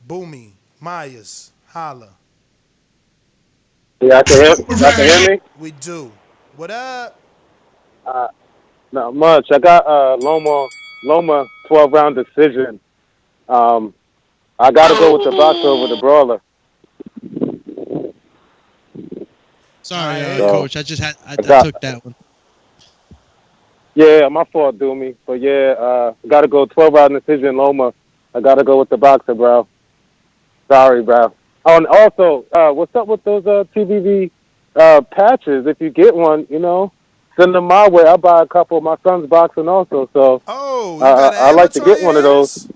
Boomy, Myers, holla. Yeah, y'all can hear me? We do. What up? Not much. I got Loma 12-round decision. I got to go with the boxer over the brawler. Sorry, Coach. I took that one. Yeah, my fault, Doomy. But yeah, got to go 12-round decision, Loma. I got to go with the boxer, bro. Sorry, bro. Oh, and also, what's up with those TBV patches? If you get one, you know, send them my way. I'll buy a couple. My son's boxing also, so I like to get one of those.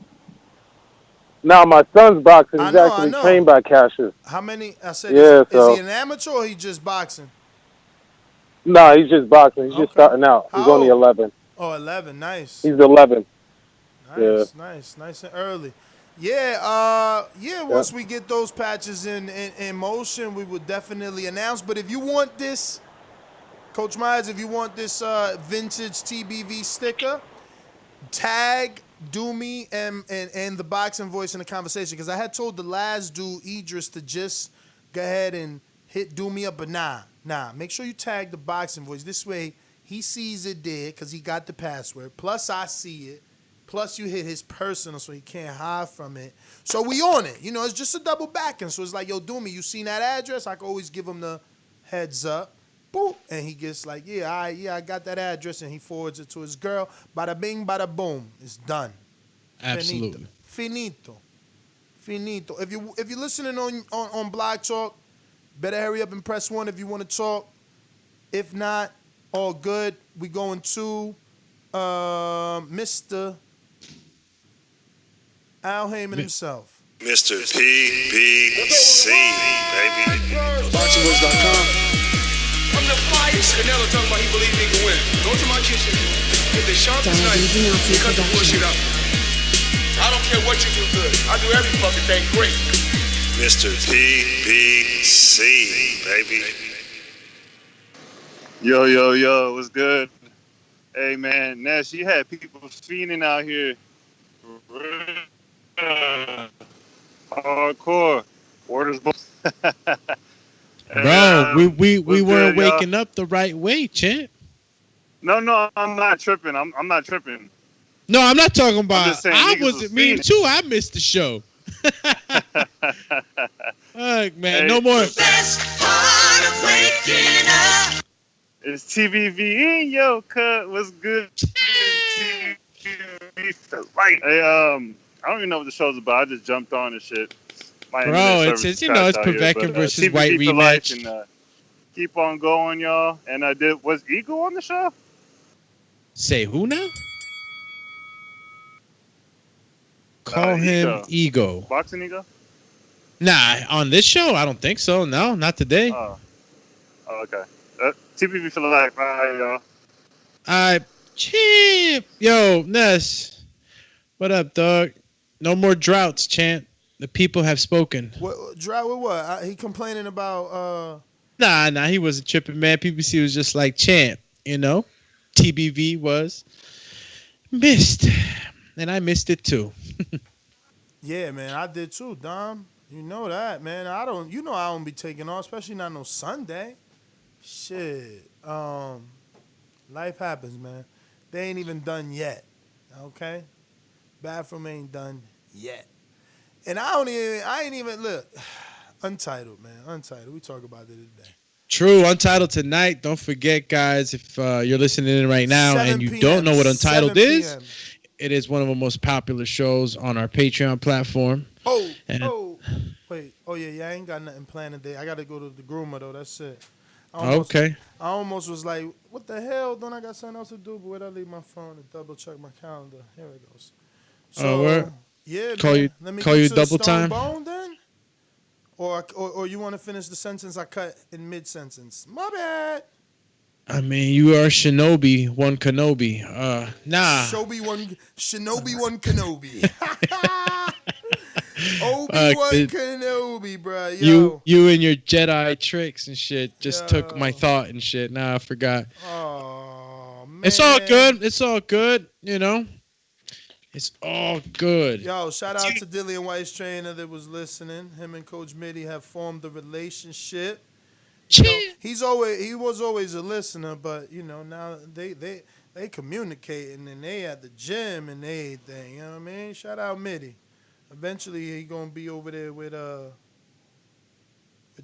Now, my son's boxing. He's actually trained by Cassius. How many? I said, yeah, is he an amateur or he just boxing? No, he's just boxing. He's just starting out. He's only 11. Oh, 11. Nice. He's 11. Nice and early. Yeah, once we get those patches in motion, we would definitely announce. But if you want this, Coach Myers, if you want this vintage TBV sticker, tag Doomy and the boxing voice in the conversation. Because I had told the last dude, Idris, to just go ahead and hit Doomy up. But nah. Make sure you tag the boxing voice. This way, he sees it there because he got the password. Plus, I see it. Plus, you hit his personal, so he can't hide from it. So we on it. You know, it's just a double backing. So it's like, yo, Doomy, you seen that address? I can always give him the heads up. Boop. And he gets like, I got that address. And he forwards it to his girl. Bada bing, bada boom. It's done. Absolutely. Finito. If you're listening on Blog Talk, better hurry up and press 1 if you want to talk. If not, all good. We going to Mr. Al Heyman himself. Mr. PBC, baby. BoxingVoice.com. I'm the flyest. Canelo talking about he believes he can win. Go to my kitchen. Get the sharpest knife. Cut the bullshit out. I don't care what you do good. I do every fucking thing great. Mr. PBC, baby. Yo, what's good? Hey, man, Ness, you had people fiending out here. Hardcore. Orders. Bro, we weren't waking up the right way, champ. No, I'm not tripping. I'm not tripping. No, I'm not talking about. I'm just saying, I was wasn't me fiending. too. I missed the show. Fuck, man, no more. It's TBV in yo cut. What's good? TBV for life. Hey, I don't even know what the show's about. I just jumped on and shit. My Bro, internet it's service it's out here, Povetkin but, versus TBV White for life rematch. And, keep on going, y'all. And was Eagle on the show? Say who now? Call him Ego. Boxing Ego? Nah, on this show, I don't think so. No, not today. Oh okay. TBV for life. All right, y'all. Chip. Yo, Ness. What up, dog? No more droughts, champ. The people have spoken. What drought with what? He complaining about Nah, he wasn't tripping, man. PBC was just like, champ, you know? TBV was missed. And I missed it too. Yeah, man, I did too, Dom. You know that, man. I don't be taking off, especially not no Sunday. Shit. Life happens, man. They ain't even done yet. Okay? Bathroom ain't done yet. And I ain't even look. Untitled, man. Untitled. We talk about it today. True, Untitled tonight. Don't forget, guys, if you're listening in right now and you don't know what Untitled is, it is one of the most popular shows on our Patreon platform. Wait. Oh, yeah, I ain't got nothing planned today. I got to go to the groomer, though. That's it. Okay. I almost was like, what the hell? Don't I got something else to do? But where'd I leave my phone to double check my calendar? Here it goes. So, yeah, man. Let me call get you to double the Stone time? Bone then? Or you want to finish the sentence I cut in mid-sentence? My bad. I mean, you are Shinobi, one Kenobi. Nah. Shinobi one Kenobi. Obi-Wan Kenobi, bro. Yo. You and your Jedi tricks and shit just took my thought and shit. Nah, I forgot. Oh, man. It's all good. It's all good, you know. It's all good. Yo, shout out to Dillian Whyte's trainer that was listening. Him and Coach Mitty have formed a relationship. You know, he was always a listener, but you know, now they communicating and they at the gym and everything. You know what I mean? Shout out Mitty. Eventually he gonna be over there with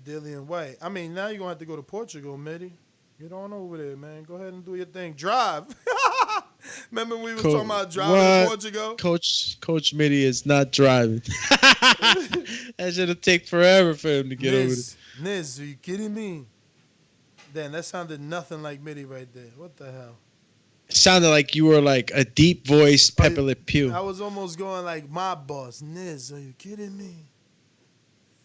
Dillian Whyte. I mean, now you're gonna have to go to Portugal, Mitty. Get on over there, man. Go ahead and do your thing. Drive. Remember we was talking about driving to Portugal? Coach Mitty is not driving. That should take forever for him to get over there. Niz, are you kidding me? Damn, that sounded nothing like Mitty right there. What the hell? It sounded like you were like a deep voiced Pepe Le Pew. I was almost going like my boss. Niz, are you kidding me?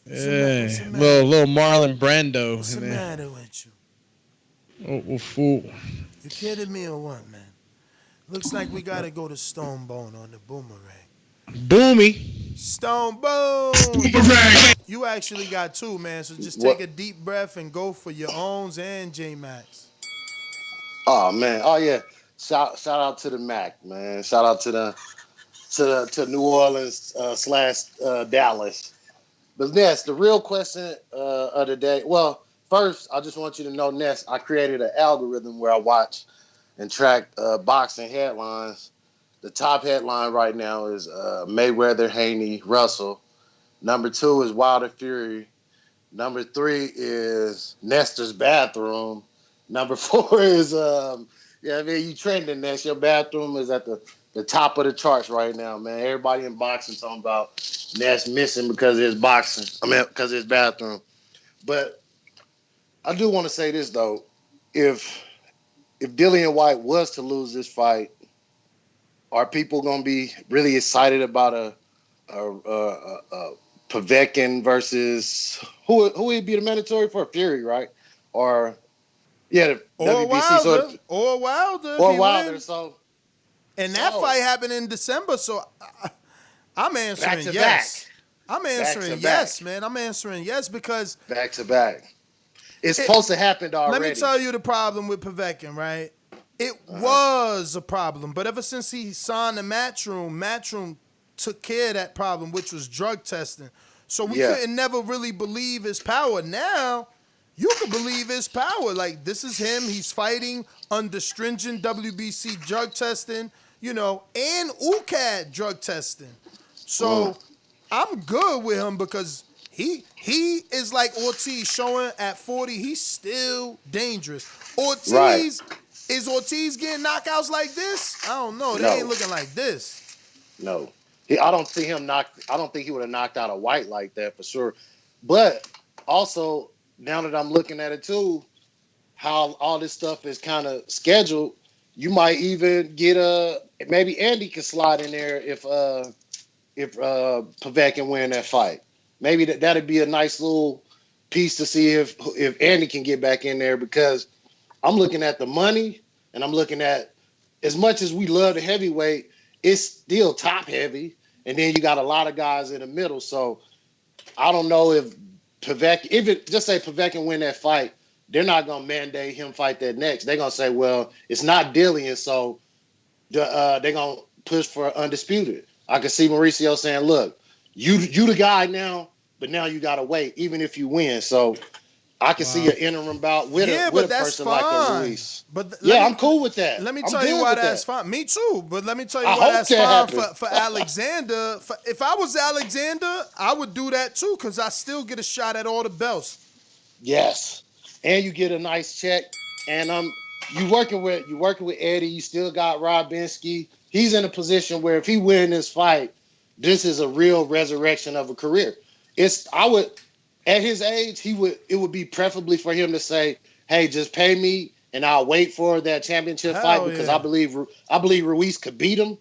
Yeah, little Marlon Brando. What's the matter with you? Oh, fool. You kidding me or what, man? Looks like we gotta go to Stone Bone on the boomerang. Boomy. Stone Bone. You actually got two, man. So just take a deep breath and go for your owns and J Max. Oh man. Oh yeah. Shout out to the Mac, man. Shout out to New Orleans / Dallas. But Ness, the real question of the day. Well, first, I just want you to know, Ness, I created an algorithm where I watch and track boxing headlines. The top headline right now is Mayweather, Haney, Russell. Number 2 is Wilder, Fury. Number 3 is Nestor's bathroom. Number 4 is you trending, Ness. Your bathroom is at the top of the charts right now, man. Everybody in boxing talking about Ness missing because of his boxing. Because of his bathroom. But I do want to say this though, if Dillian Whyte was to lose this fight, are people gonna be really excited about a Povetkin versus who would be the mandatory for Fury, right? Or WBC Wilder, or Wilder. So that fight happened in December, so I'm answering yes. I'm answering yes, man. I'm answering yes because back to back. It's supposed to happen already. Let me tell you the problem with Povetkin, right? It was a problem, but ever since he signed the Matchroom took care of that problem, which was drug testing. So we couldn't never really believe his power. Now, you can believe his power. Like, this is him. He's fighting under stringent WBC drug testing, and UCAD drug testing. So I'm good with him because he is like Ortiz, showing at 40, he's still dangerous. Is Ortiz getting knockouts like this? I don't know. They ain't looking like this. No. I don't think he would have knocked out a White like that for sure. But also, now that I'm looking at it too, how all this stuff is kind of scheduled, you might even get maybe Andy can slide in there if Povetkin win that fight. Maybe that'd be a nice little piece to see if Andy can get back in there, because I'm looking at the money and I'm looking at, as much as we love the heavyweight, it's still top heavy. And then you got a lot of guys in the middle. So I don't know if just say Povetkin win that fight, they're not going to mandate him fight that next. They're going to say, well, it's not Dillian, so they're going to push for undisputed. I can see Mauricio saying, look, you the guy now, but now you got to wait, even if you win. So I can see an interim bout with Yeah, a but that's person like a fine. Ruiz. But Yeah, I'm cool with that. Let me I'm tell you good why with that's that. fine. Me too. But let me tell you I why hope that's that fine happens. for Alexander. If I was Alexander, I would do that too, because I still get a shot at all the belts. Yes, and you get a nice check. And you working with Eddie. You still got Robinski. He's in a position where if he win this fight, this is a real resurrection of a career. I would at his age it would be preferably for him to say, hey, just pay me and I'll wait for that championship fight, Hell because yeah. I believe Ruiz could beat him,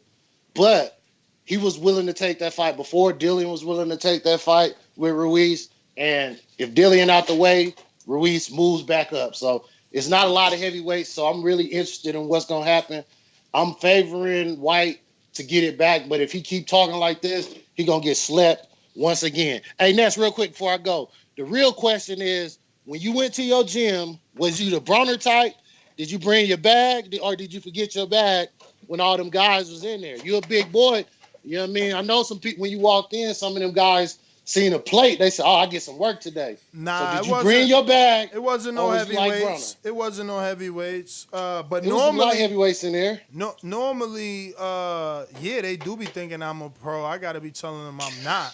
but he was willing to take that fight before Dillian was willing to take that fight with Ruiz. And if Dillian out the way, Ruiz moves back up. So it's not a lot of heavyweights. So I'm really interested in what's gonna happen. I'm favoring White to get it back, but if he keep talking like this, he gonna get slept once again. Hey, Ness, real quick before I go, the real question is: when you went to your gym, was you the Bronner type? Did you bring your bag, or did you forget your bag when all them guys was in there? You a big boy, you know what I mean? I know some people when you walked in, some of them guys seen a plate, they said, "Oh, I get some work today." So Nah, did you bring your bag? It wasn't Or no was you like Bronner? heavyweights. It wasn't no heavyweights. But It was some light normally, heavyweights in there. no, normally, yeah, they do be thinking I'm a pro. I gotta be telling them I'm not,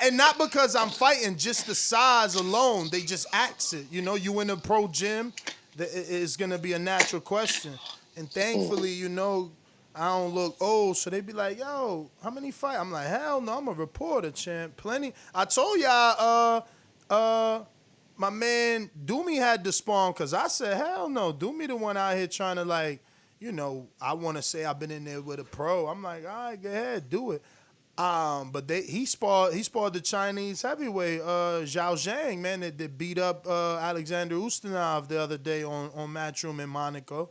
and not because I'm fighting. Just the size alone, they just ask it. You know, you in a pro gym, it's gonna be a natural question. And thankfully, you know, I don't look old, so they be like, "Yo, how many fights?" I'm like, "Hell no, I'm a reporter, champ. Plenty." I told y'all, my man Doomy had to spawn, because I said, hell no. Doomy the one out here trying to, like, you know, I want to say I've been in there with a pro. I'm like, all right, go ahead, do it. But he sparred the Chinese heavyweight, Zhao Zhang, man, that beat up Alexander Ustinov the other day on Matchroom in Monaco.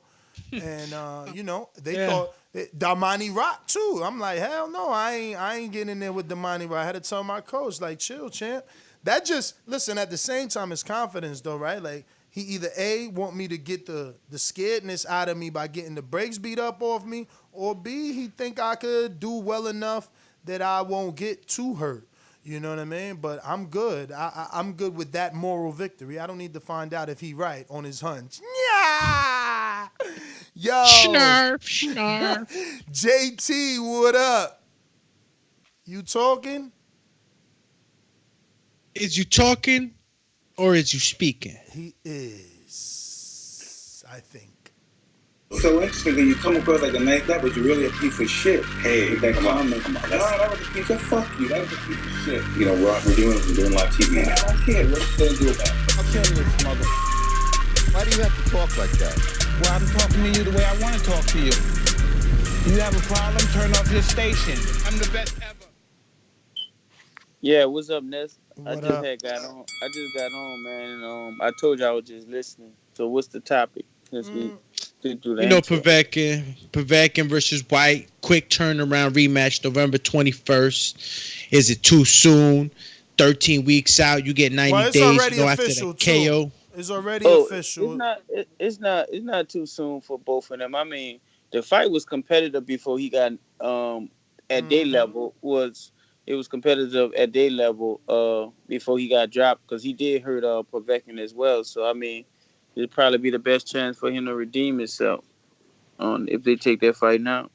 And you know, they thought Damani Rock too. I'm like, hell no, I ain't getting in there with Damani Rock. I had to tell my coach, like, chill, champ. That just listen, at the same time, it's confidence though, right? Like, he either A, want me to get the scaredness out of me by getting the brakes beat up off me, or B, he think I could do well enough that I won't get too hurt. You know what I mean? But I'm good. I'm good with that moral victory. I don't need to find out if he right on his hunch. Yeah. Yo. Snarf. JT, what up? You talking? Is you talking or is you speaking? He is, I think. So interesting when you come across like a nice guy, but you're really a piece of shit. Hey, with that comment. No, that was a piece of fuck you. That was a piece of shit. You know, we're doing live TV. Man, I don't care. What you gonna do about it? I'll kill this mother. Why do you have to talk like that? Well, I'm talking to you the way I want to talk to you. You have a problem? Turn off your station. I'm the best ever. Yeah, what's up, Ness? What I just up? got on, man, and I told you I was just listening. So what's the topic? Since we did do the You know, intro. Povetkin versus White, quick turnaround rematch, November 21st. Is it too soon? 13 weeks out, you get 90 Well, it's days. already You know, after official, the KO. too. It's already official. It's not too soon for both of them. I mean, the fight was competitive before he got at their level. It was competitive at their level before he got dropped, because he did hurt Povetkin as well. So I mean, it'd probably be the best chance for him to redeem himself if they take that fight now.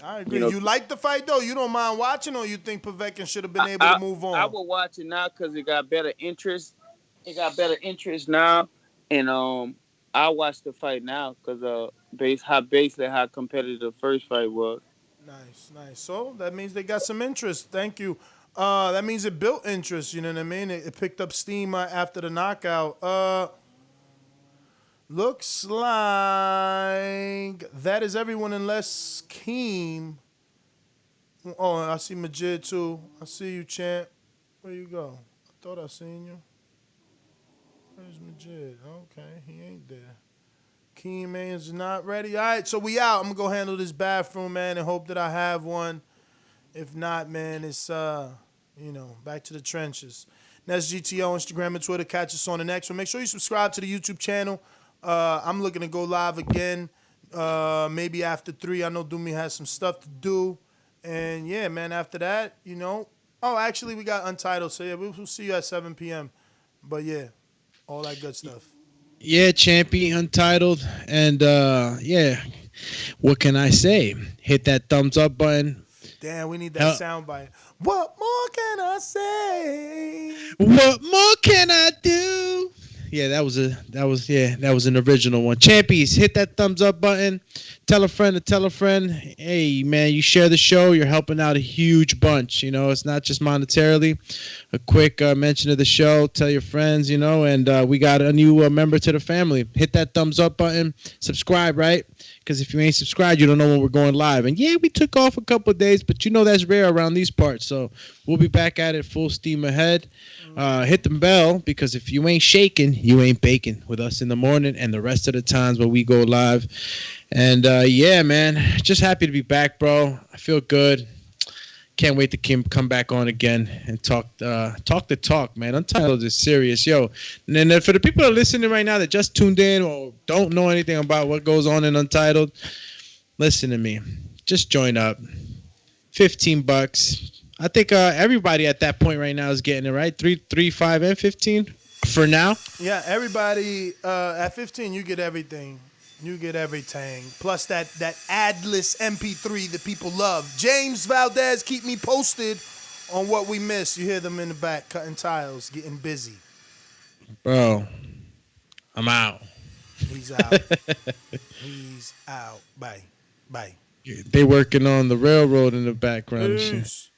I agree. You know, You like the fight though? You don't mind watching, or you think Povetkin should have been able to move on? I will watch it now because it got better interest. It got better interest now, and I watch the fight now because basically how competitive the first fight was. Nice. So that means they got some interest. Thank you. That means it built interest. You know what I mean? It picked up steam after the knockout. Looks like that is everyone unless Keem. Oh, I see Majid too. I see you, champ. Where you go? I thought I seen you. Where's Majid? Okay, he ain't there. Keem man's not ready. All right, so we out. I'm gonna go handle this bathroom, man, and hope that I have one. If not, man, it's back to the trenches. That's GTO, Instagram and Twitter. Catch us on the next one. Make sure you subscribe to the YouTube channel. I'm looking to go live again, maybe after 3. I know Doomy has some stuff to do. And, yeah, man, after that, Oh, actually, we got Untitled. So, yeah, we'll see you at 7 p.m. But yeah, all that good stuff. Yeah, champion, untitled, and yeah. What can I say? Hit that thumbs up button. Damn, we need that Hell, sound bite. What more can I say? what more can I do? Yeah, that was an original one. Champies, hit that thumbs up button. Tell a friend to tell a friend. Hey, man, you share the show. You're helping out a huge bunch. You know, it's not just monetarily. A quick mention of the show. Tell your friends, you know, and we got a new member to the family. Hit that thumbs up button. Subscribe, right? Because if you ain't subscribed, you don't know when we're going live. And yeah, we took off a couple of days, but you know that's rare around these parts. So we'll be back at it full steam ahead. Hit the bell, because if you ain't shaking, you ain't baking with us in the morning and the rest of the times when we go live. And yeah, man, just happy to be back, bro. I feel good. Can't wait to come back on again and talk the talk, man. Untitled is serious, yo. And then for the people that are listening right now that just tuned in or don't know anything about what goes on in Untitled, listen to me. Just join up. $15. I think everybody at that point right now is getting it, right? 3, 5, and 15 for now. Yeah, everybody at 15, you get everything. You get everything. Plus that adless MP3 that people love. James Valdez, keep me posted on what we missed. You hear them in the back cutting tiles, getting busy. Bro, I'm out. He's out. He's out. Bye. They working on the railroad in the background. Peace.